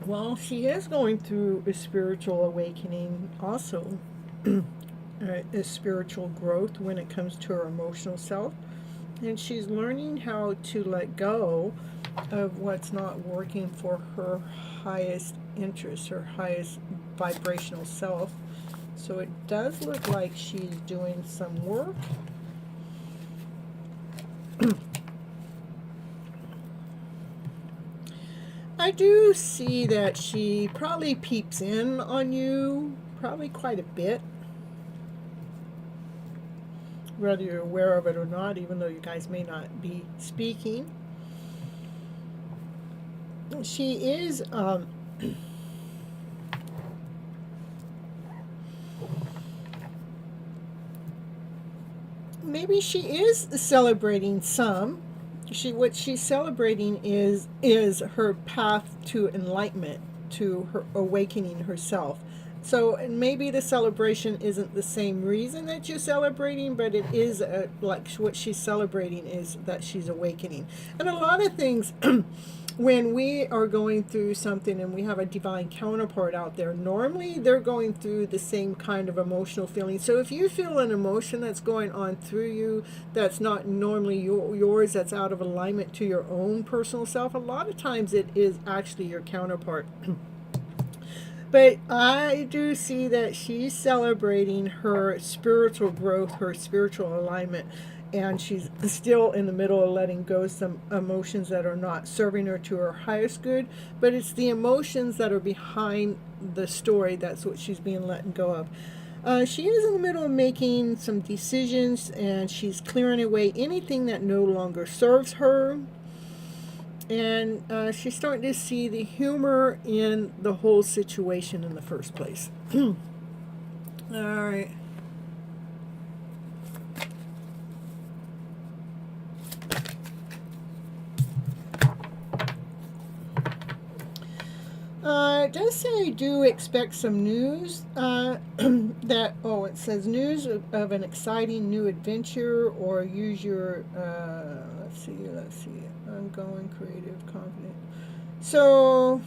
Well, she is going through a spiritual awakening also, a spiritual growth when it comes to her emotional self. And she's learning how to let go of what's not working for her highest interest, her highest vibrational self. So it does look like she's doing some work. I do see that she probably peeps in on you, probably quite a bit, whether you're aware of it or not, even though you guys may not be speaking. She is, maybe she is celebrating some. What she's celebrating is her path to enlightenment, to her awakening herself. So maybe the celebration isn't the same reason that you're celebrating, but it is like what she's celebrating is that she's awakening. And a lot of things, when we are going through something and we have a divine counterpart out there, normally they're going through the same kind of emotional feeling. So if you feel an emotion that's going on through you that's not normally yours, that's out of alignment to your own personal self, a lot of times it is actually your counterpart. But I do see that she's celebrating her spiritual growth, her spiritual alignment, and she's still in the middle of letting go some emotions that are not serving her to her highest good, but it's the emotions that are behind the story that's what she's being let go of. She is in the middle of making some decisions, and she's clearing away anything that no longer serves her. And she's starting to see the humor in the whole situation in the first place. All right. It does say do expect some news it says news of an exciting new adventure, or use your, let's see, ongoing creative confident. So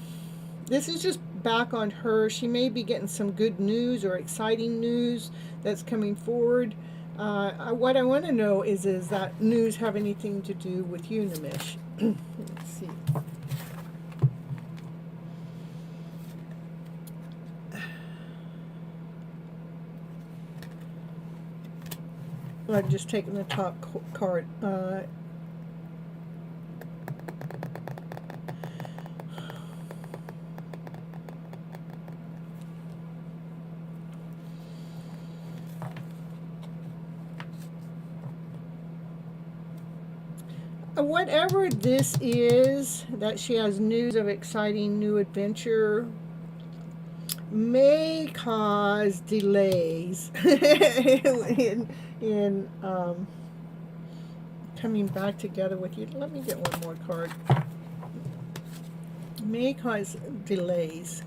this is just back on her. She may be getting some good news or exciting news that's coming forward. What I want to know is that news have anything to do with you, Namish? Let's see. I'm just taking the top card. Whatever this is, that she has news of exciting new adventure, may cause delays in coming back together with you. Let me get one more card. may cause delays.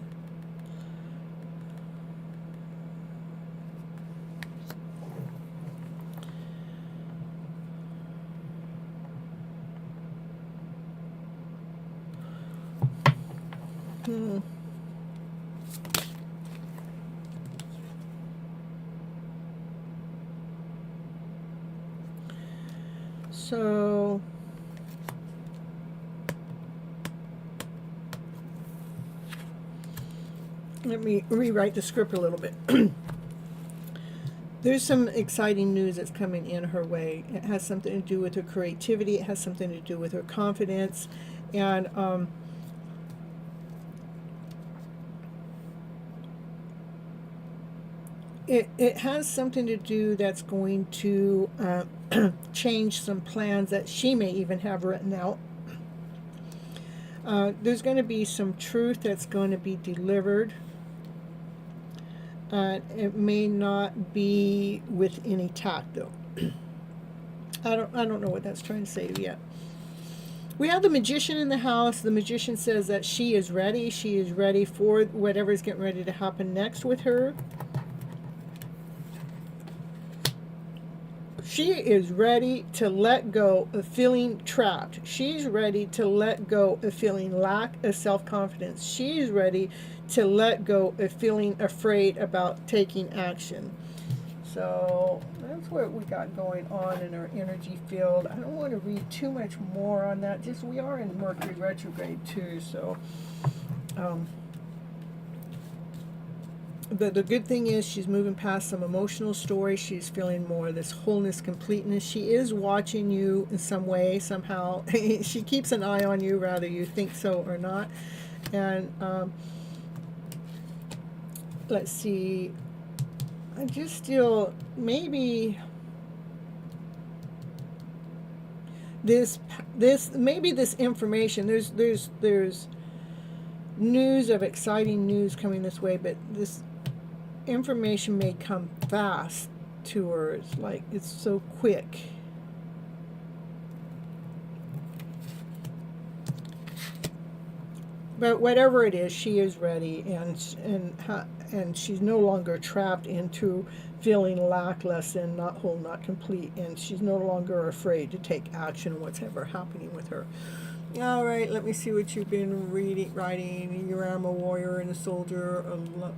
So let me rewrite the script a little bit. There's some exciting news that's coming in her way. It has something to do with her creativity. It has something to do with her confidence. And it has something to do that's going to change some plans that she may even have written out. There's going to be some truth that's going to be delivered. It may not be with any tact, though. I don't know what that's trying to say yet. We have the magician in the house. The magician says that she is ready. She is ready for whatever is getting ready to happen next with her. She is ready to let go of feeling trapped. She's ready to let go of feeling lack of self-confidence. She's ready to let go of feeling afraid about taking action. So that's what we got going on in our energy field. I don't want to read too much more on that. Just we are in Mercury retrograde too, so the good thing is she's moving past some emotional stories. She's feeling more of this wholeness, completeness. She is watching you in some way, somehow. She keeps an eye on you, whether you think so or not. And let's see. I just feel maybe this information. There's news of exciting news coming this way, but this information may come fast to her. It's like it's so quick. But whatever it is, she is ready, and she's no longer trapped into feeling lackless and not whole, not complete, and she's no longer afraid to take action on what's ever happening with her. All right, let me see what you've been writing. You am a warrior and a soldier,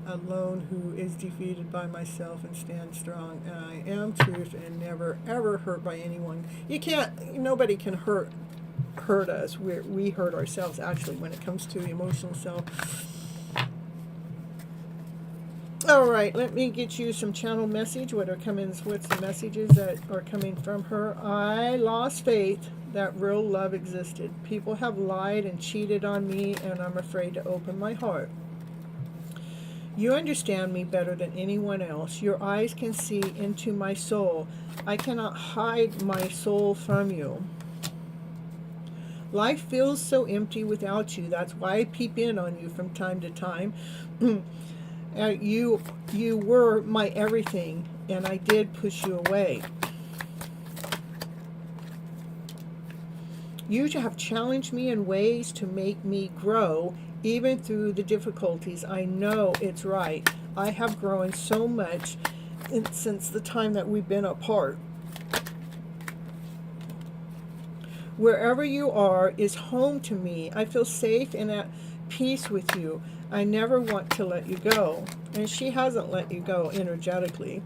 alone who is defeated by myself and stands strong. And I am truth and never ever hurt by anyone. Nobody can hurt us. We hurt ourselves actually when it comes to the emotional self. All right, let me get you some channel message. What's the messages that are coming from her? I lost faith that real love existed. People have lied and cheated on me, and I'm afraid to open my heart. You understand me better than anyone else. Your eyes can see into my soul. I cannot hide my soul from you. Life feels so empty without you. That's why I peep in on you from time to time. You were my everything, and I did push you away. You have challenged me in ways to make me grow, even through the difficulties. I know it's right. I have grown so much since the time that we've been apart. Wherever you are is home to me. I feel safe and at peace with you. I never want to let you go. And she hasn't let you go energetically.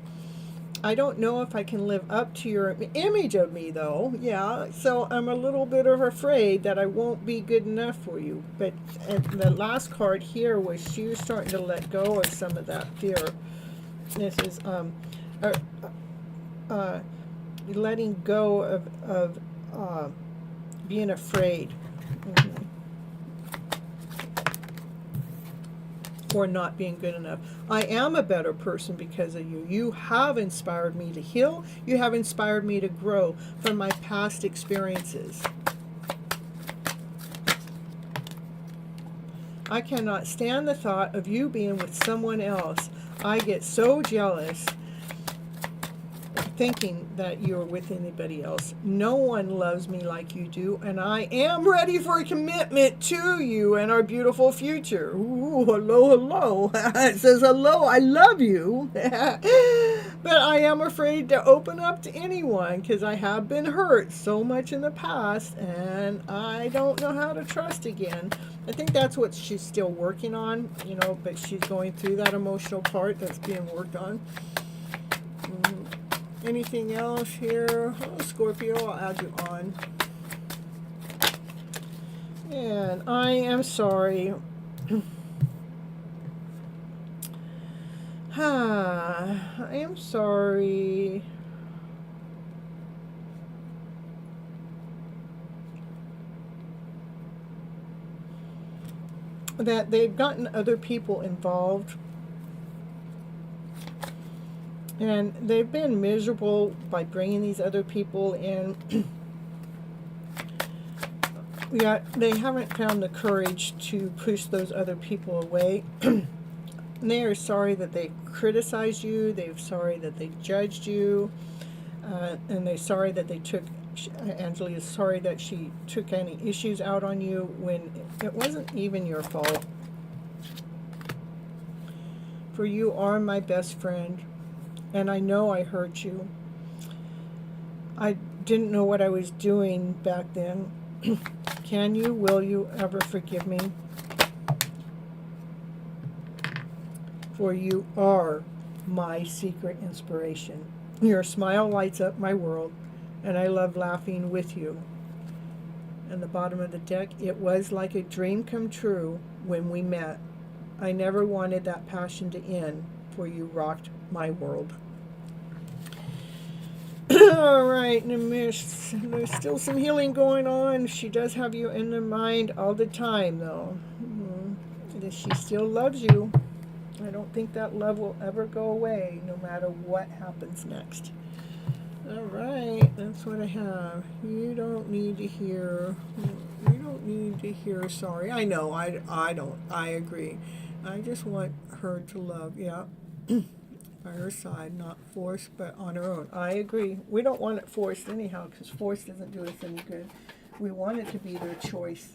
I don't know if I can live up to your image of me, though. Yeah, so I'm a little bit afraid that I won't be good enough for you. But the last card here was she was starting to let go of some of that fear. This is letting go of being afraid. Or not being good enough. I am a better person because of you. You have inspired me to heal. You have inspired me to grow from my past experiences. I cannot stand the thought of you being with someone else. I get so jealous. thinking that you're with anybody else. No one loves me like you do, and I am ready for a commitment to you and our beautiful future. Ooh, hello, hello. It says hello, I love you. But I am afraid to open up to anyone because I have been hurt so much in the past, and I don't know how to trust again. I think that's what she's still working on, but she's going through that emotional part that's being worked on. Anything else here? Oh, Scorpio, I'll add you on. And I am sorry. I am sorry. That they've gotten other people involved. And they've been miserable by bringing these other people in. Yet they haven't found the courage to push those other people away. They are sorry that they criticized you. They're sorry that they judged you. And they're sorry that they took... Angela is sorry that she took any issues out on you when it wasn't even your fault. For you are my best friend. And I know I hurt you. I didn't know what I was doing back then. Will you ever forgive me? For you are my secret inspiration. Your smile lights up my world, and I love laughing with you. And the bottom of the deck, it was like a dream come true when we met. I never wanted that passion to end, for you rocked my world. All right, Nimish, there's still some healing going on. She does have you in her mind all the time, though. She still loves you. I don't think that love will ever go away, no matter what happens next. All right, that's what I have. You don't need to hear. You don't need to hear sorry. I know. I don't. I agree. I just want her to love. Yeah. By her side, not forced, but on her own. I agree. We don't want it forced anyhow, because forced doesn't do us any good. We want it to be their choice.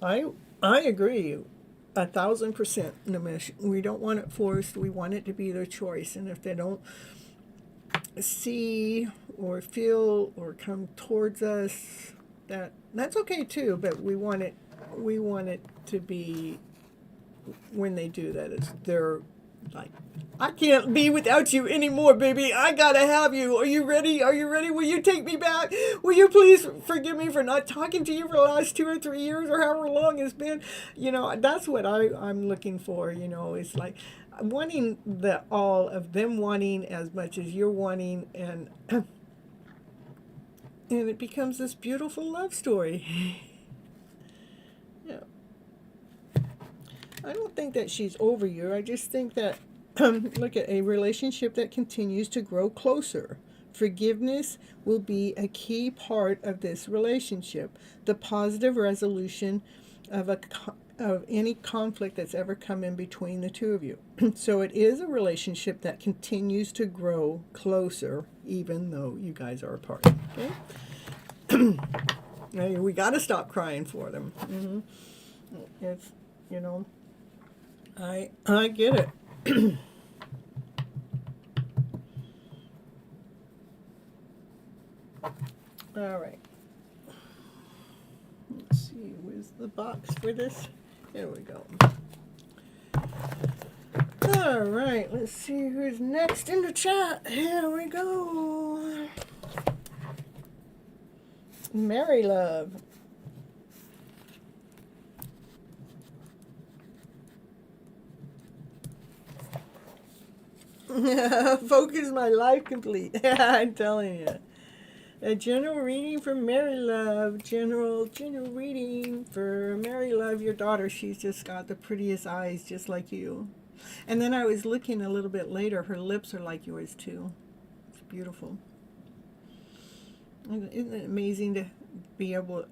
I agree, 1,000%, Nimish. We don't want it forced. We want it to be their choice. And if they don't see or feel or come towards us, that's okay too. But we want it to be, when they do that, it's their, like, I can't be without you anymore, baby. I gotta have you. Are you ready? Are you ready? Will you take me back? Will you please forgive me for not talking to you for the last 2 or 3 years or however long it's been? That's what I'm looking for. It's like wanting all of them wanting as much as you're wanting, and it becomes this beautiful love story. Yeah. I don't think that she's over you. I just think that look at a relationship that continues to grow closer. Forgiveness will be a key part of this relationship. The positive resolution of any conflict that's ever come in between the two of you. So it is a relationship that continues to grow closer, even though you guys are apart. Okay? We got to stop crying for them. It's, I get it. All right. Let's see, where's the box for this? There we go. All right, let's see who's next in the chat. Here we go. Mary Love. Focus my life complete. I'm telling you. A general reading for Mary Love. General reading for Mary Love, your daughter. She's just got the prettiest eyes, just like you. And then I was looking a little bit later. Her lips are like yours, too. It's beautiful. Isn't it amazing to be able,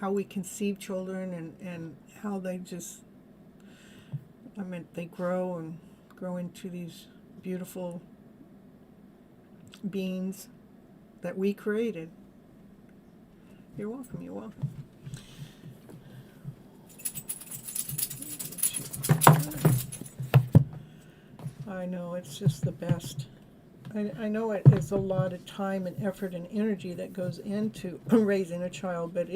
how we conceive children and how they just, they grow into these beautiful beings that we created. You're welcome, you're welcome. I know, it's just the best. I know it is a lot of time and effort and energy that goes into raising a child, but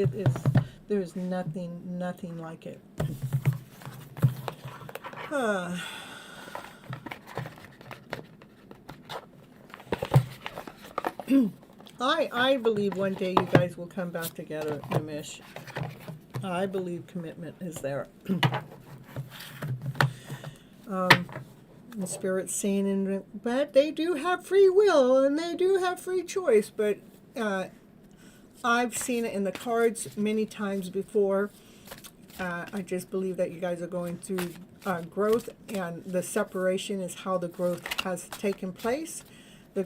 there's nothing like it. I believe one day you guys will come back together, Nimish. I believe commitment is there. The Spirit's saying, but they do have free will and they do have free choice. But I've seen it in the cards many times before. I just believe that you guys are going through growth, and the separation is how the growth has taken place. The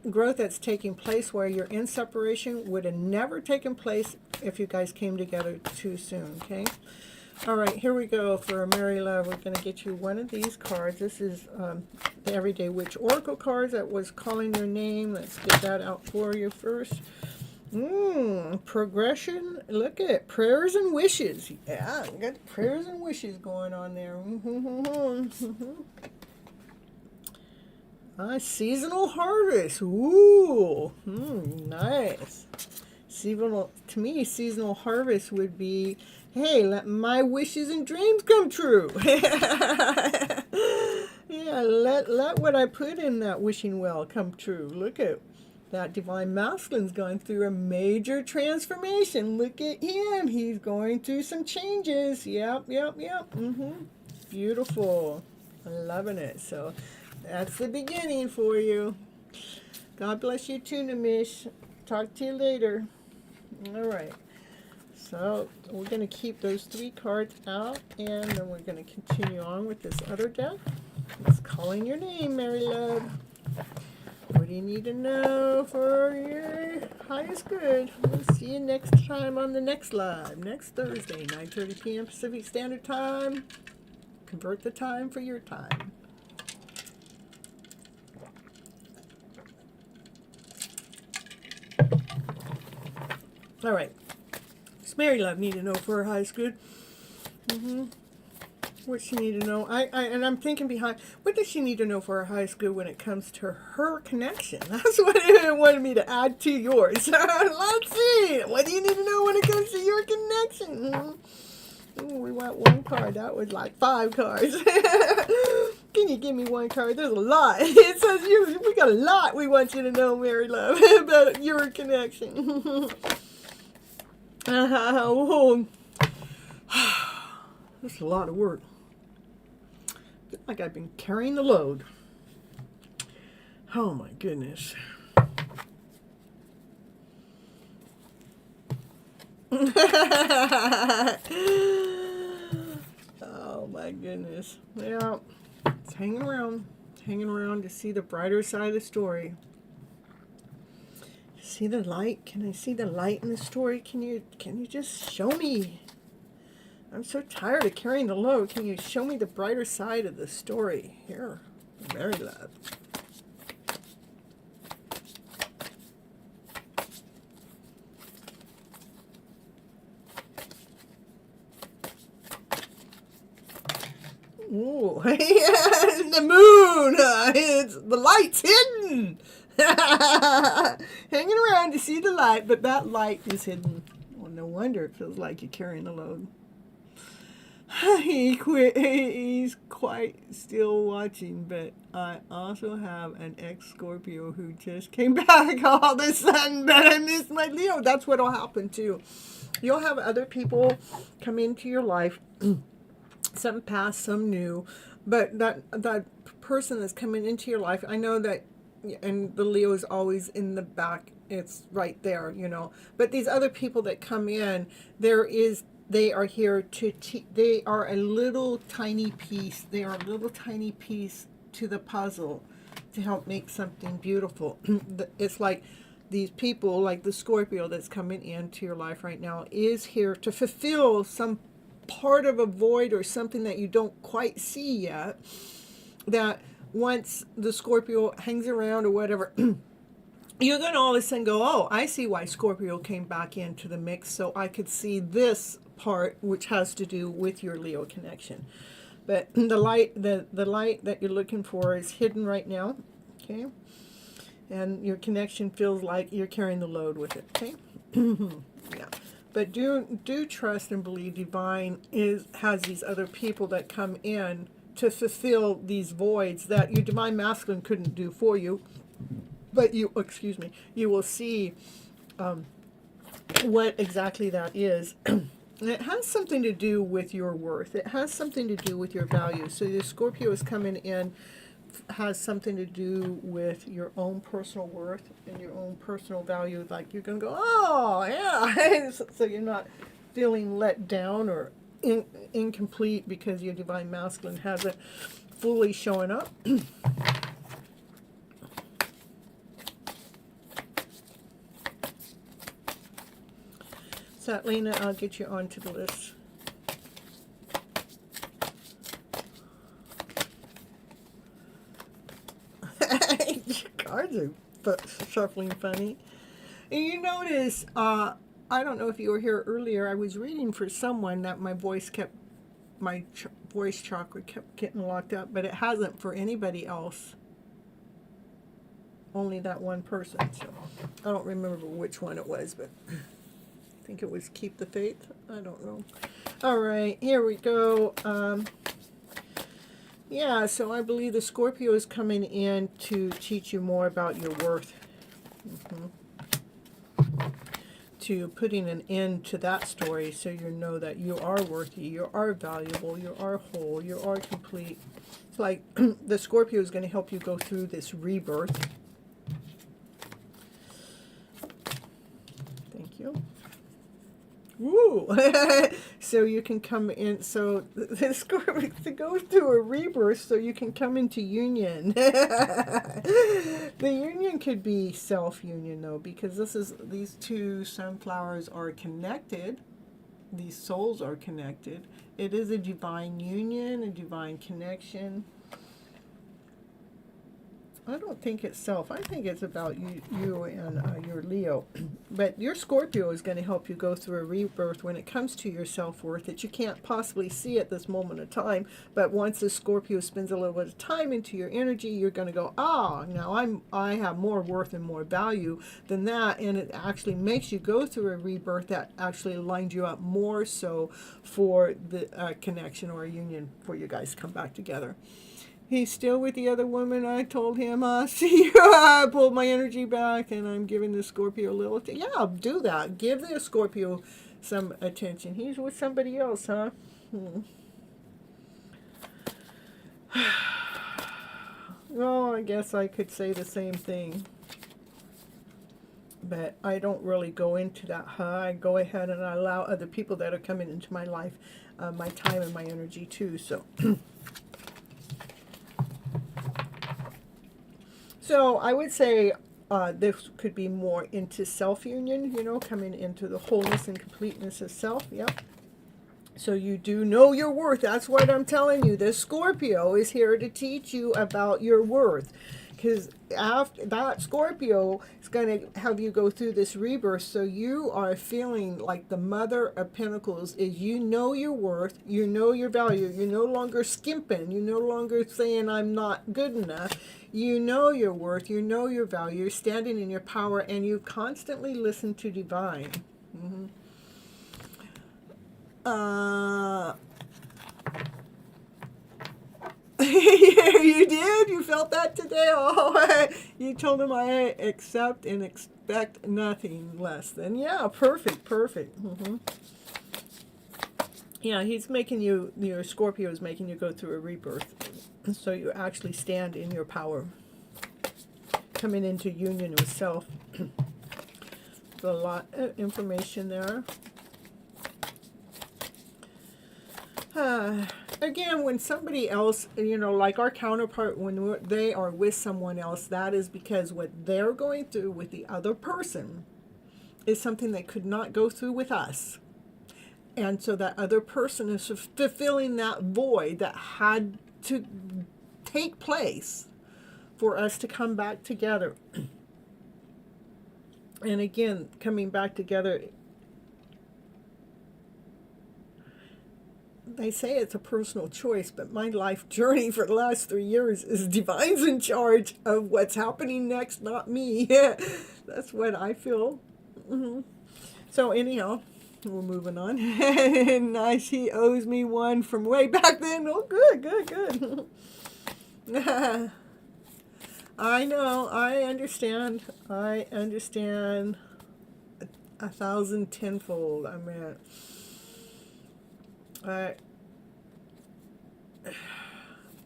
growth that's taking place where you're in separation would have never taken place if you guys came together too soon, okay? All right, here we go for Mary Love. We're going to get you one of these cards. This is the Everyday Witch Oracle cards that was calling your name. Let's get that out for you first. Progression. Look at it. Prayers and wishes. Yeah, we got prayers and wishes going on there. Seasonal harvest. Ooh, nice. Seasonal, to me, seasonal harvest would be, hey, let my wishes and dreams come true. Yeah, let what I put in that wishing well come true. Look at that divine masculine's going through a major transformation. Look at him. He's going through some changes. Yep. Beautiful. I'm loving it. So that's the beginning for you. God bless you too, Nimish. Talk to you later. All right. So we're going to keep those 3 cards out, and then we're going to continue on with this other deck. It's calling your name, Mary Love. What do you need to know for your highest good? We'll see you next time on the next live, next Thursday, 9:30 p.m. Pacific Standard Time. Convert the time for your time. All right. Does Mary Love need to know for her highest good? What she need to know? And I'm thinking behind, what does she need to know for her highest good when it comes to her connection? That's what it wanted me to add to yours. Let's see. What do you need to know when it comes to your connection? Ooh, we want 1 card. That was like 5 cards. Can you give me 1 card? There's a lot. It says we got a lot we want you to know, Mary Love, about your connection. Whoa. That's a lot of work. I feel like I've been carrying the load. Oh my goodness. Oh my goodness. Yeah. It's hanging around to see the brighter side of the story. See the light? Can I see the light in the story? Can you just show me? I'm so tired of carrying the load. Can you show me the brighter side of the story? Here, Mary Love. Ooh, the moon. It's the light's hidden. Hanging around to see the light, but that light is hidden. Well, no wonder it feels like you're carrying the load. He's quite still watching, but I also have an ex-Scorpio who just came back all of a sudden, but I missed my Leo. That's what'll happen too. You'll have other people come into your life, some past, some new, but that person that's coming into your life, I know that, and the Leo is always in the back, it's right there, but these other people that come in, they are here to they are a little tiny piece. They are a little tiny piece to the puzzle to help make something beautiful. It's like these people, like the Scorpio that's coming into your life right now, is here to fulfill some part of a void or something that you don't quite see yet, that once the Scorpio hangs around or whatever, you're going to all of a sudden go, oh, I see why Scorpio came back into the mix. So I could see this part, which has to do with your Leo connection. But the light that you're looking for is hidden right now. Okay. And your connection feels like you're carrying the load with it. Okay. Yeah. But do trust and believe divine has these other people that come in to fulfill these voids that your divine masculine couldn't do for you. But you will see what exactly that is. And it has something to do with your worth. It has something to do with your value. So the Scorpio is coming in, has something to do with your own personal worth and your own personal value. Like you're going to go, oh, yeah. So you're not feeling let down or incomplete because your divine masculine hasn't fully shown up. So, Lena, I'll get you onto the list. Your cards are shuffling funny. And you notice, I don't know if you were here earlier, I was reading for someone that my voice chakra kept getting locked up, but it hasn't for anybody else. Only that one person. So I don't remember which one it was, but I think it was Keep the Faith. I don't know. All right, here we go. Yeah, so I believe the Scorpio is coming in to teach you more about your worth. To putting an end to that story so you know that you are worthy, you are valuable, you are whole, you are complete. It's like the Scorpio is going to help you go through this rebirth. Thank you. Woo! So you can come in, so the Scorpio to go through a rebirth so you can come into union. The union could be self-union though, because these two sunflowers are connected. These souls are connected. It is a divine union, a divine connection. I don't think it's self. I think it's about you and your Leo. But your Scorpio is going to help you go through a rebirth when it comes to your self-worth that you can't possibly see at this moment of time. But once the Scorpio spends a little bit of time into your energy, you're going to go, now I have more worth and more value than that. And it actually makes you go through a rebirth that actually lines you up more so for the connection or a union for you guys to come back together. He's still with the other woman. I told him, see you. I pulled my energy back, and I'm giving the Scorpio a little... Yeah, do that. Give the Scorpio some attention. He's with somebody else, huh? Well, I guess I could say the same thing. But I don't really go into that, I go ahead and I allow other people that are coming into my life, my time and my energy, too, so... So I would say this could be more into self-union, coming into the wholeness and completeness of self. Yep. So you do know your worth. That's what I'm telling you. The Scorpio is here to teach you about your worth. Because after that, Scorpio is going to have you go through this rebirth. So you are feeling like the Mother of Pentacles is you know your worth. You know your value. You're no longer skimping. You're no longer saying I'm not good enough. You know your worth. You know your value. You're standing in your power. And you constantly listen to divine. You did? You felt that today? Oh, you told him I accept and expect nothing less than. Yeah, perfect. Yeah, he's making you, your Scorpio is making you go through a rebirth. So you actually stand in your power. Coming into union with self. There's a lot of information there. Again, when somebody else, like our counterpart, when they are with someone else, that is because what they're going through with the other person is something they could not go through with us. And so that other person is fulfilling that void that had to take place for us to come back together. And again, coming back together, they say it's a personal choice, but my life journey for the last 3 years is divine's in charge of what's happening next, not me. That's what I feel. So anyhow, we're moving on. Nice, he owes me one from way back then. Oh, good. I know, I understand 1,000 tenfold. I mean,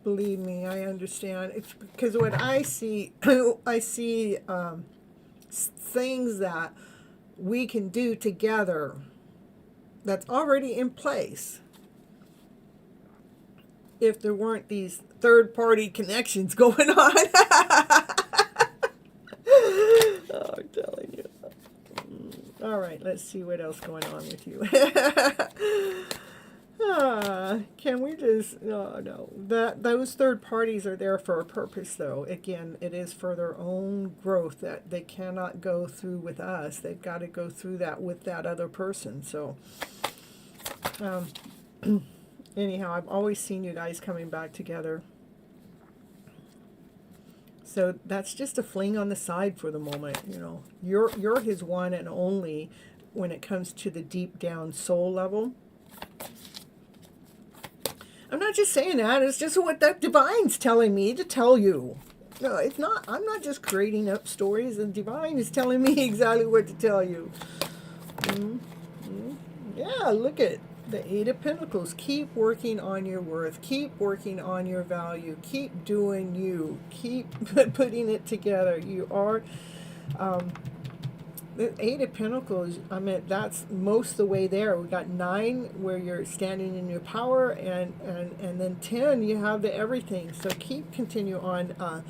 believe me, I understand. It's because what I see, I see things that we can do together that's already in place. If there weren't these third-party connections going on. Oh, I'm telling you. All right, let's see what else going on with you. Can we just, no. Those third parties are there for a purpose, though. Again, it is for their own growth that they cannot go through with us. They've got to go through that with that other person. So, anyhow, I've always seen you guys coming back together. So that's just a fling on the side for the moment. You know, you're his one and only when it comes to the deep down soul level. I'm not just saying that. It's just what that divine's telling me to tell you. No, it's not. I'm not just creating up stories. The divine is telling me exactly what to tell you. Yeah, look at the Eight of Pentacles. Keep working on your worth. Keep working on your value. Keep doing you. Keep putting it together. You are... the Eight of Pentacles, I mean, that's most of the way there. We got 9 where you're standing in your power, and then 10, you have the everything. So continue on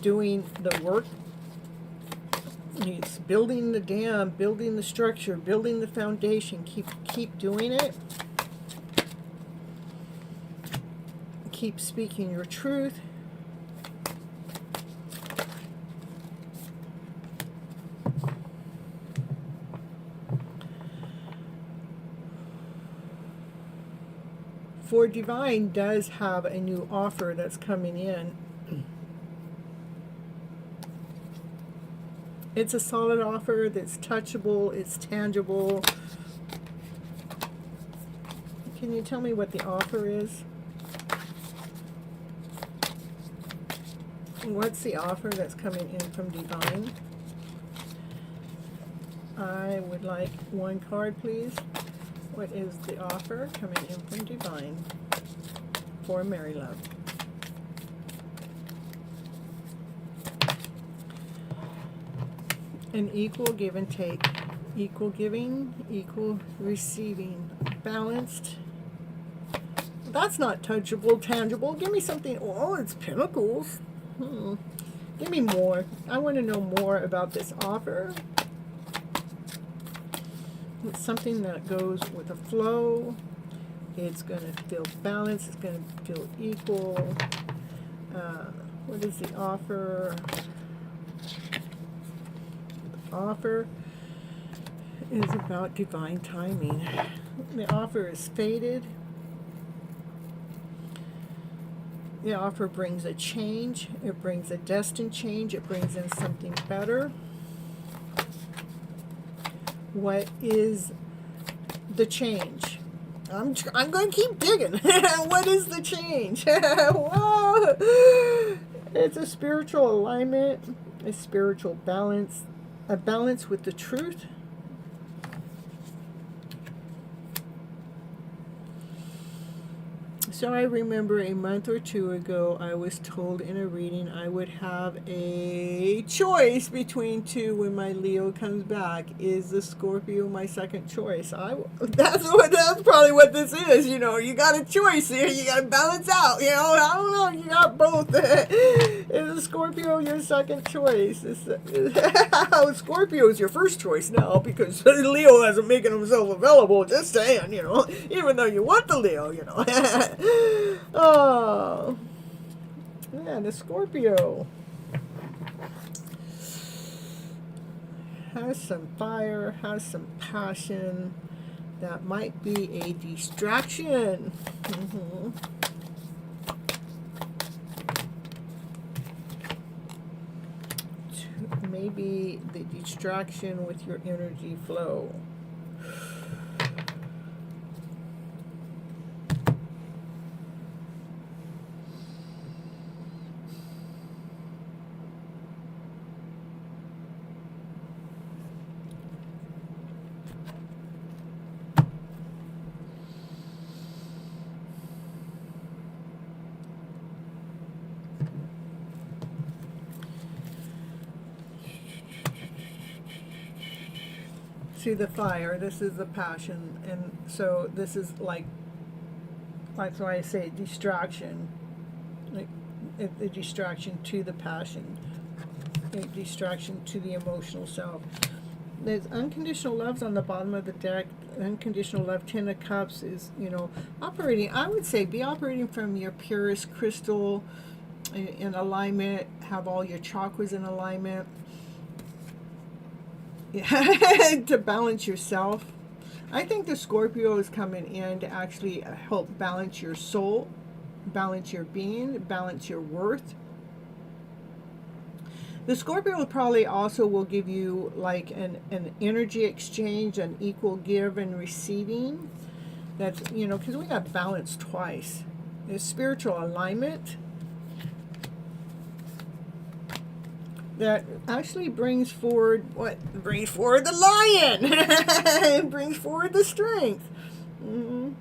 doing the work. It's building the dam, building the structure, building the foundation. Keep doing it. Keep speaking your truth. For divine does have a new offer that's coming in. It's a solid offer that's touchable, it's tangible. Can you tell me what the offer is? What's the offer that's coming in from divine? I would like one card, please. What is the offer coming in from divine for Mary Love? An equal give and take. Equal giving, equal receiving. Balanced. That's not touchable, tangible. Give me something. Oh, it's pentacles. Give me more. I want to know more about this offer. It's something that goes with a flow. It's going to feel balanced. It's going to feel equal. What is the offer? The offer is about divine timing. The offer is fated. The offer brings a change. It brings a destined change. It brings in something better. What is the change? I'm going to keep digging. What is the change? Whoa. It's a spiritual alignment, a spiritual balance, a balance with the truth. So I remember a month or two ago, I was told in a reading I would have a choice between two when my Leo comes back. Is the Scorpio my second choice? That's probably what this is. You know, you got a choice here. You got to balance out. You know, I don't know. You got both. Is the Scorpio your second choice? Scorpio is your first choice now because Leo hasn't making himself available. Just saying, you know, even though you want the Leo, you know. Oh, Yeah, the Scorpio has some fire, has some passion. That might be a distraction. Maybe the distraction with your energy flow. See the fire, this is the passion, and so this is like, that's why I say distraction, like a distraction to the passion, a distraction to the emotional self. There's unconditional love's on the bottom of the deck. Unconditional love, 10 of cups is, operating, I would say, be operating from your purest crystal in alignment, have all your chakras in alignment. To balance yourself. I think the Scorpio is coming in to actually help balance your soul, balance your being, balance your worth. The Scorpio probably also will give you like an energy exchange, an equal give and receiving. That's, because we got balance twice. There's spiritual alignment that actually brings forward what? Brings forward the lion. It brings forward the strength. Mm-hmm.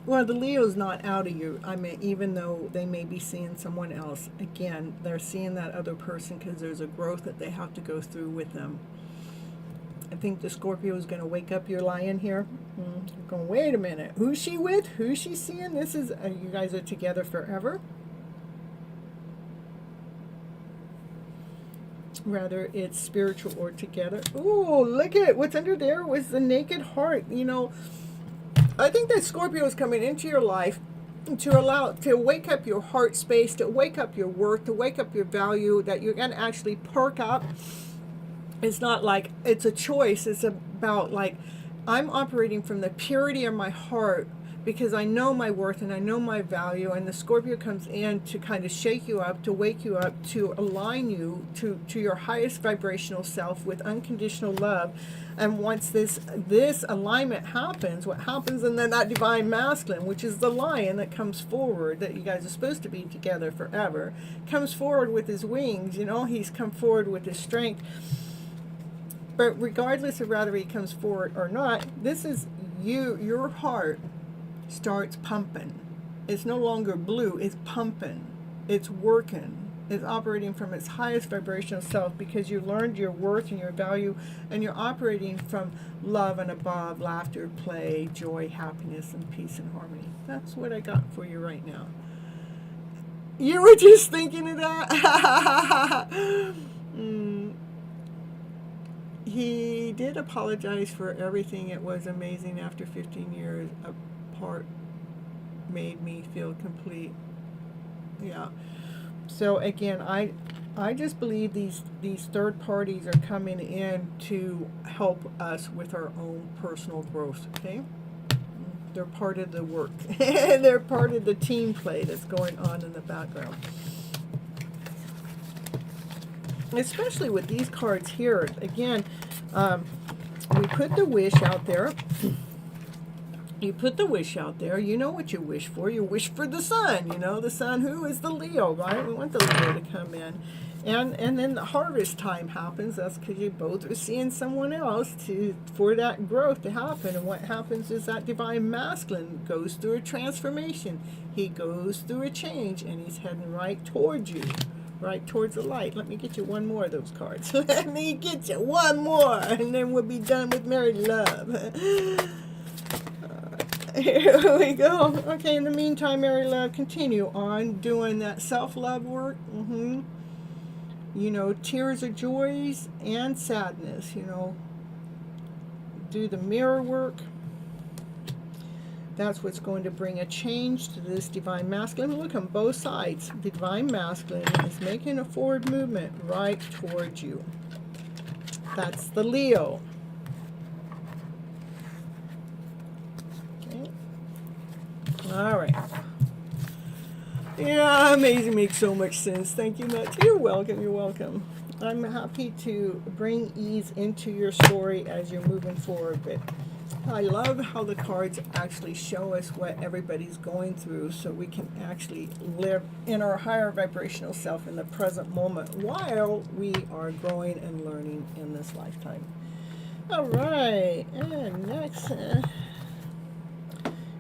Well, the Leo's not out of you. I mean, even though they may be seeing someone else, again, they're seeing that other person because there's a growth that they have to go through with them. I think the Scorpio is going to wake up your lion here. You're going, wait a minute. Who's she with? Who's she seeing? This is, you guys are together forever. Rather, it's spiritual or together. Ooh, look at what's under there was the naked heart. I think that Scorpio is coming into your life to wake up your heart space, to wake up your worth, to wake up your value, that you're going to actually perk up. It's not like it's a choice. It's about like, I'm operating from the purity of my heart because I know my worth and I know my value. And the Scorpio comes in to kind of shake you up, to wake you up, to align you to your highest vibrational self with unconditional love. And once this alignment happens, what happens in that divine masculine, which is the lion that comes forward, that you guys are supposed to be together forever, comes forward with his wings. He's come forward with his strength. But regardless of whether he comes forward or not, this is your heart starts pumping. It's no longer blue, it's pumping. It's working. It's operating from its highest vibrational self because you learned your worth and your value, and you're operating from love and above, laughter, play, joy, happiness, and peace and harmony. That's what I got for you right now. You were just thinking of that? He did apologize for everything. It was amazing. After 15 years apart, made me feel complete. Yeah. So again, I just believe these third parties are coming in to help us with our own personal growth. Okay, they're part of the work. They're part of the team play that's going on in the background. Especially with these cards here. Again, we put the wish out there. You put the wish out there. You know what you wish for. You wish for the sun. The sun who is the Leo, right? We want the Leo to come in. And then the harvest time happens. That's because you both are seeing someone else for that growth to happen. And what happens is that divine masculine goes through a transformation. He goes through a change, and he's heading right towards you. right towards the light. Let me get you one more of those cards. Let me get you one more, and then we'll be done with married love. Here we go. Okay, in the meantime, married love, continue on doing that self-love work. You know, tears of joys and sadness, you know. Do the mirror work. That's what's going to bring a change to this divine masculine. Look on both sides. The divine masculine is making a forward movement right towards you. That's the Leo. Okay. All right. Yeah, amazing. Makes so much sense. Thank you much. You're welcome. You're welcome. I'm happy to bring ease into your story as you're moving forward, but I love how the cards actually show us what everybody's going through so we can actually live in our higher vibrational self in the present moment while we are growing and learning in this lifetime. All right, and next,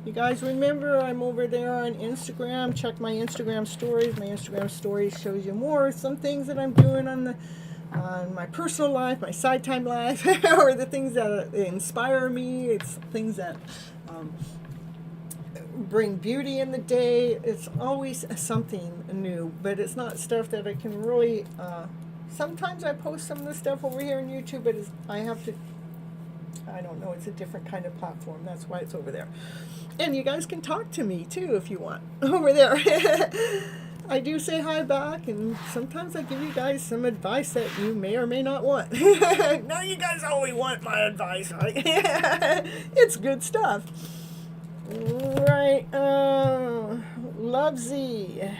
you guys remember I'm over there on Instagram. Check my Instagram stories. My Instagram stories shows you more some things that I'm doing on my personal life, my side time life, or the things that inspire me. It's things that bring beauty in the day. It's always something new, but it's not stuff that I can really. Sometimes I post some of the stuff over here on YouTube, but I have to. I don't know. It's a different kind of platform. That's why it's over there. And you guys can talk to me too if you want over there. I do say hi back, and sometimes I give you guys some advice that you may or may not want. No, you guys always want my advice, right? It's good stuff. Right. Lovesy.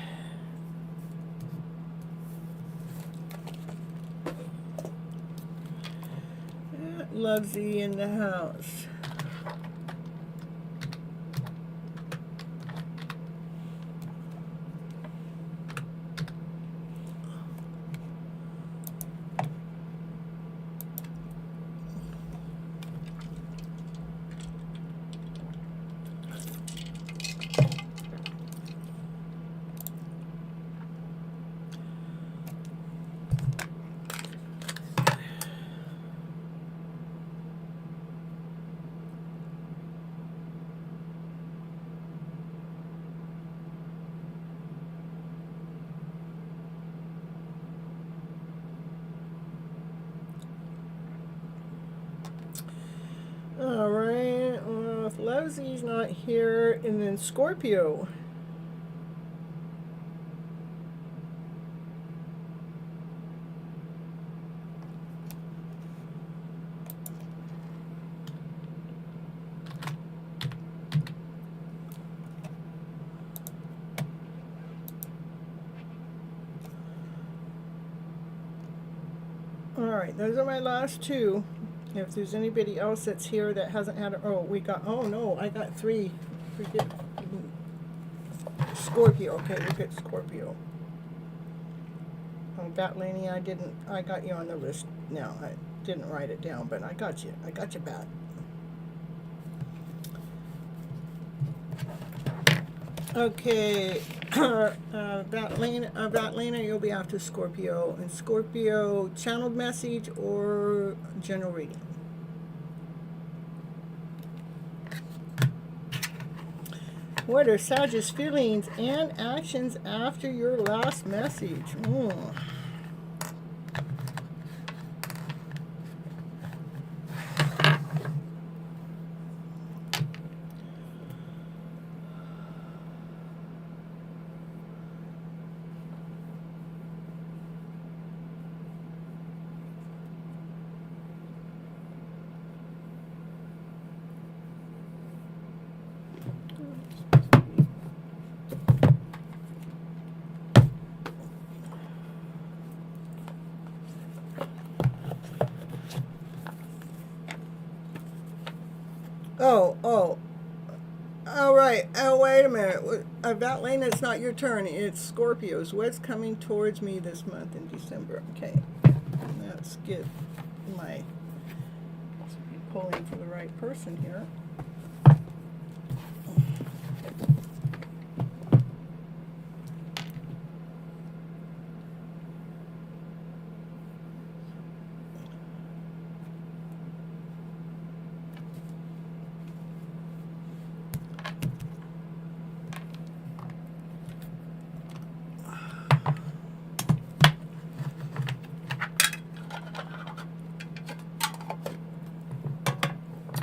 Lovesy in the house. All right, well, if Lovesi's not here, and then Scorpio. All right, those are my last two. If there's anybody else that's here that hasn't had it, oh no, I got three. Forget Scorpio. Okay, look at Scorpio. Oh, Bat Laney, I got you on the list now. I didn't write it down, but I got you, Bat. Okay, Vatlina, you'll be after Scorpio. And Scorpio, channeled message or general reading? What are Sagittarius' feelings and actions after your last message? All right. Oh, wait a minute. About Lane, it's not your turn. It's Scorpios. What's coming towards me this month in December? Okay. Let's get my pulling for the right person here.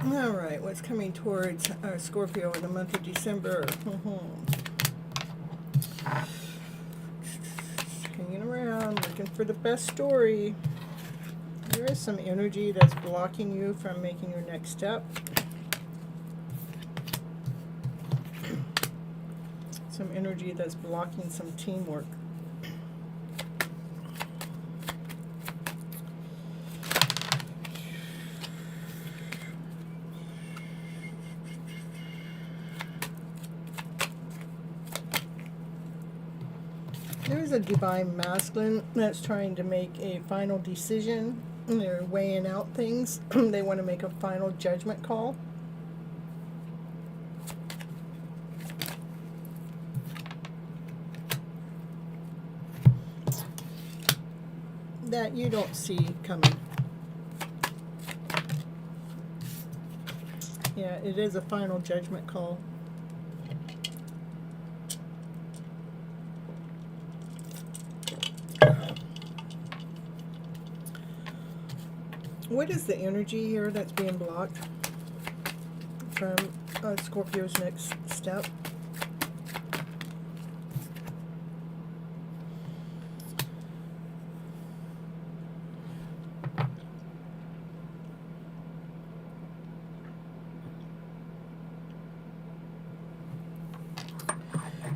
All right, what's coming towards Scorpio in the month of December? Hanging around, looking for the best story. There is some energy that's blocking you from making your next step. Some energy that's blocking some teamwork. There's a divine masculine that's trying to make a final decision. They're weighing out things. They want to make a final judgment call. That you don't see coming. Yeah, it is a final judgment call. What is the energy here that's being blocked from Scorpio's next step?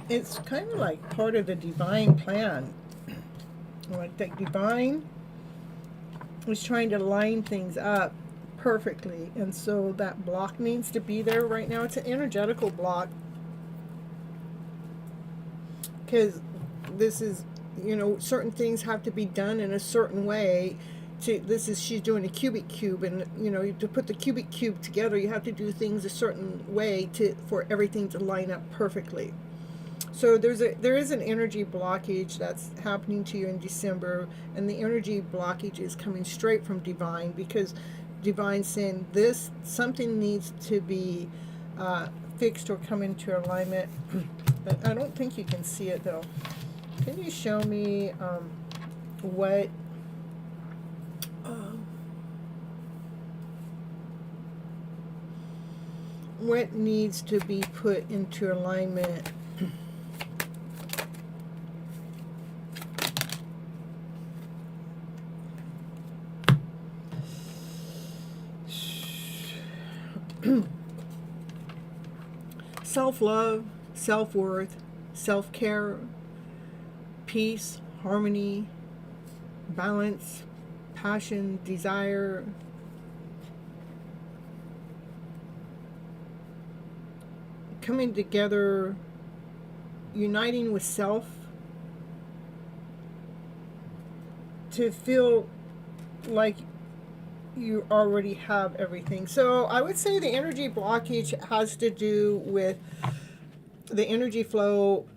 It's kind of like part of the divine plan. Like the divine is trying to line things up perfectly, and so that block needs to be there right now. It's an energetical block, because this is, you know, certain things have to be done in a certain way. She's doing a cubic cube, and you know, to put the cubic cube together, you have to do things a certain way for everything to line up perfectly. So there is an energy blockage that's happening to you in December, and the energy blockage is coming straight from divine, because divine's saying something needs to be fixed or come into alignment. But I don't think you can see it though. Can you show me what needs to be put into alignment? Self-love, self-worth, self-care, peace, harmony, balance, passion, desire, coming together, uniting with self to feel like you already have everything. So I would say the energy blockage has to do with the energy flow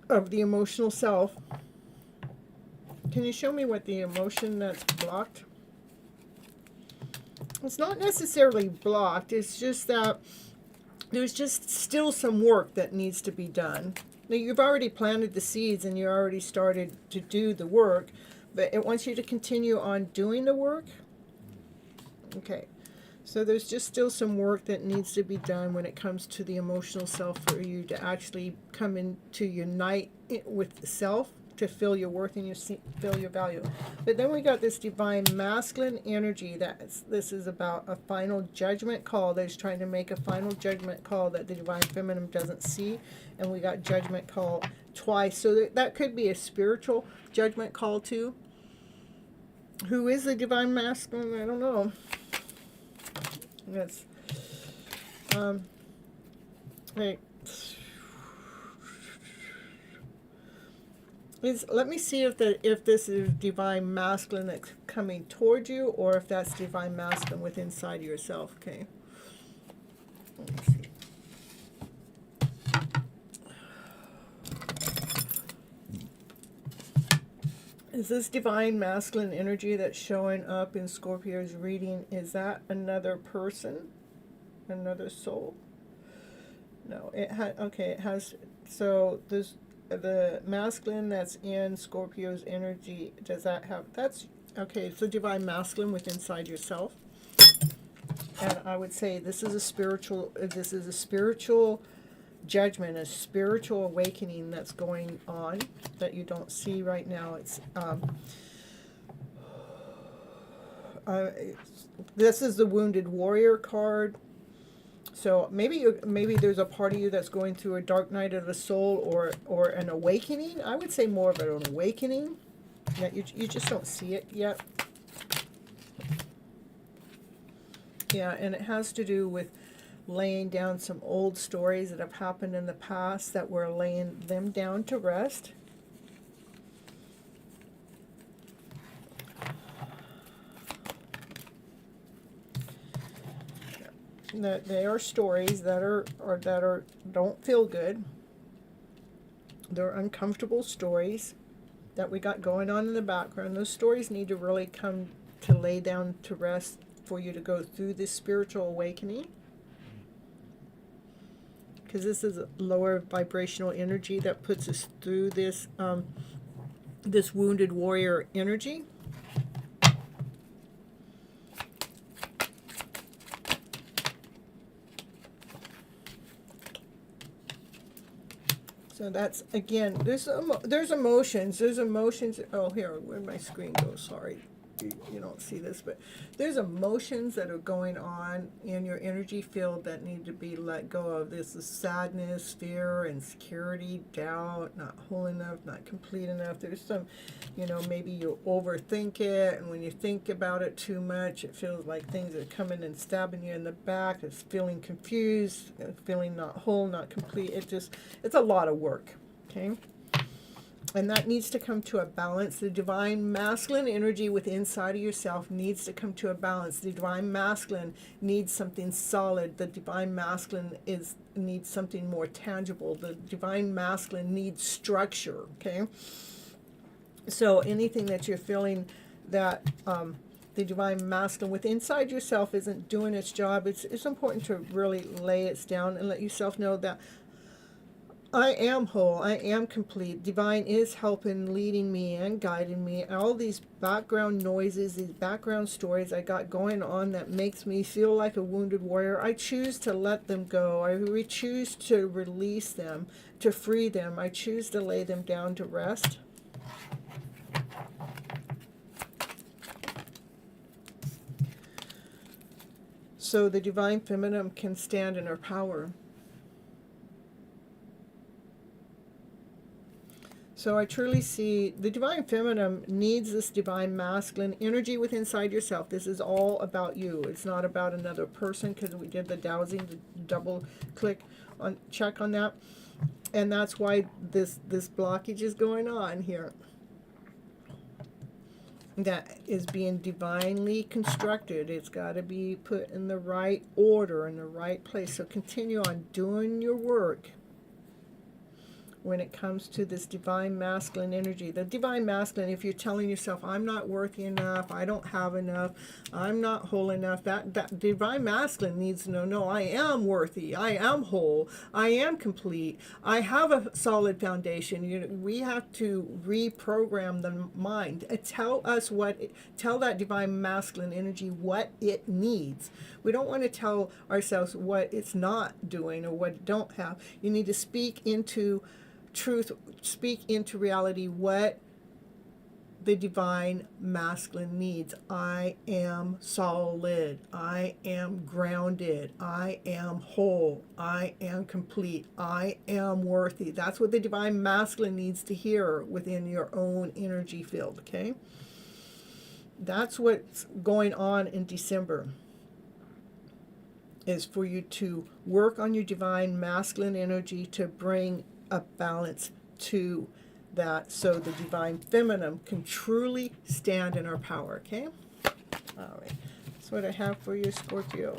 of the emotional self. Can you show me what the emotion that's blocked? It's not necessarily blocked, it's just that there's just still some work that needs to be done. Now, you've already planted the seeds and you already started to do the work, but it wants you to continue on doing the work. Okay, so there's just still some work that needs to be done when it comes to the emotional self, for you to actually come in to unite with the self, to feel your worth and feel your value. But then we got this divine masculine energy this is about a final judgment call. That's trying to make a final judgment call that the divine feminine doesn't see, and we got judgment call twice. So that could be a spiritual judgment call too. Who is the divine masculine? I don't know. Yes. Wait. Let me see if this is divine masculine that's coming toward you, or if that's divine masculine within inside yourself. Okay. Let me see. Is this divine masculine energy that's showing up in Scorpio's reading, is that another person, another soul? No, it has. Okay, it has. So the masculine that's in Scorpio's energy, does that have, that's, okay, it's the divine masculine within inside yourself. And I would say this is a spiritual judgment, a spiritual awakening that's going on that you don't see right now. It's this is the wounded warrior card. So maybe there's a part of you that's going through a dark night of the soul, or an awakening. I would say more of an awakening. Yeah, you just don't see it yet. Yeah, and it has to do with laying down some old stories that have happened in the past, that we're laying them down to rest. That they are stories that don't feel good. They're uncomfortable stories that we got going on in the background. Those stories need to really come to lay down to rest for you to go through this spiritual awakening. Because this is a lower vibrational energy that puts us through this this wounded warrior energy. So that's, again, there's emotions. There's emotions. Oh, here, where'd my screen go? Sorry. You don't see this, but there's emotions that are going on in your energy field that need to be let go of. This is sadness, fear, insecurity, doubt, not whole enough, not complete enough. There's some, maybe you overthink it, and when you think about it too much, it feels like things are coming and stabbing you in the back. It's feeling confused, feeling not whole, not complete. It's a lot of work, okay? And that needs to come to a balance. The divine masculine energy within inside of yourself needs to come to a balance. The divine masculine needs something solid. The divine masculine needs something more tangible. The divine masculine needs structure, okay? So anything that you're feeling that the divine masculine within inside yourself isn't doing its job, it's important to really lay it down and let yourself know that I am whole, I am complete. Divine is helping, leading me and guiding me. All these background noises, these background stories I got going on that makes me feel like a wounded warrior, I choose to let them go. I choose to release them, to free them. I choose to lay them down to rest. So the divine feminine can stand in her power. So I truly see the divine feminine needs this divine masculine energy within inside yourself. This is all about you. It's not about another person, because we did the dowsing, the double click on, check on that. And that's why this blockage is going on here. That is being divinely constructed. It's got to be put in the right order, in the right place. So continue on doing your work when it comes to this divine masculine energy. The divine masculine, if you're telling yourself, I'm not worthy enough, I don't have enough, I'm not whole enough, that divine masculine needs to know, no, I am worthy, I am whole, I am complete, I have a solid foundation. We have to reprogram the mind. Tell that divine masculine energy what it needs. We don't want to tell ourselves what it's not doing or what it don't have. You need to speak into truth, speak into reality what the divine masculine needs. I am solid. I am grounded. I am whole. I am complete. I am worthy. That's what the divine masculine needs to hear within your own energy field, okay? That's what's going on in December, is for you to work on your divine masculine energy to bring a balance to that, so the divine feminine can truly stand in her power, okay? All right, that's what I have for you, Scorpio.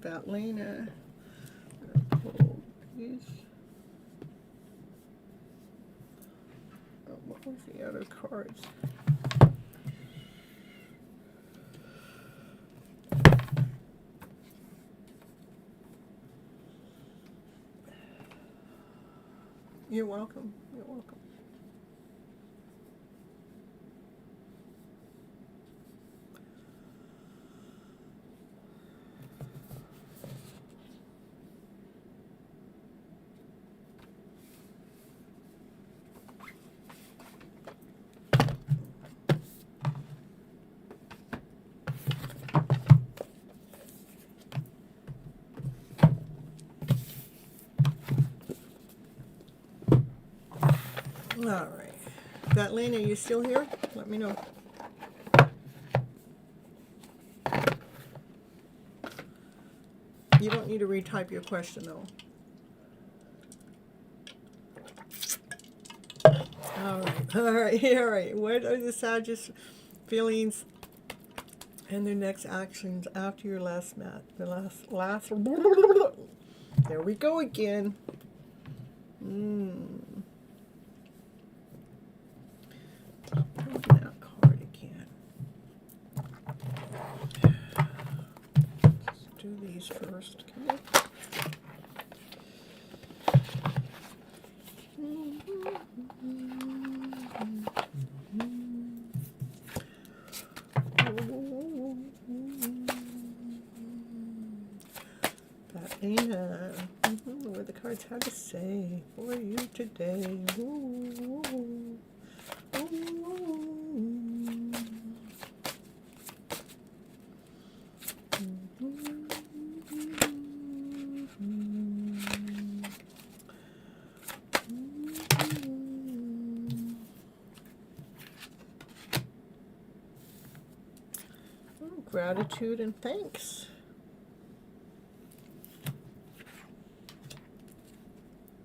Vatlina. Pull these. Oh, what was the other cards? You're welcome. You're welcome. All right. Vatlina, you still here? Let me know. You don't need to retype your question, though. All right. All right. All right. What are the saddest feelings and their next actions after your last mat? The last. There we go again. That card again. Let's do these first. Okay. Vatlina, what the cards have to say for you today. Ooh, ooh, ooh. Gratitude and thanks.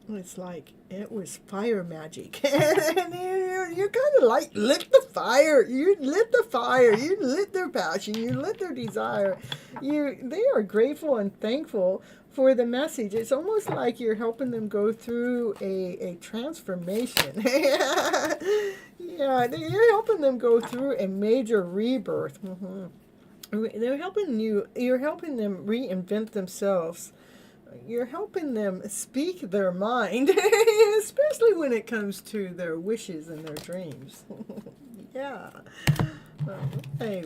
It's like it was fire magic. And you kind of like lit the fire. You lit the fire. You lit their passion. You lit their desire. They are grateful and thankful for the message. It's almost like you're helping them go through a transformation. Yeah, you're helping them go through a major rebirth. They're helping you. You're helping them reinvent themselves. You're helping them speak their mind, especially when it comes to their wishes and their dreams. Yeah. Okay.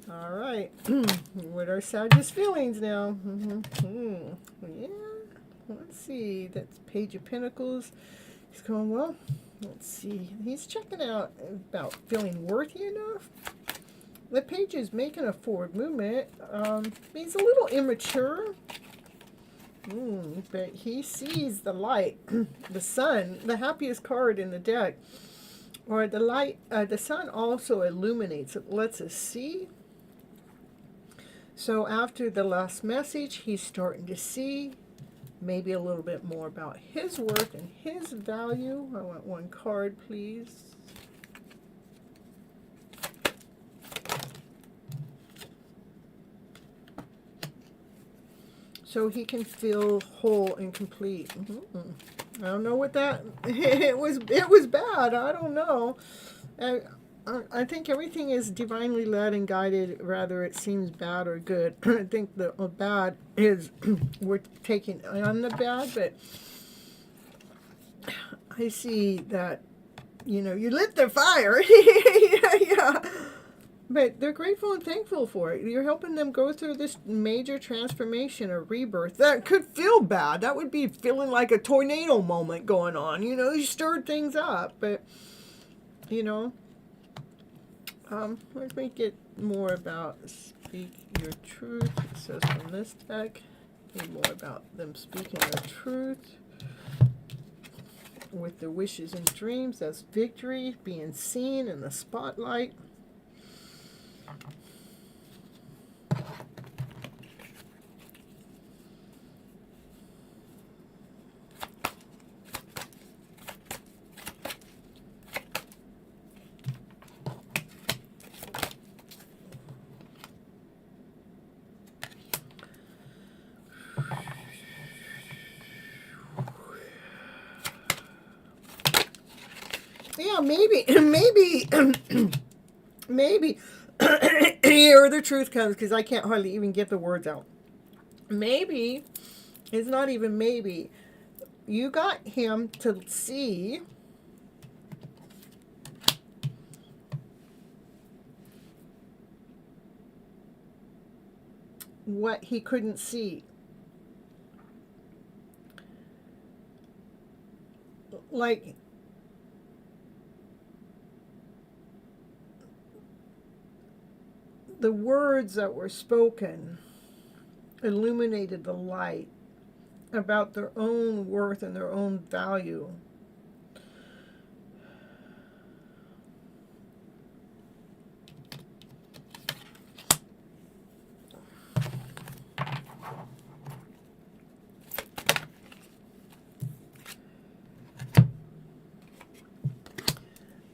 All right. What are saddest feelings now? Yeah. Let's see. That's Page of Pentacles. He's going, well, let's see. He's checking out about feeling worthy enough. The page is making a forward movement. He's a little immature, but he sees the light, the sun, the happiest card in the deck. Or the light, the sun also illuminates. It lets us see. So after the last message, he's starting to see maybe a little bit more about his worth and his value. I want one card, please. So he can feel whole and complete. I don't know what that. It was bad. I don't know. I think everything is divinely led and guided, whether it seems bad or good. I think the bad is we're taking on the bad, but I see that you lit their fire. Yeah. But they're grateful and thankful for it. You're helping them go through this major transformation or rebirth. That could feel bad. That would be feeling like a tornado moment going on. You stirred things up. But, let me get more about speak your truth. It says from this deck. Get more about them speaking their truth. With the wishes and dreams, that's victory, being seen in the spotlight. Yeah, maybe, maybe here the truth comes because I can't hardly even get the words out. Maybe, it's not even maybe, you got him to see what he couldn't see. Like, the words that were spoken illuminated the light about their own worth and their own value.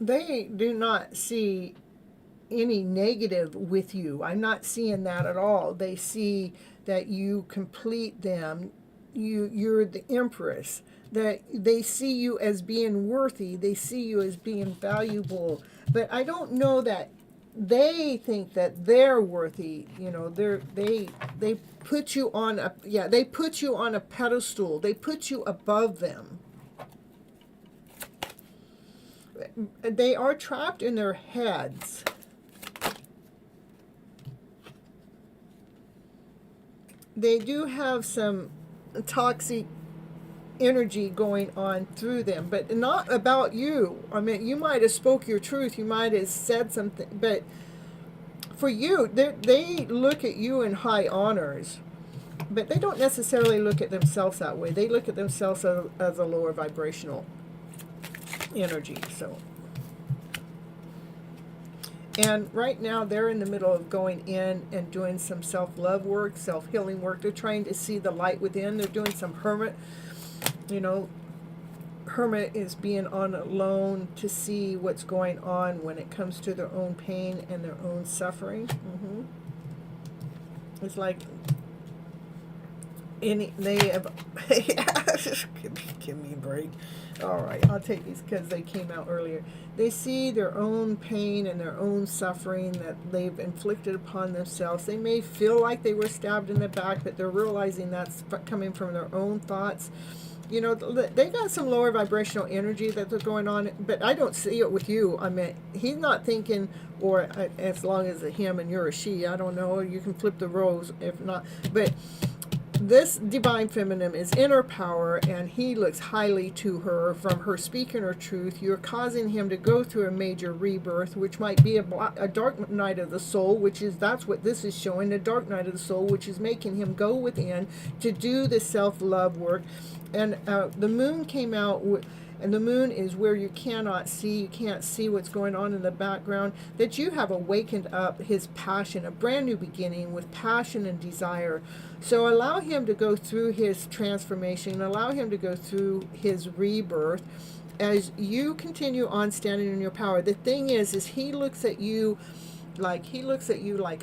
They do not see any negative with you. I'm not seeing that at all. They see that you complete them. You're the empress. That they see you as being worthy. They see you as being valuable. But I don't know that they think that they're worthy. You know, they put you on a, yeah, they put you on a pedestal. They put you above them. They are trapped in their heads. They do have some toxic energy going on through them, but not about you. I mean, you might have spoke your truth, you might have said something, but for you, they look at you in high honors, but they don't necessarily look at themselves that way. They look at themselves as a lower vibrational energy. So, and right now they're in the middle of going in and doing some self-love work, self-healing work. They're trying to see the light within. They're doing some hermit, you know, hermit is being on alone to see what's going on when it comes to their own pain and their own suffering. It's like they have give me a break. All right, I'll take these because they came out earlier. They see their own pain and their own suffering that they've inflicted upon themselves. They may feel like they were stabbed in the back, but they're realizing that's coming from their own thoughts. You know, they got some lower vibrational energy that they're going on, but I don't see it with you. I mean, he's not thinking, or as long as a him and you're a she, I don't know, you can flip the roles if not, but this divine feminine is in her power, and he looks highly to her from her speaking her truth. You're causing him to go through a major rebirth, which might be a dark night of the soul, that's what this is showing, the dark night of the soul, which is making him go within to do the self-love work. And the moon came out and the moon is where you cannot see, you can't see what's going on in the background, that you have awakened up his passion, a brand new beginning with passion and desire. So allow him to go through his transformation, allow him to go through his rebirth as you continue on standing in your power. The thing is he looks at you like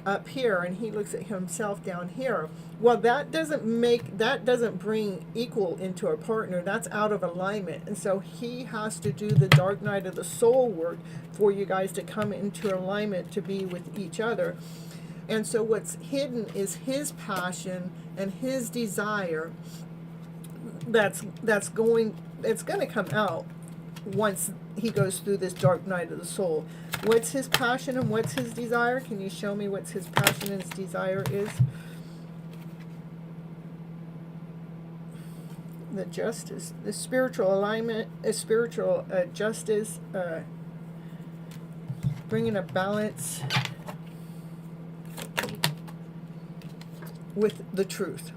up here, and he looks at himself down here. Well, that doesn't bring equal into a partner. That's out of alignment. And so he has to do the dark night of the soul work for you guys to come into alignment to be with each other. And so what's hidden is his passion and his desire that's going to come out once he goes through this dark night of the soul. What's his passion and what's his desire? Can you show me what's his passion and his desire is? The justice, the spiritual alignment, spiritual justice, bringing a balance with the truth.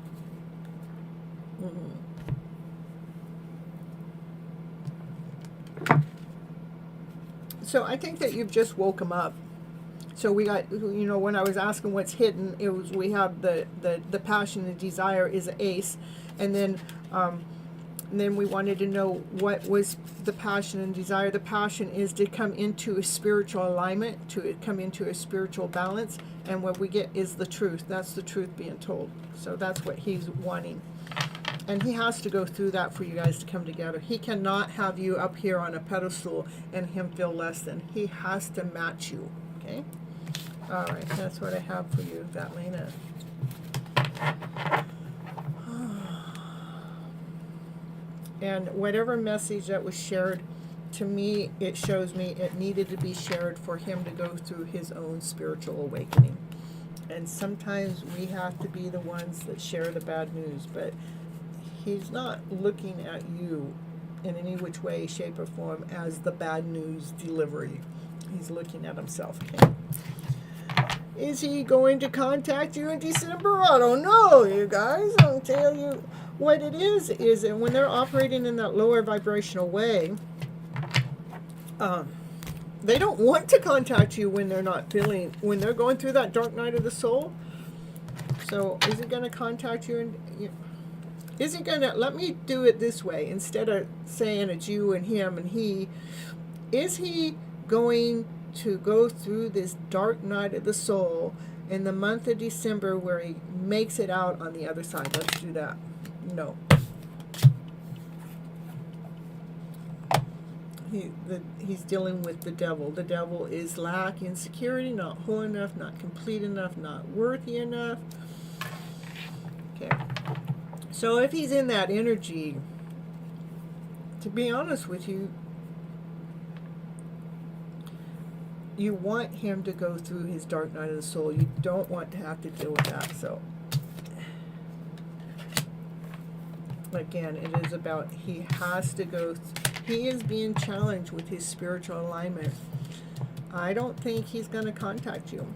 So I think that you've just woke him up. So we got, you know, when I was asking what's hidden, it was, we have the passion and desire is an ace, and then we wanted to know what was the passion and desire. The passion is to come into a spiritual alignment, to come into a spiritual balance, and what we get is the truth. That's the truth being told. So that's what he's wanting. And he has to go through that for you guys to come together. He cannot have you up here on a pedestal and him feel less than. He has to match you. Okay? All right, that's what I have for you, Vatlina. And whatever message that was shared, to me, it shows me it needed to be shared for him to go through his own spiritual awakening. And sometimes we have to be the ones that share the bad news, but he's not looking at you in any which way, shape, or form as the bad news delivery. He's looking at himself. Okay? Is he going to contact you in December? I don't know, you guys. I'll tell you what it is that when they're operating in that lower vibrational way, they don't want to contact you when they're not feeling, when they're going through that dark night of the soul. So is he going to contact you? Is he going to, let me do it this way, instead of saying it's you and him and he, is he going to go through this dark night of the soul in the month of December where he makes it out on the other side? Let's do that. No. He's dealing with the devil. The devil is lack, insecurity, not whole enough, not complete enough, not worthy enough. Okay. So if he's in that energy, to be honest with you, you want him to go through his dark night of the soul. You don't want to have to deal with that. So again, it is about he has to go he is being challenged with his spiritual alignment. I don't think he's going to contact you.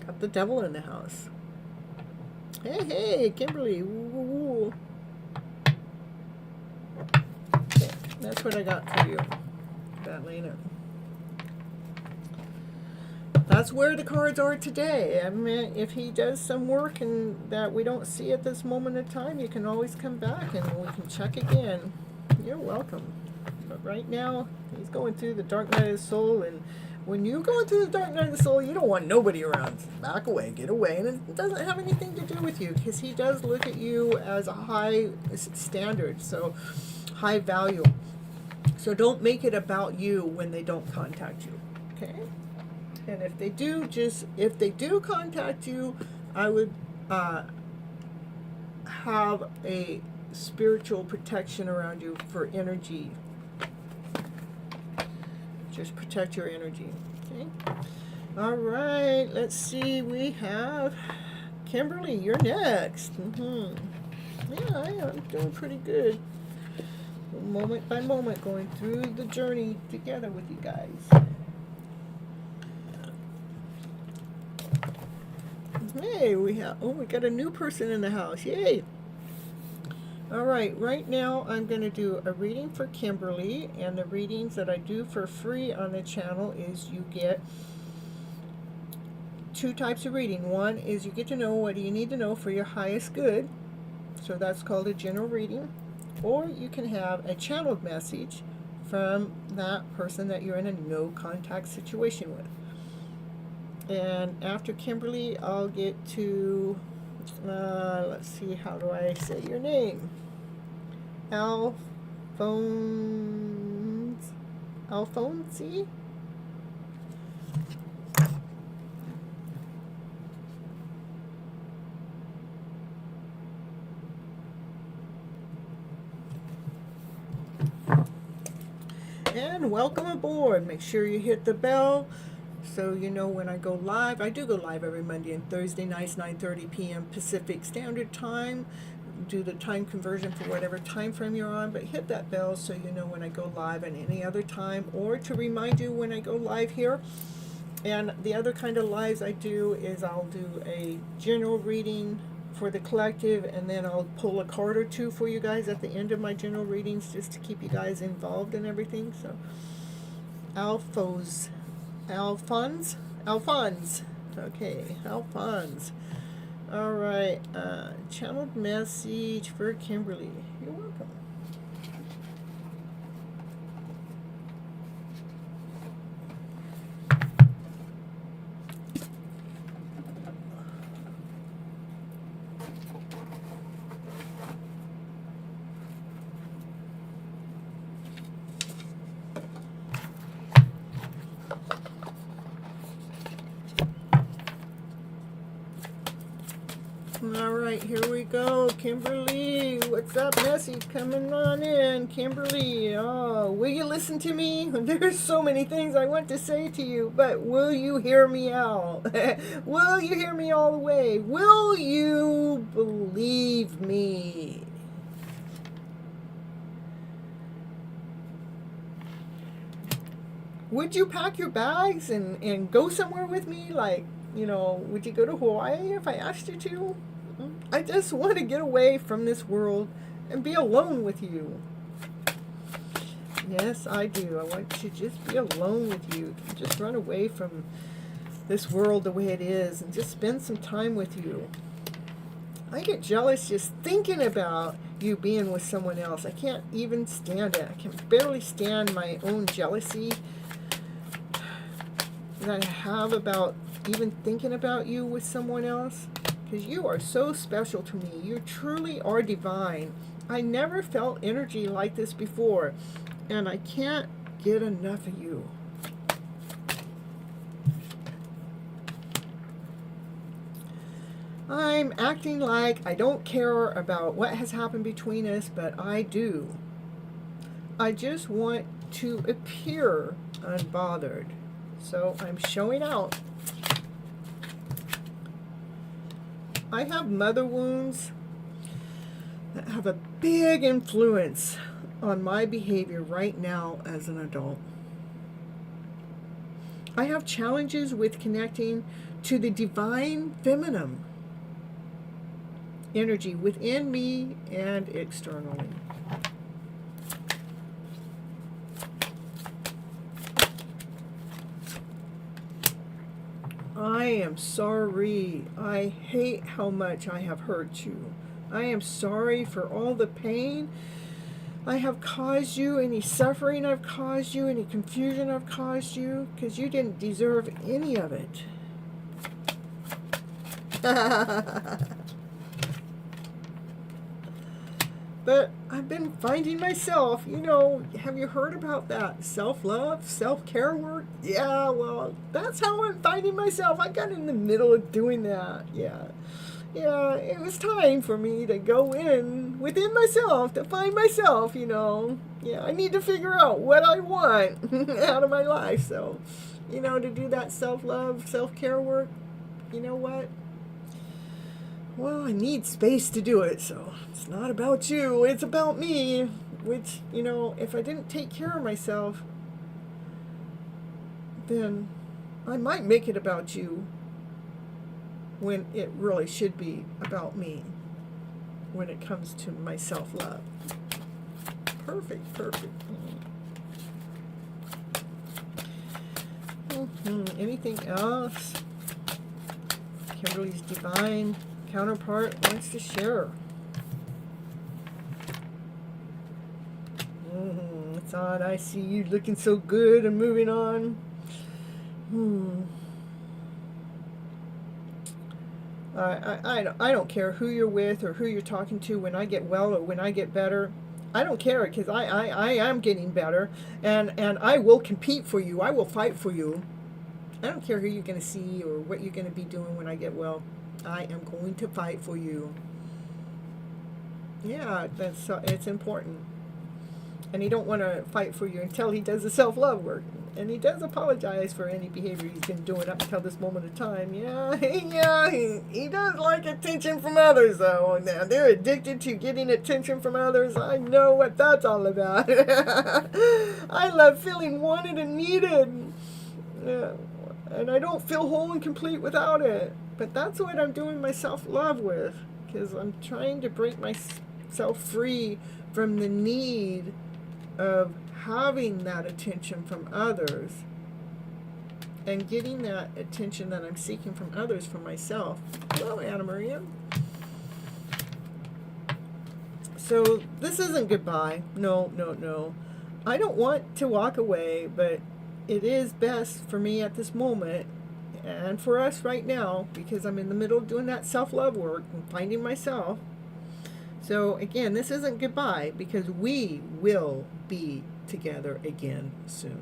Got the devil in the house. Hey, Kimberly. Ooh. Okay, that's what I got for you, Vatlina. That's where the cards are today. I mean, if he does some work and that we don't see at this moment in time, you can always come back and we can check again. You're welcome. But right now, he's going through the dark night of the soul, and when you're going through the dark night of the soul, you don't want nobody around. Back away, get away, and it doesn't have anything to do with you, because he does look at you as a high standard, so high value. So don't make it about you when they don't contact you, okay? And if they do contact you, I would have a spiritual protection around you for energy. Just protect your energy. Okay. All right. Let's see. We have Kimberly. You're next. Yeah, I'm doing pretty good. Moment by moment, going through the journey together with you guys. Hey, we got a new person in the house. Yay! All right, right now I'm going to do a reading for Kimberly, and the readings that I do for free on the channel is you get two types of reading. One is you get to know what you need to know for your highest good, so that's called a general reading, or you can have a channeled message from that person that you're in a no contact situation with. And after Kimberly, I'll get to, let's see, how do I say your name? Alphonse? And welcome aboard. Make sure you hit the bell so you know when I go live. I do go live every Monday and Thursday nights, 9:30 p.m. Pacific Standard Time. Do the time conversion for whatever time frame you're on, but hit that bell so you know when I go live and any other time, or to remind you when I go live here. And the other kind of lives I do is I'll do a general reading for the collective, and then I'll pull a card or two for you guys at the end of my general readings just to keep you guys involved in everything. So Alphonse. Okay, Alphonse. All right, channeled message for Kimberly. You're welcome. right, here we go. Kimberly, what's that message coming on in? Kimberly, oh, will you listen to me? There's so many things I want to say to you, but will you hear me out? Will you hear me all the way? Will you believe me? Would you pack your bags and go somewhere with me? Like, would you go to Hawaii if I asked you to? I just want to get away from this world and be alone with you. Yes, I do. I want to just be alone with you. Just run away from this world the way it is and just spend some time with you. I get jealous just thinking about you being with someone else. I can't even stand it. I can barely stand my own jealousy that I have about even thinking about you with someone else, because you are so special to me. You truly are divine. I never felt energy like this before, and I can't get enough of you. I'm acting like I don't care about what has happened between us, but I do. I just want to appear unbothered, so I'm showing out. I have mother wounds that have a big influence on my behavior right now as an adult. I have challenges with connecting to the divine feminine energy within me and externally. I am sorry. I hate how much I have hurt you. I am sorry for all the pain I have caused you, any suffering I've caused you, any confusion I've caused you, because you didn't deserve any of it. But I've been finding myself, have you heard about that self-love, self-care work? Yeah, well, that's how I'm finding myself. I got in the middle of doing that. Yeah, it was time for me to go within myself, to find myself, Yeah, I need to figure out what I want out of my life. So, to do that self-love, self-care work, you know what? Well, I need space to do it, so it's not about you, it's about me, which, if I didn't take care of myself, then I might make it about you when it really should be about me when it comes to my self-love. Perfect. Anything else? Kimberly's divine counterpart wants to share. It's on. I see you looking so good and moving on. I don't care who you're with or who you're talking to when I get well or when I get better. I don't care, because I am getting better, and I will compete for you. I will fight for you. I don't care who you're going to see or what you're going to be doing when I get well. I am going to fight for you. Yeah, it's important. And he don't want to fight for you until he does the self-love work. And he does apologize for any behavior he's been doing up until this moment of time. Yeah, he does like attention from others, though. Now, they're addicted to getting attention from others. I know what that's all about. I love feeling wanted and needed. Yeah. And I don't feel whole and complete without it. But that's what I'm doing my self-love with, because I'm trying to break myself free from the need of having that attention from others and getting that attention that I'm seeking from others for myself. Hello, Anna Maria. So this isn't goodbye. No. I don't want to walk away, but it is best for me at this moment and for us right now, because I'm in the middle of doing that self-love work and finding myself. So again, this isn't goodbye, because we will be together again soon.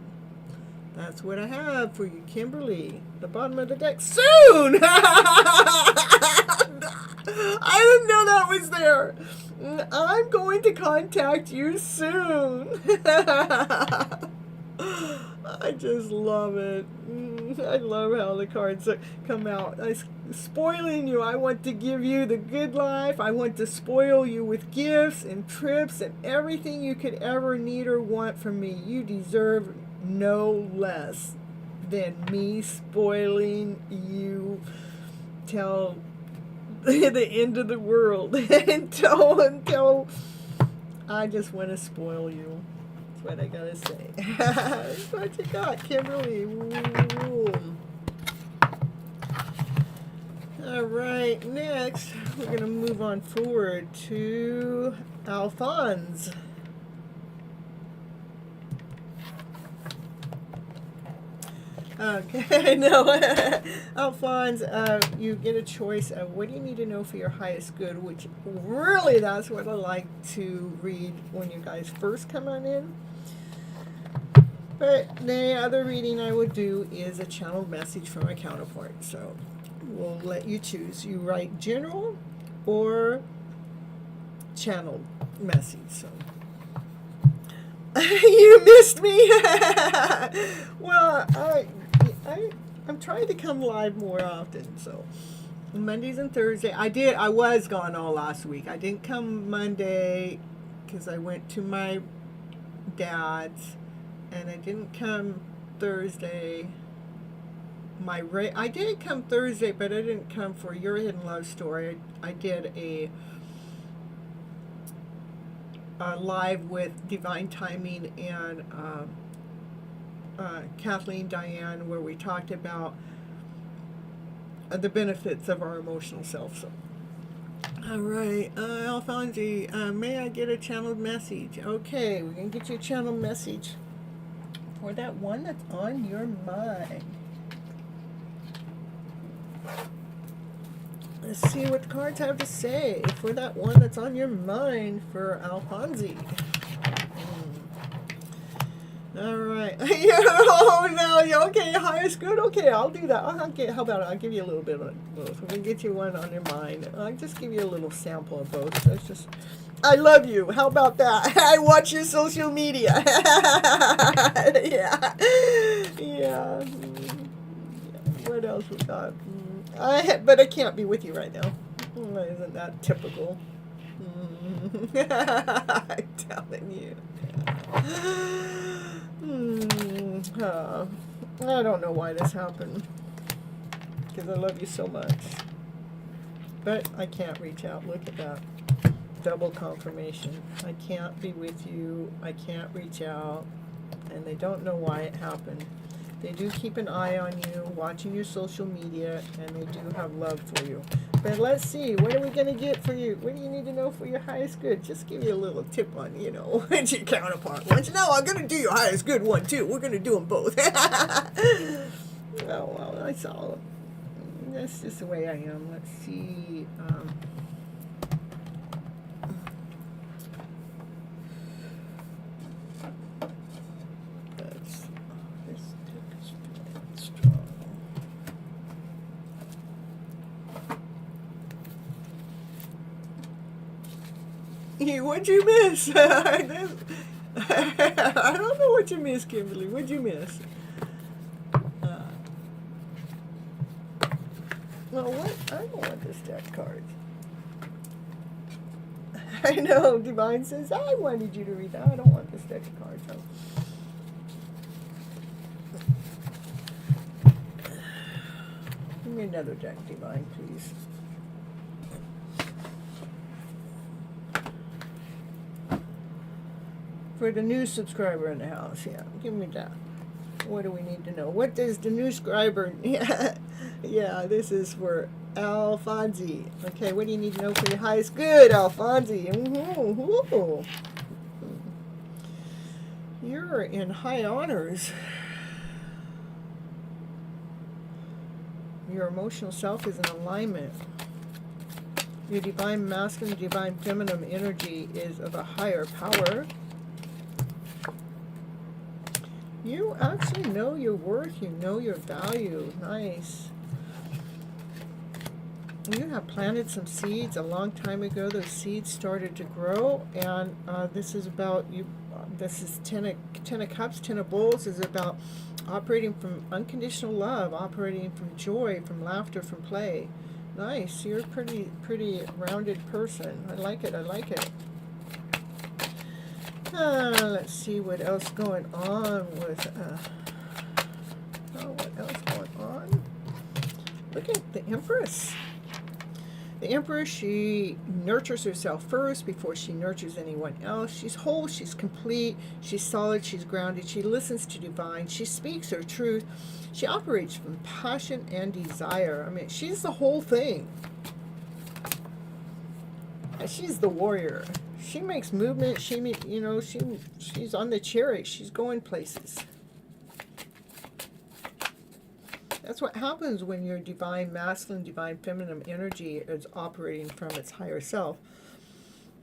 That's what I have for you, Kimberly. The bottom of the deck soon. I didn't know that was there. I'm going to contact you soon. I just love it. I love how the cards come out. Spoiling you. I want to give you the good life. I want to spoil you with gifts and trips and everything you could ever need or want from me. You deserve no less than me spoiling you till the end of the world. until I just want to spoil you. What I gotta say. What you got, Kimberly? Ooh. All right, next we're gonna move on forward to Alphonse. Okay, no, Alphonse, you get a choice of what do you need to know for your highest good, which really that's what I like to read when you guys first come on in. But the other reading I would do is a channeled message from a counterpart. So we'll let you choose. You write general or channeled message. So you missed me. Well, I'm trying to come live more often. So Mondays and Thursday. I was gone all last week. I didn't come Monday because I went to my dad's. And I didn't come Thursday. I did come Thursday, but I didn't come for Your Hidden Love Story. I did a live with Divine Timing and Kathleen Diane, where we talked about the benefits of our emotional self. So, all right, Alphonse, may I get a channeled message? Okay, we're gonna get you a channeled message for that one that's on your mind. Let's see what the cards have to say for that one that's on your mind for Alphonse. All right. Oh, no, okay, highest good. Okay, I'll do that. Okay, how about it? I'll give you a little bit of both. We're going to get you one on your mind. I'll just give you a little sample of both. That's just... I love you. How about that? I watch your social media. Yeah. Yeah. What else we got? But I can't be with you right now. Isn't that typical? I'm telling you. I don't know why this happened. Because I love you so much. But I can't reach out. Look at that. Double confirmation. I can't be with you. I can't reach out. And they don't know why it happened. They do keep an eye on you, watching your social media, and they do have love for you. But let's see, what are we going to get for you? What do you need to know for your highest good? Just give you a little tip on, what's your counterpart. Once you know, I'm going to do your highest good one, too. We're going to do them both. Oh, well, that's all. That's just the way I am. Let's see. What'd you miss? I don't know what you missed, Kimberly. What'd you miss? Well, what? I don't want this deck card. I know, Divine says, I wanted you to read that. I don't want this deck of cards. So. Give me another deck, Divine, please. For the new subscriber in the house, yeah. Give me that. What do we need to know? What does the new subscriber... Yeah, this is for Alphonse. Okay, what do you need to know for your highest good, Alphonse? You're in high honors. Your emotional self is in alignment. Your divine masculine, divine feminine energy is of a higher power. You actually know your worth. You know your value. Nice. You have planted some seeds a long time ago. Those seeds started to grow, and this is about you. This is ten of Cups. Ten of Bowls is about operating from unconditional love, operating from joy, from laughter, from play. Nice. You're a pretty rounded person. I like it. I like it. Let's see what else going on with. What else going on? Look at the Empress. The Empress, she nurtures herself first before she nurtures anyone else. She's whole, she's complete, she's solid, she's grounded, she listens to divine, she speaks her truth, she operates from passion and desire. I mean, she's the whole thing. She's the warrior. She makes movement, she's on the chariot, she's going places. That's what happens when your divine masculine, divine feminine energy is operating from its higher self.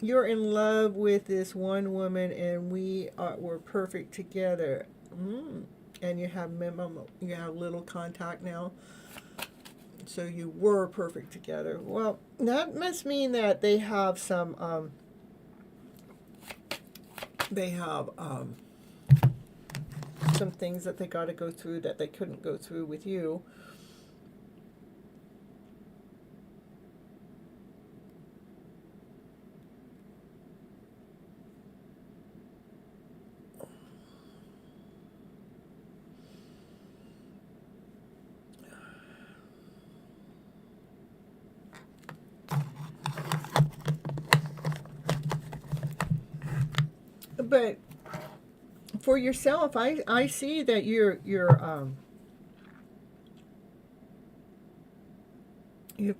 You're in love with this one woman, and we're perfect together. And you have little contact now. So you were perfect together. Well, that must mean that they have some. Some things that they got to go through that they couldn't go through with you. But for yourself, I see that you've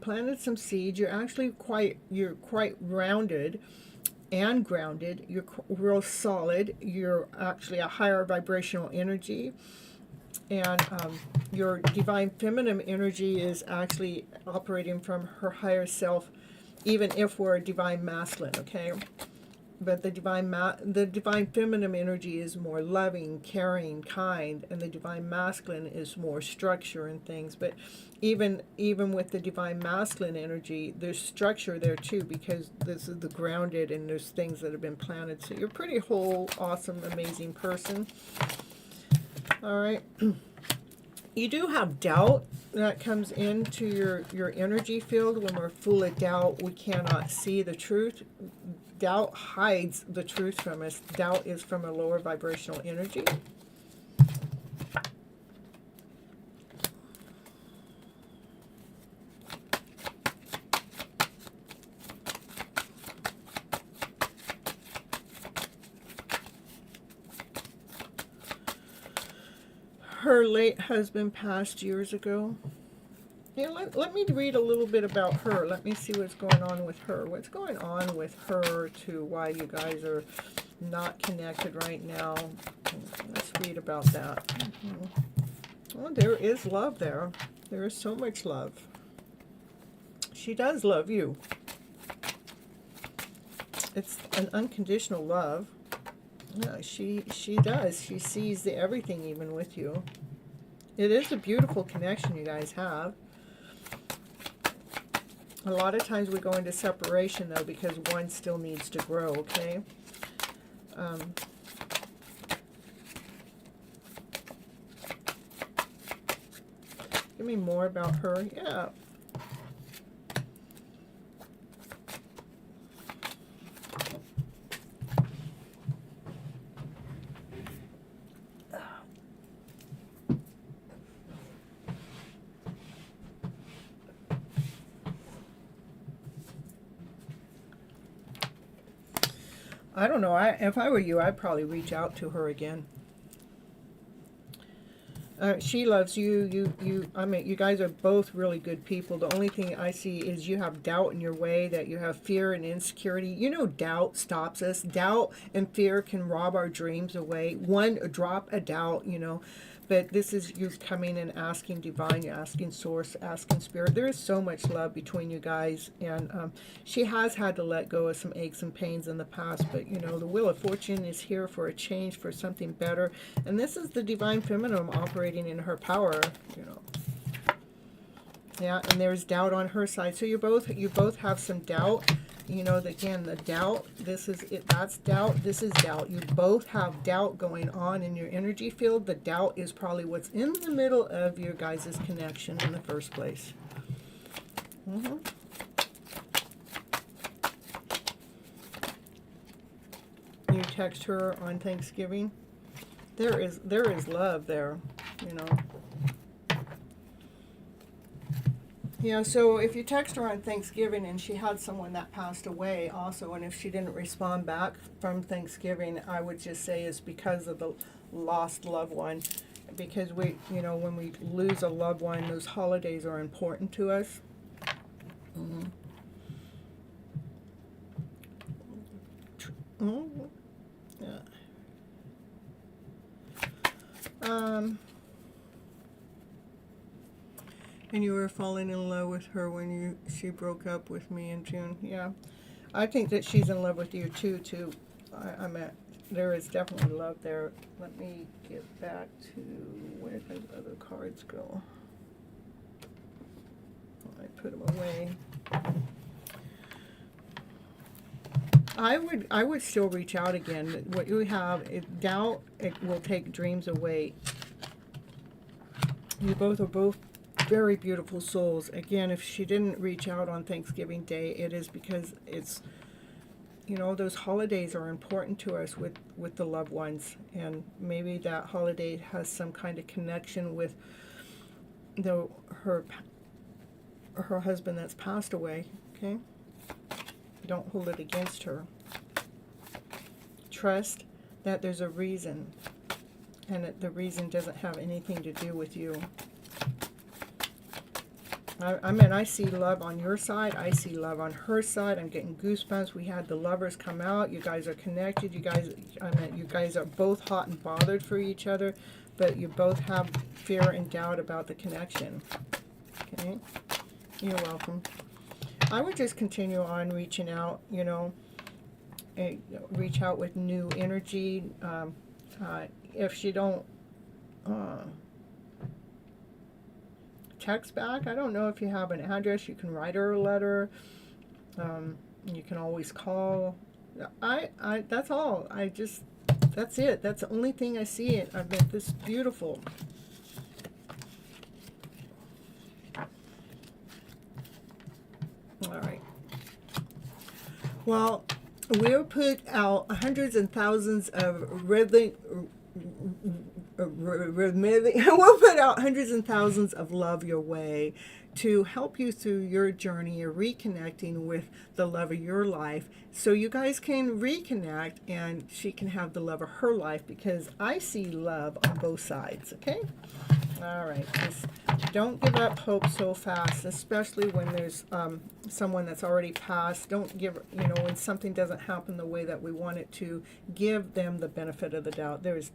planted some seeds. You're quite rounded and grounded. You're real solid. You're actually a higher vibrational energy, and your divine feminine energy is actually operating from her higher self, even if we're a divine masculine. Okay. But the divine feminine energy is more loving, caring, kind, and the divine masculine is more structure and things. But even with the divine masculine energy, there's structure there too, because this is the grounded, and there's things that have been planted. So you're a pretty whole, awesome, amazing person. All right. You do have doubt that comes into your energy field. When we're full of doubt, we cannot see the truth. Doubt hides the truth from us. Doubt is from a lower vibrational energy. Her late husband passed years ago. Yeah, let me read a little bit about her. Let me see what's going on with her. What's going on with her to why you guys are not connected right now. Let's read about that. Well, there is love there. There is so much love. She does love you. It's an unconditional love. Yeah, she does. She sees the everything even with you. It is a beautiful connection you guys have. A lot of times we go into separation, though, because one still needs to grow, okay? Give me more about her. Yeah. I don't know. If I were you, I'd probably reach out to her again. She loves you. I mean, you guys are both really good people. The only thing I see is you have doubt in your way, that you have fear and insecurity. You know, doubt stops us. Doubt and fear can rob our dreams away. One drop of doubt, you know. But this is you coming and asking divine, you're asking source, asking spirit. There is so much love between you guys. And she has had to let go of some aches and pains in the past. But, you know, the Wheel of Fortune is here for a change, for something better. And this is the divine feminine operating in her power, you know. Yeah, and there's doubt on her side. So you both have some doubt. You know, again, the doubt, this is it, that's doubt, this is doubt. You both have doubt going on in your energy field. The doubt is probably what's in the middle of your guys' connection in the first place. You text her on Thanksgiving. There is love there, you know. Yeah, so if you text her on Thanksgiving and she had someone that passed away also, and if she didn't respond back from Thanksgiving, I would just say it's because of the lost loved one. Because we, you know, when we lose a loved one, those holidays are important to us. Yeah. And you were falling in love with her when she broke up with me in June. Yeah, I think that she's in love with you too. There is definitely love there. Let me get back to where did the other cards go? I put them away. I would still reach out again. What you have is doubt. It will take dreams away. You both are both very beautiful souls. Again, if she didn't reach out on Thanksgiving Day, it is because it's, you know, those holidays are important to us with the loved ones, and maybe that holiday has some kind of connection with her husband that's passed away. Okay, don't hold it against her. Trust that there's a reason, and that the reason doesn't have anything to do with you. I mean, I see love on your side. I see love on her side. I'm getting goosebumps. We had the lovers come out. You guys are connected. You guys are both hot and bothered for each other, but you both have fear and doubt about the connection. Okay? You're welcome. I would just continue on reaching out, you know, reach out with new energy. If she don't text back, I don't know if you have an address. You can write her a letter. You can always call. That's all. That's it. That's the only thing I see. I've been this beautiful. All right. Well, we'll put out hundreds and thousands of we'll put out hundreds and thousands of love your way to help you through your journey of reconnecting with the love of your life, so you guys can reconnect and she can have the love of her life, because I see love on both sides. Okay? All right. Just don't give up hope so fast, especially when there's someone that's already passed. Don't give, you know, when something doesn't happen the way that we want it to, give them the benefit of the doubt. There is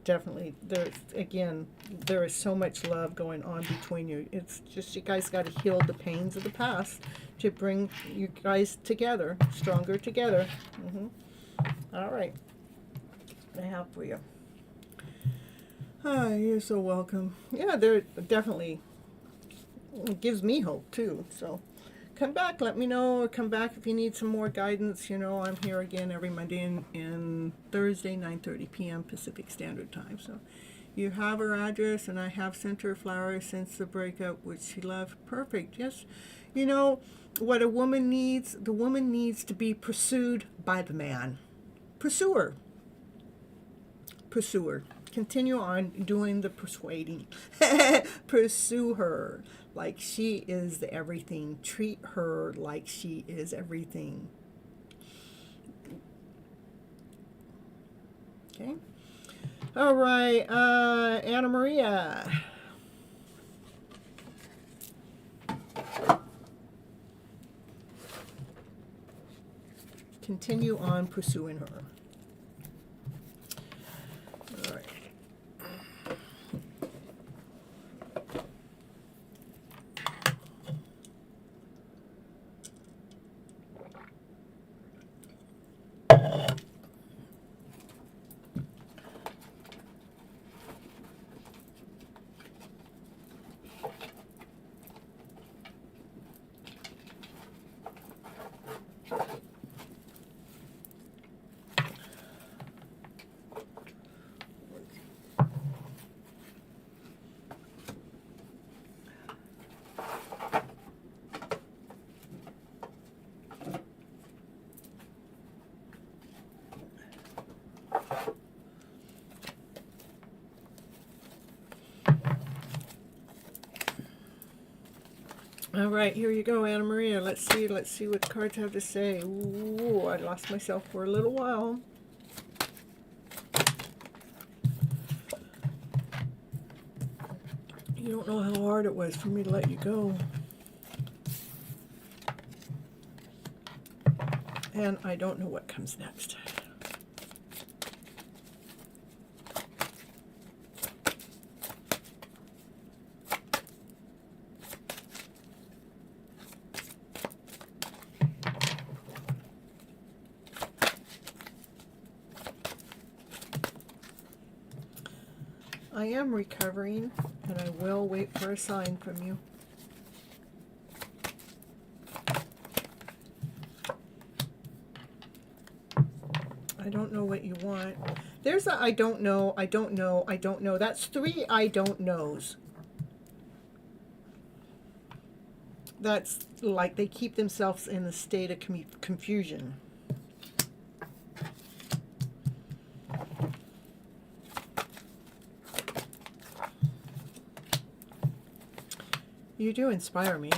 so much love going on between you. It's just you guys got to heal the pains of the past to bring you guys together, stronger together. All right. I have for you. You're so welcome. Yeah, they're definitely, it gives me hope too. So come back, let me know, or come back if you need some more guidance. You know, I'm here again every Monday and Thursday, 9:30 p.m. Pacific Standard Time. So you have her address, and I have sent her flowers since the breakup, which she loved. Perfect. Yes. You know, what a woman needs, the woman needs to be pursued by the man. Pursue her. Pursue her. Continue on doing the persuading. Pursue her like she is the everything. Treat her like she is everything. Okay. All right, Anna Maria. Continue on pursuing her. All right. All right, here you go, Anna Maria. Let's see what the cards have to say. Ooh, I lost myself for a little while. You don't know how hard it was for me to let you go. And I don't know what comes next. I am recovering, and I will wait for a sign from you. I don't know what you want. There's a I don't know, I don't know, I don't know. That's 3 I don't knows. That's like they keep themselves in a state of confusion. You do inspire me.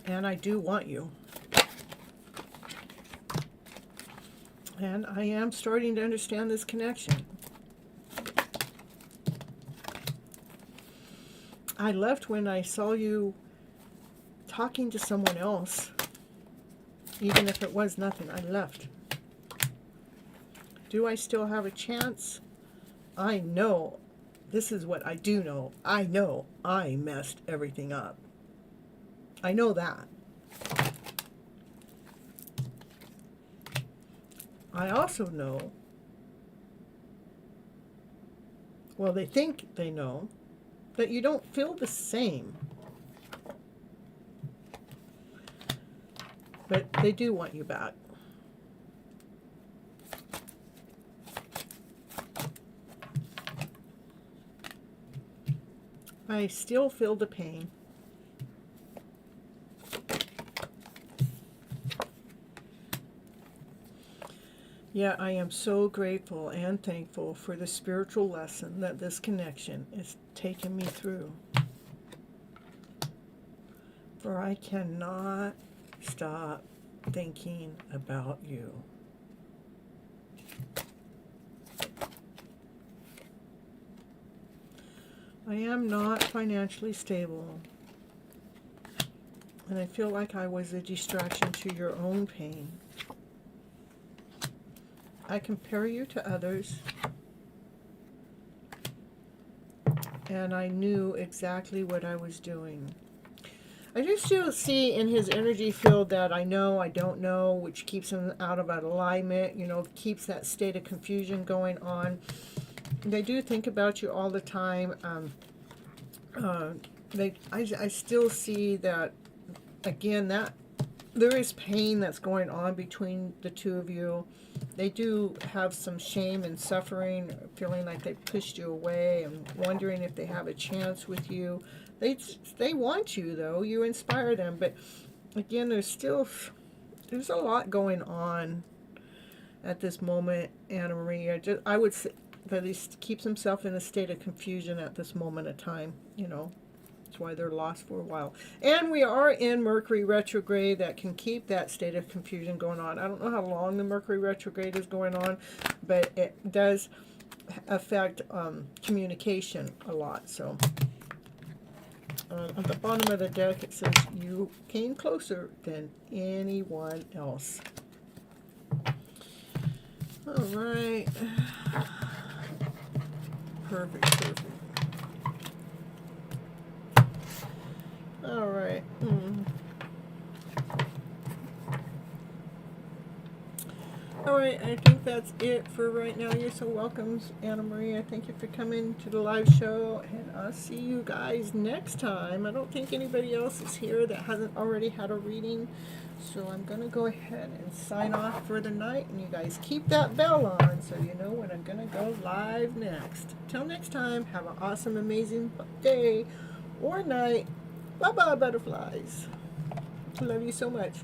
And I do want you. And I am starting to understand this connection. I left when I saw you talking to someone else. Even if it was nothing, I left. Do I still have a chance? I know. This is what I do know. I know I messed everything up. I know that. I also know, well, they think they know, that you don't feel the same. But they do want you back. I still feel the pain. Yeah, I am so grateful and thankful for the spiritual lesson that this connection is taking me through. For I cannot stop thinking about you. I am not financially stable, and I feel like I was a distraction to your own pain. I compare you to others, and I knew exactly what I was doing. I do still see in his energy field that I know, I don't know, which keeps him out of alignment, you know, keeps that state of confusion going on. They do think about you all the time. I still see that, again, that there is pain that's going on between the two of you. They do have some shame and suffering, feeling like they pushed you away and wondering if they have a chance with you. They want you, though. You inspire them. But, again, there's a lot going on at this moment, Anna Maria. I would say that he keeps himself in a state of confusion at this moment of time, you know. That's why they're lost for a while. And we are in Mercury retrograde that can keep that state of confusion going on. I don't know how long the Mercury retrograde is going on, but it does affect communication a lot. So at the bottom of the deck it says you came closer than anyone else. All right. Perfect. All right. All right, I think that's it for right now. You're so welcome, Anna Maria. Thank you for coming to the live show, and I'll see you guys next time. I don't think anybody else is here that hasn't already had a reading, so I'm going to go ahead and sign off for the night, and you guys keep that bell on so you know when I'm going to go live next. Till next time, have an awesome, amazing day or night. Bye-bye, butterflies. I love you so much.